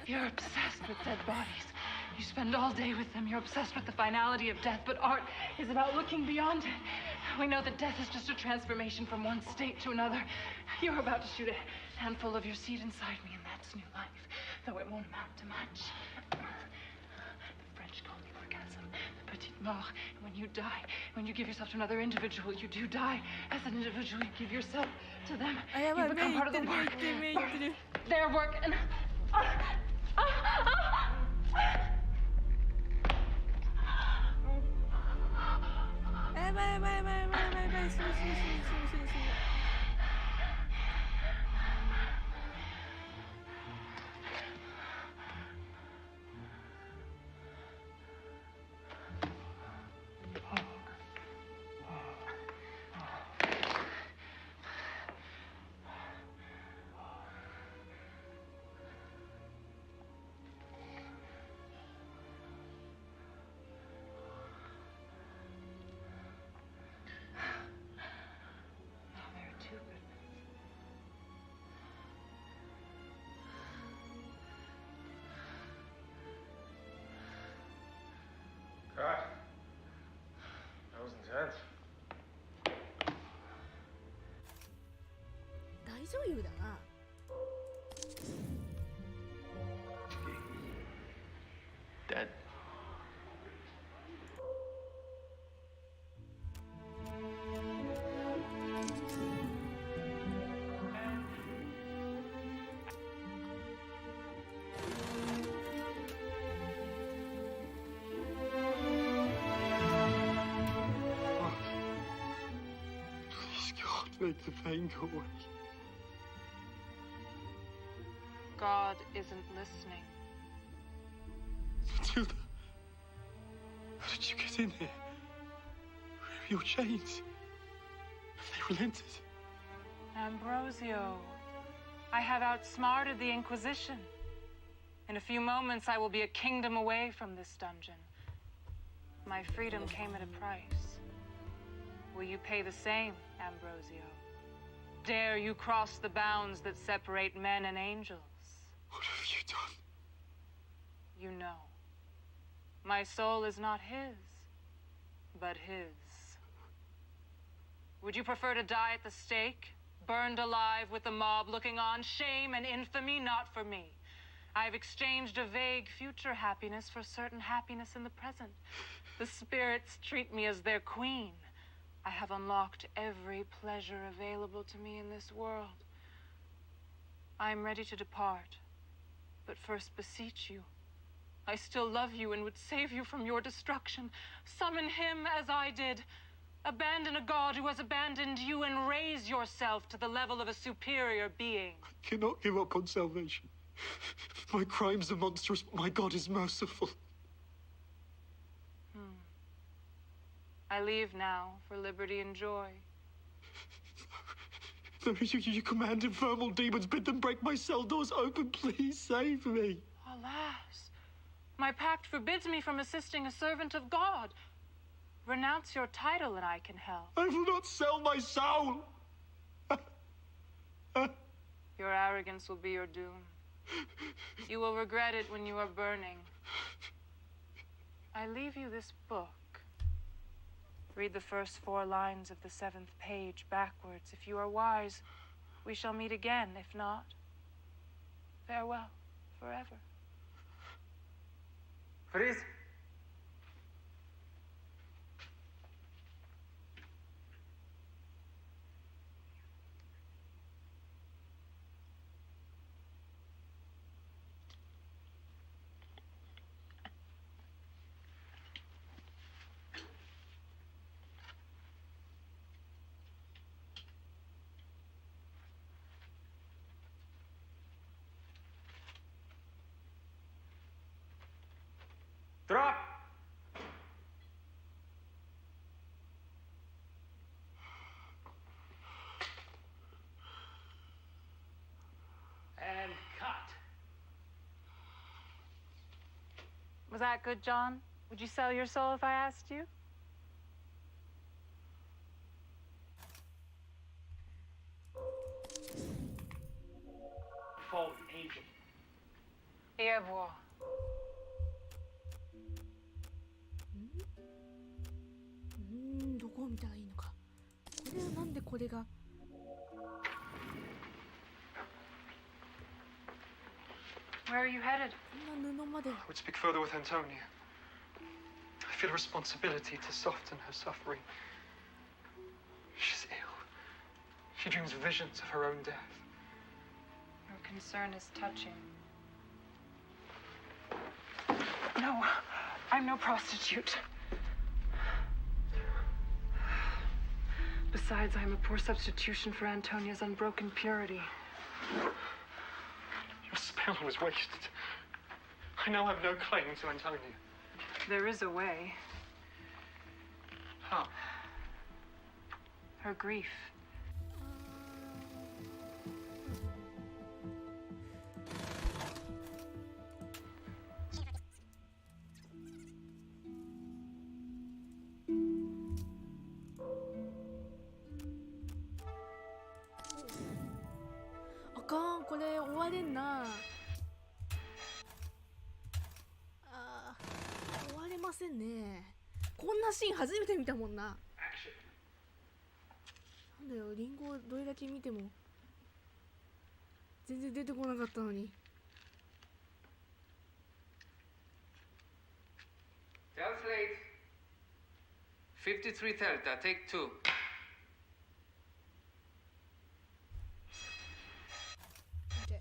You're obsessed with dead bodies. You spend all day with them. You're obsessed with the finality of death, but art is about looking beyond it. We know that death is just a transformation from one state to another. You're about to shoot a handful of your seed inside me, and that's new life, though it won't amount to much. The French call the orgasm, the petite mort. And when you die, when you give yourself to another individual, you do die. As an individual, you give yourself to them. You become part of the work. Their work, and... God, that was intense. 大女優だな。Dead. Make the pain go away. God isn't listening. Matilda, how did you get in here? Your chains. They relented. Ambrosio, I have outsmarted the Inquisition. In a few moments, I will be a kingdom away from this dungeon. My freedom came at a price. Will you pay the same, Ambrosio? Dare you cross the bounds that separate men and angels? What have you done? You know. My soul is not his, but his. Would you prefer to die at the stake, burned alive with the mob looking on, shame and infamy? Not for me. I have exchanged a vague future happiness for certain happiness in the present. The spirits treat me as their queen. I have unlocked every pleasure available to me in this world. I am ready to depart, but first beseech you. I still love you and would save you from your destruction. Summon him as I did. Abandon a god who has abandoned you and raise yourself to the level of a superior being. I cannot give up on salvation. My crimes are monstrous, but my God is merciful. I leave now for liberty and joy. You command infernal demons, bid them break my cell doors open. Please save me. Alas, my pact forbids me from assisting a servant of God. Renounce your title and I can help. I will not sell my soul. Your arrogance will be your doom. You will regret it when you are burning. I leave you this book. Read the first 4 lines of the 7th page backwards. If you are wise, we shall meet again. If not, farewell forever. Freeze. Drop! And cut. Was that good, John? Would you sell your soul if I asked you? Fallen angel. Et voir. どこを見たらいいのか。これはなんでこれが。Where are you headed? I would speak further with Antonia. I feel a responsibility to soften her suffering. She's ill. She dreams visions of her own death. Your concern is touching. No, I'm no prostitute. Besides, I'm a poor substitution for Antonia's unbroken purity. Your spell was wasted. I now have no claim to Antonia. There is a way. How? Her grief.あかん、これ終われんな。終われませんね。こんなシーン初めて見たもんな。なんだよ、リンゴをどれだけ見ても全然出てこなかったのに。Translate. 53 Delta, take 2. OK。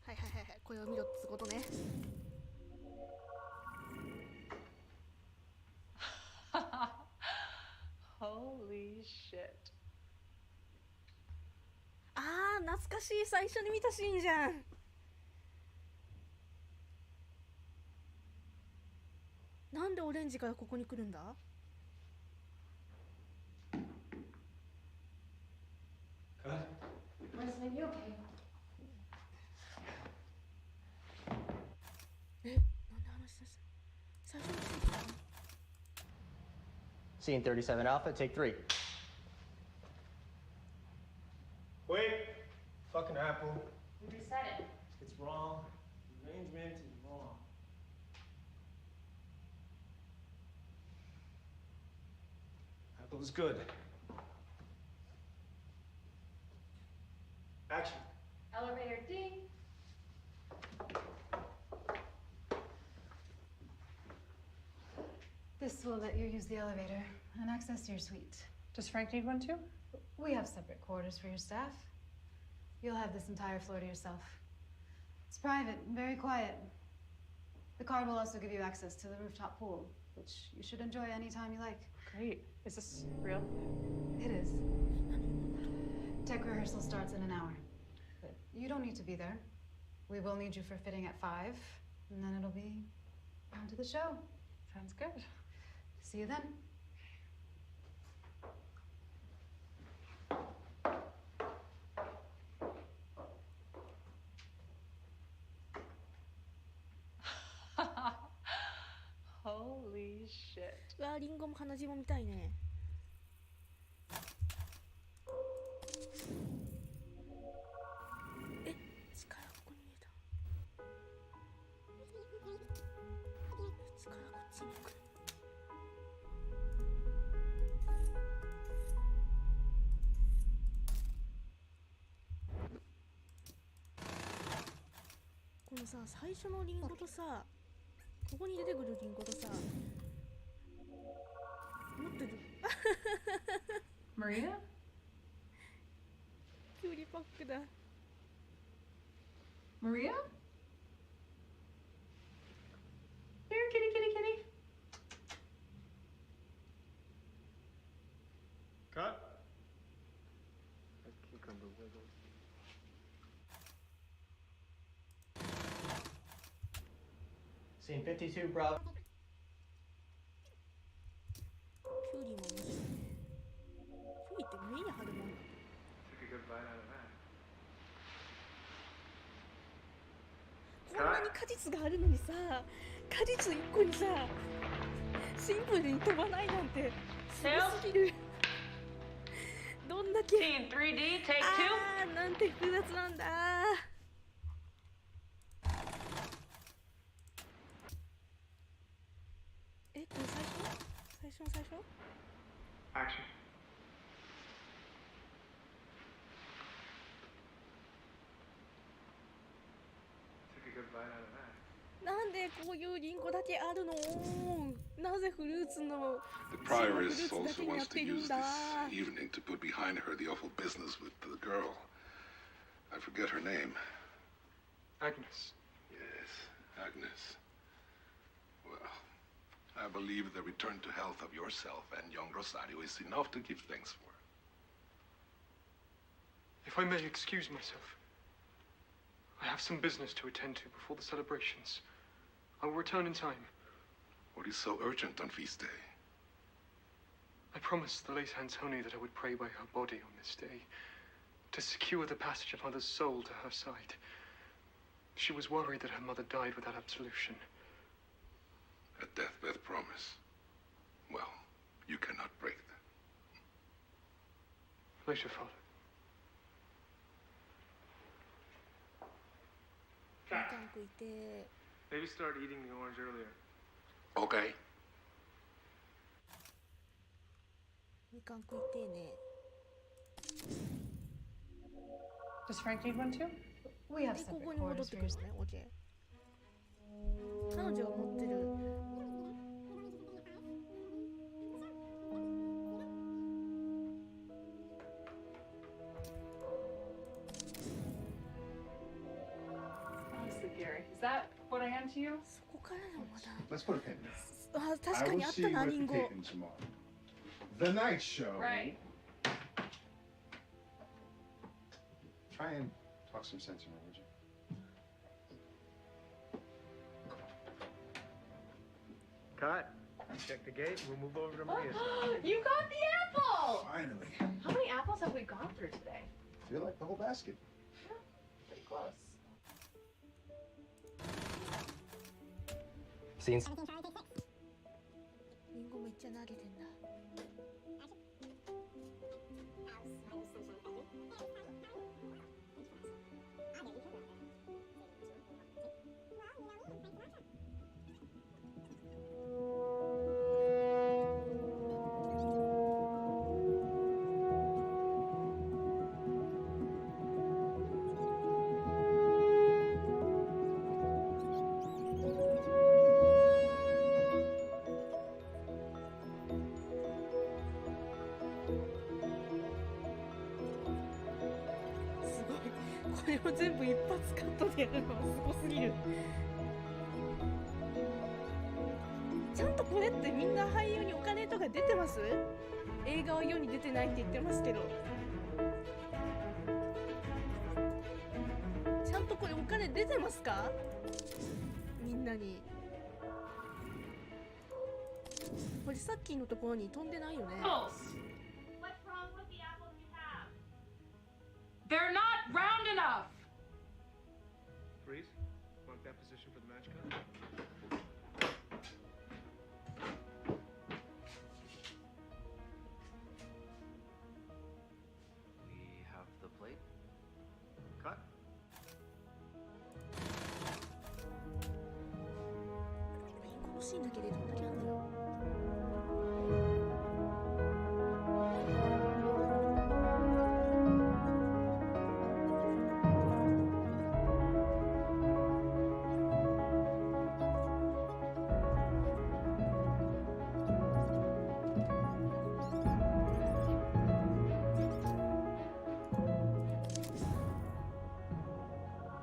はいはいはいはい、これを見ろってことね。Holy shit. あー、懐かしい、最初に見たシーンじゃん。なんでオレンジからここに来るんだ？ Wesley, you okay? え、なんで話した最初に来たの？ Scene 37 Alpha, take 3. Wait. Fucking Apple. We reset it. It's wrong. The arrangement is wrong. Apple is good. Action. Elevator D. This will let you use the elevator and access your suite. Does Frank need one too? We have separate quarters for your staff. You'll have this entire floor to yourself. It's private, very quiet. The card will also give you access to the rooftop pool, which you should enjoy anytime you like. Great. Is this real? It is. Tech rehearsal starts in an hour. But you don't need to be there. We will need you for fitting at 5, and then it'll be on to the show. Sounds good. See you then. やー、リンゴも鼻血も見たいね。え、力ここに見えた。力こっちに来る。このさ、最初のリンゴとさ、ここに出てくるリンゴとさ、持ってる。Maria? キュウリパックだ。Maria? Here, kitty, kitty, kitty. Cut. That cucumber wiggles. Scene 52, bro. キュウリも面白いね。キュウリって目に貼るもんなの。 Took a good bite out of that. こんなに果実があるのにさ、果実1個にさ、シンプルに飛ばないなんてすごすぎる。どんだけ Scene 3D, take あー、なんて複雑なんだ。え、これ最初の最初 Action. Took a good bite out of that. なんでこういうリンゴだけあるの？なぜフルーツの The prioress also wants to use this evening to put behind her the awful business with the girl. I forget her name. Agnes. Yes, Agnes. Well, I believe the return to health of yourself and young Rosario is enough to give thanks for. If I may excuse myself, I have some business to attend to before the celebrations. I will return in time. What is so urgent on feast day? I promised the late Antoni that I would pray by her body on this day to secure the passage of Mother's soul to her side. She was worried that her mother died without absolution. A deathbed promise. Well, you cannot break that. Later, Father. みかん食いて。 Maybe start eating the orange earlier. Okay. みかん食いてね。 Does Frank need one too? We have で、こ separate こに戻っ quarters て for くる your ね、オッケー。彼女が持ってる。Honestly, Gary, is that what I hand to you? そこからのまだ。 Let's put a pin there. あ、確 I か will にあっ see た you な、 at リ the ンゴ。 taping tomorrow. The night show. Right. Try and talk some sense in her, would you? Cut. Check the gate. We'll move over to Maria's side. You got the apple! Finally. How many apples have we gone through today? I feel like the whole basket. Pretty close. Scenes. リンゴめっちゃ投げてんだ。すごい。これを全部一発カットでやるのはすごすぎる。ちゃんとこれってみんな俳優にお金とか出てます？映画は世に出てないって言ってますけど。ちゃんとこれお金出てますか？みんなに。これさっきのところに飛んでないよね。 What's wrong with the apples you have? They're not round enough! Freeze. Mark that position for the match cut. シーンだけでどんだけあんのよ。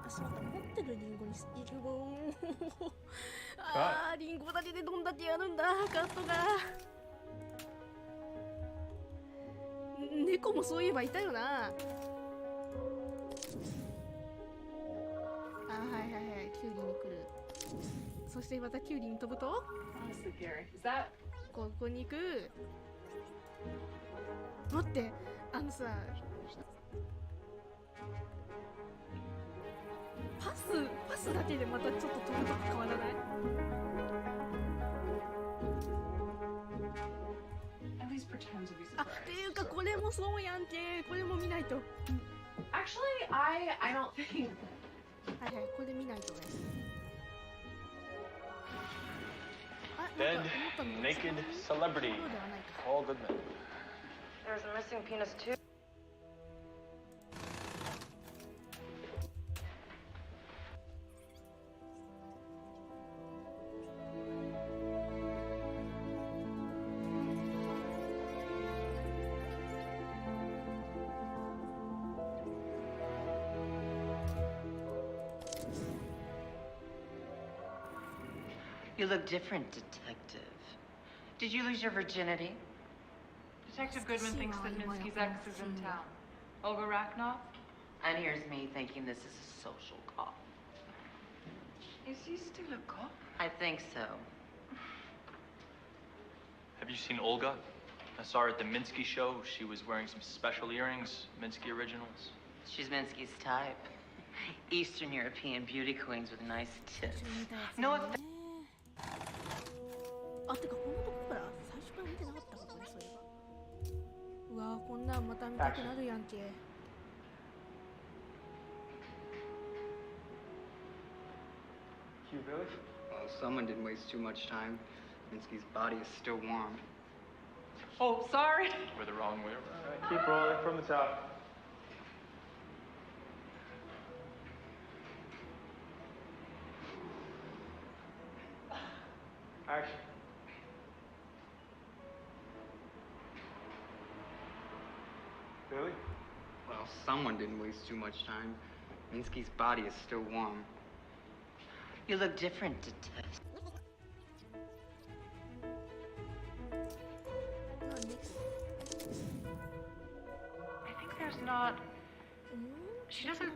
あ、しまった。持ってるリンゴにいるもん。あー、リンゴだけでどんだけやるんだ、カットが。猫もそういえばいたよな。あ、はいはいはい、キュウリに来る。そしてまたキュウリに飛ぶと、ここに行く。待って、あのさ、パスだけでまたちょっと飛ぶとき変わらない？ At least pretend to be あ、 surprised. っていうかこれもそうやんけ。これも見ないと。 Actually, I don't think. はいはい、これ見ないとね。 Dead, naked celebrity. Paul Goodman. There's a missing penis too. You look different, detective. Did you lose your virginity? Detective Goodman thinks that Minsky's ex is in town. Olga Rachnoff? And here's me thinking this is a social call. Is he still a cop? I think so. Have you seen Olga? I saw her at the Minsky show. She was wearing some special earrings, Minsky originals. She's Minsky's type. Eastern European beauty queens with nice tits. No offense. あ、てかこのとこから最初から見てなかったことね、そういえば。うわー、こんなんまた見たくなるやんけ。 You really? Well, someone didn't waste too much time. Minsky's body is still warm. Oh, sorry. We're the wrong way around. All right, keep rolling from the top. Action. Billy? Well, someone didn't waste too much time. Minsky's body is still warm. You look different, detective. I think there's not. She doesn't.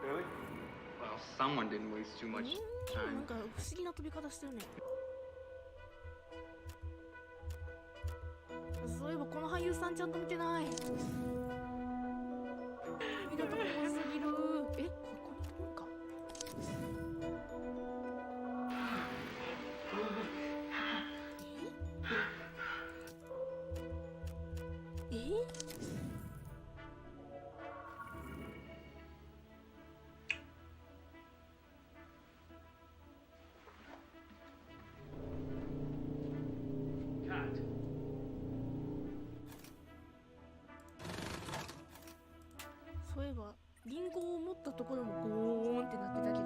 Billy? Well, someone didn't waste too much な time. んか不思議な飛び方してるね。そういえばこの俳優さんちゃんと見てない。見たとこ多すぎる。え、ここに飛ぶんか。え？え？ Cut. そういえばリンゴを持ったところもゴーンってなってたけど。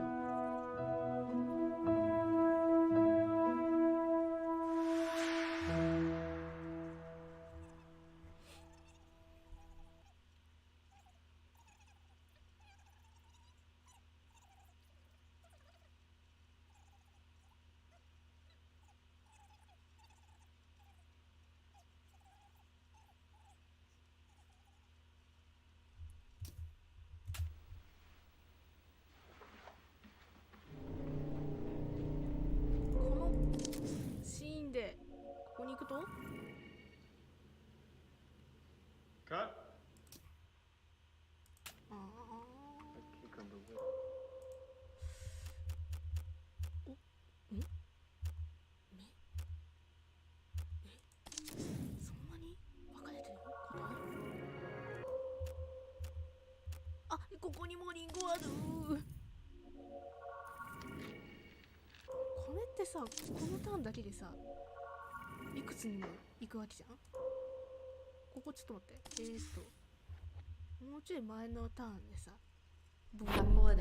でここに行くと Cut. ああおん目そんなに分かれてることあるあここにもリンゴあるってさ、このターンだけでさ、いくつにも行くわけじゃん。ここちょっと待って、もうちょい前のターンでさ、ボーン。ああ、い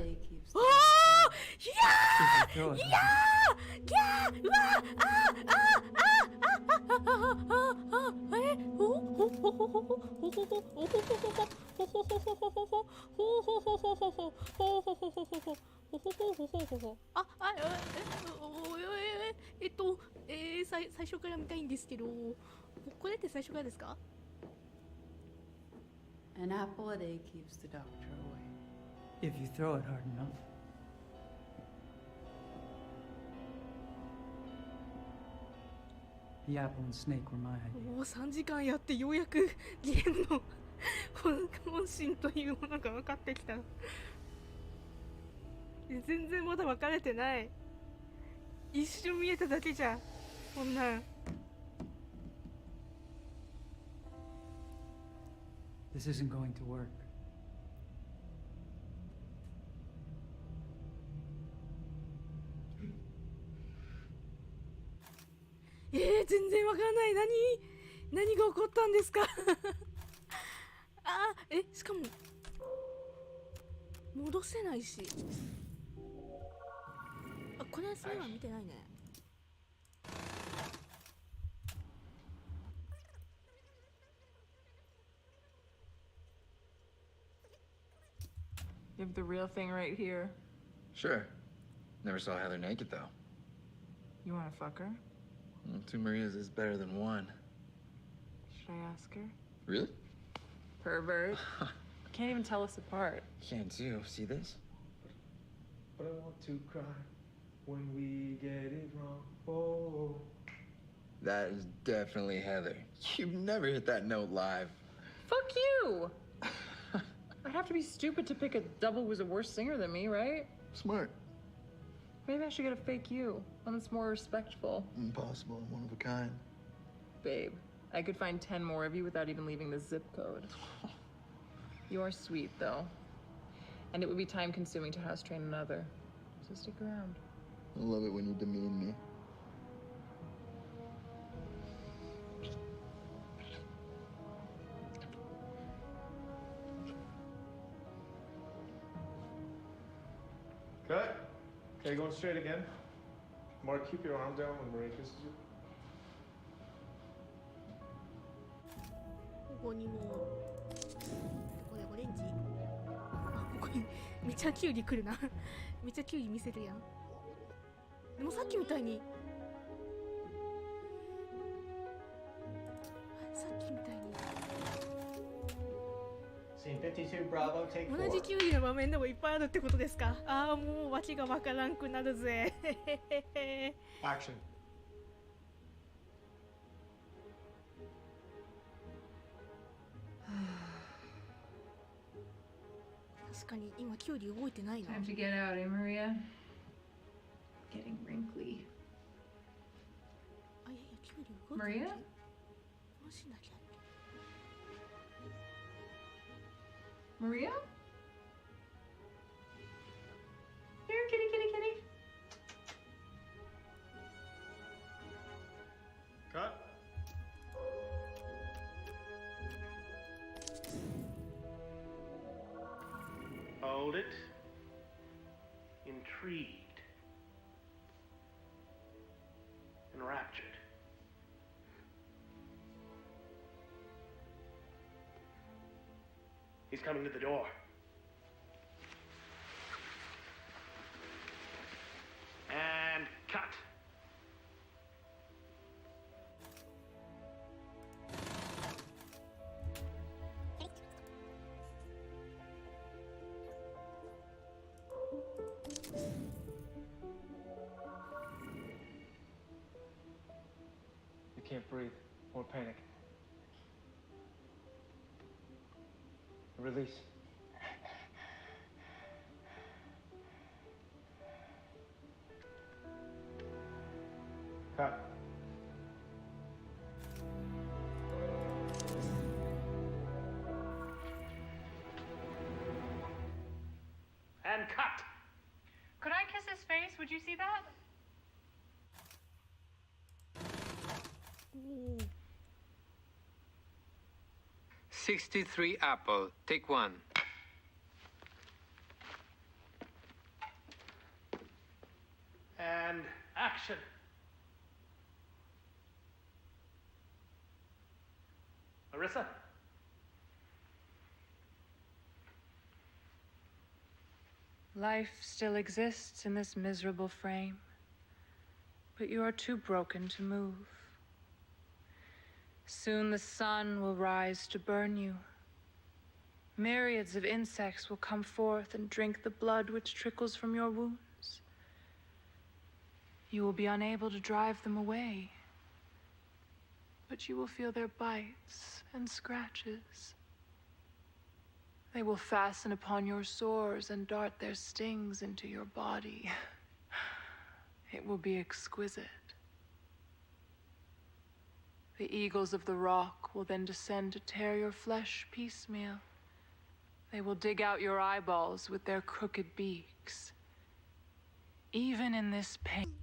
やー、いやー、ギャー、うわー、最初から見たいんですけど、これって最初からですか？ An apple a day keeps the doctor away. If you throw it hard enough. The apple and snake were my idea. もう3時間やってようやくゲームの本心というものが分かってきた。全然まだ分かれてない。一瞬見えただけじゃん、こんなん。This isn't going to work.全然わかんない。何が起こったんですか？しかも戻せないし。これそういえば見てないね。You have the real thing right here. Sure. Never saw Heather naked, though. You want to fuck her? Well, 2 Marias is better than 1. Should I ask her? Really? Pervert. Can't even tell us apart. Can't too. See this? But I want to cry when we get it wrong. Oh. That is definitely Heather. You've never hit that note live. Fuck you! I'd have to be stupid to pick a double who's a worse singer than me, right? Smart. Maybe I should get a fake you, one that's more respectful. Impossible. One of a kind. Babe, I could find 10 more of you without even leaving the zip code. You're sweet, though. And it would be time-consuming to house train another. So stick around. I love it when you demean me. Cut. Okay, going straight again. Mark, keep your arm down when Maria kisses you. ここにもこれオレンジ。ここにめっちゃキュウリ来るな。めっちゃキュウリ見せるやん。でもさっきみたいにScene 52, Bravo, take 4. 同じキュウリの場面でもいっぱいあるってことですか？ああ、もう訳がわからんくなるぜ。Action. 確かに今キュウリ動いてないな。 Time to get out, eh, Maria? Getting wrinkly. あ、いやいや、キュウリ動いてない。 Maria? マジだけど。 Maria? Here, kitty, kitty, kitty. Cut. Hold it. Intrigued. Enraptured. He's coming to the door. And cut. You can't breathe. More panic. Release. Cut. And cut. Could I kiss his face? Would you see that? 63 apple. Take one. And action. Marissa? Life still exists in this miserable frame, but you are too broken to move. Soon the sun will rise to burn you. Myriads of insects will come forth and drink the blood which trickles from your wounds. You will be unable to drive them away, but you will feel their bites and scratches. They will fasten upon your sores and dart their stings into your body. It will be exquisite. The eagles of the rock will then descend to tear your flesh piecemeal. They will dig out your eyeballs with their crooked beaks. Even in this pain.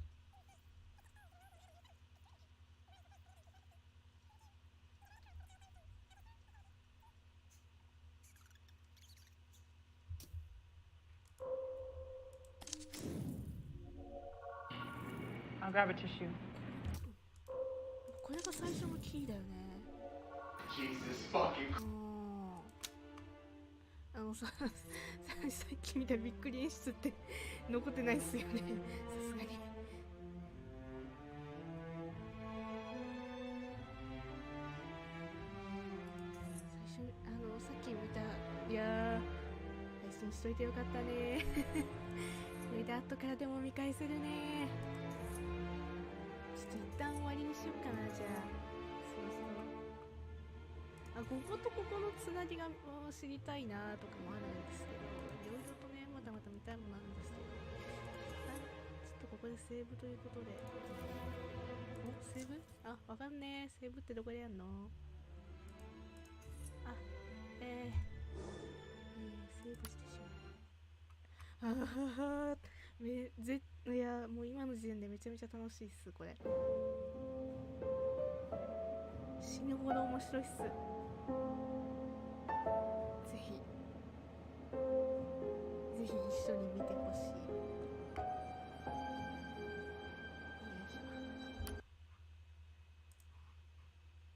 I'll grab a tissue. これが最初のキーだよね。 Jesus fucking. さっき見たびっくり演出って残ってないっすよね。さすがに。最初さっき見た、いやー配信しといてよかったね。これで後からでも見返せるね。ちょっと一旦終わりにしようかな。じゃあそうそう、こことここのつなぎが知りたいなとかもあるんですけど、いろいろとねまだまだ見たいものなんですけど、ちょっとここでセーブということで。お、セーブ？あ、わかんねえ。セーブってどこでやんの？あ、セーブしてしまう。いや、もう今の時点でめちゃめちゃ楽しいっす、これ。死ぬほど面白いっす。ぜひ一緒に見てほ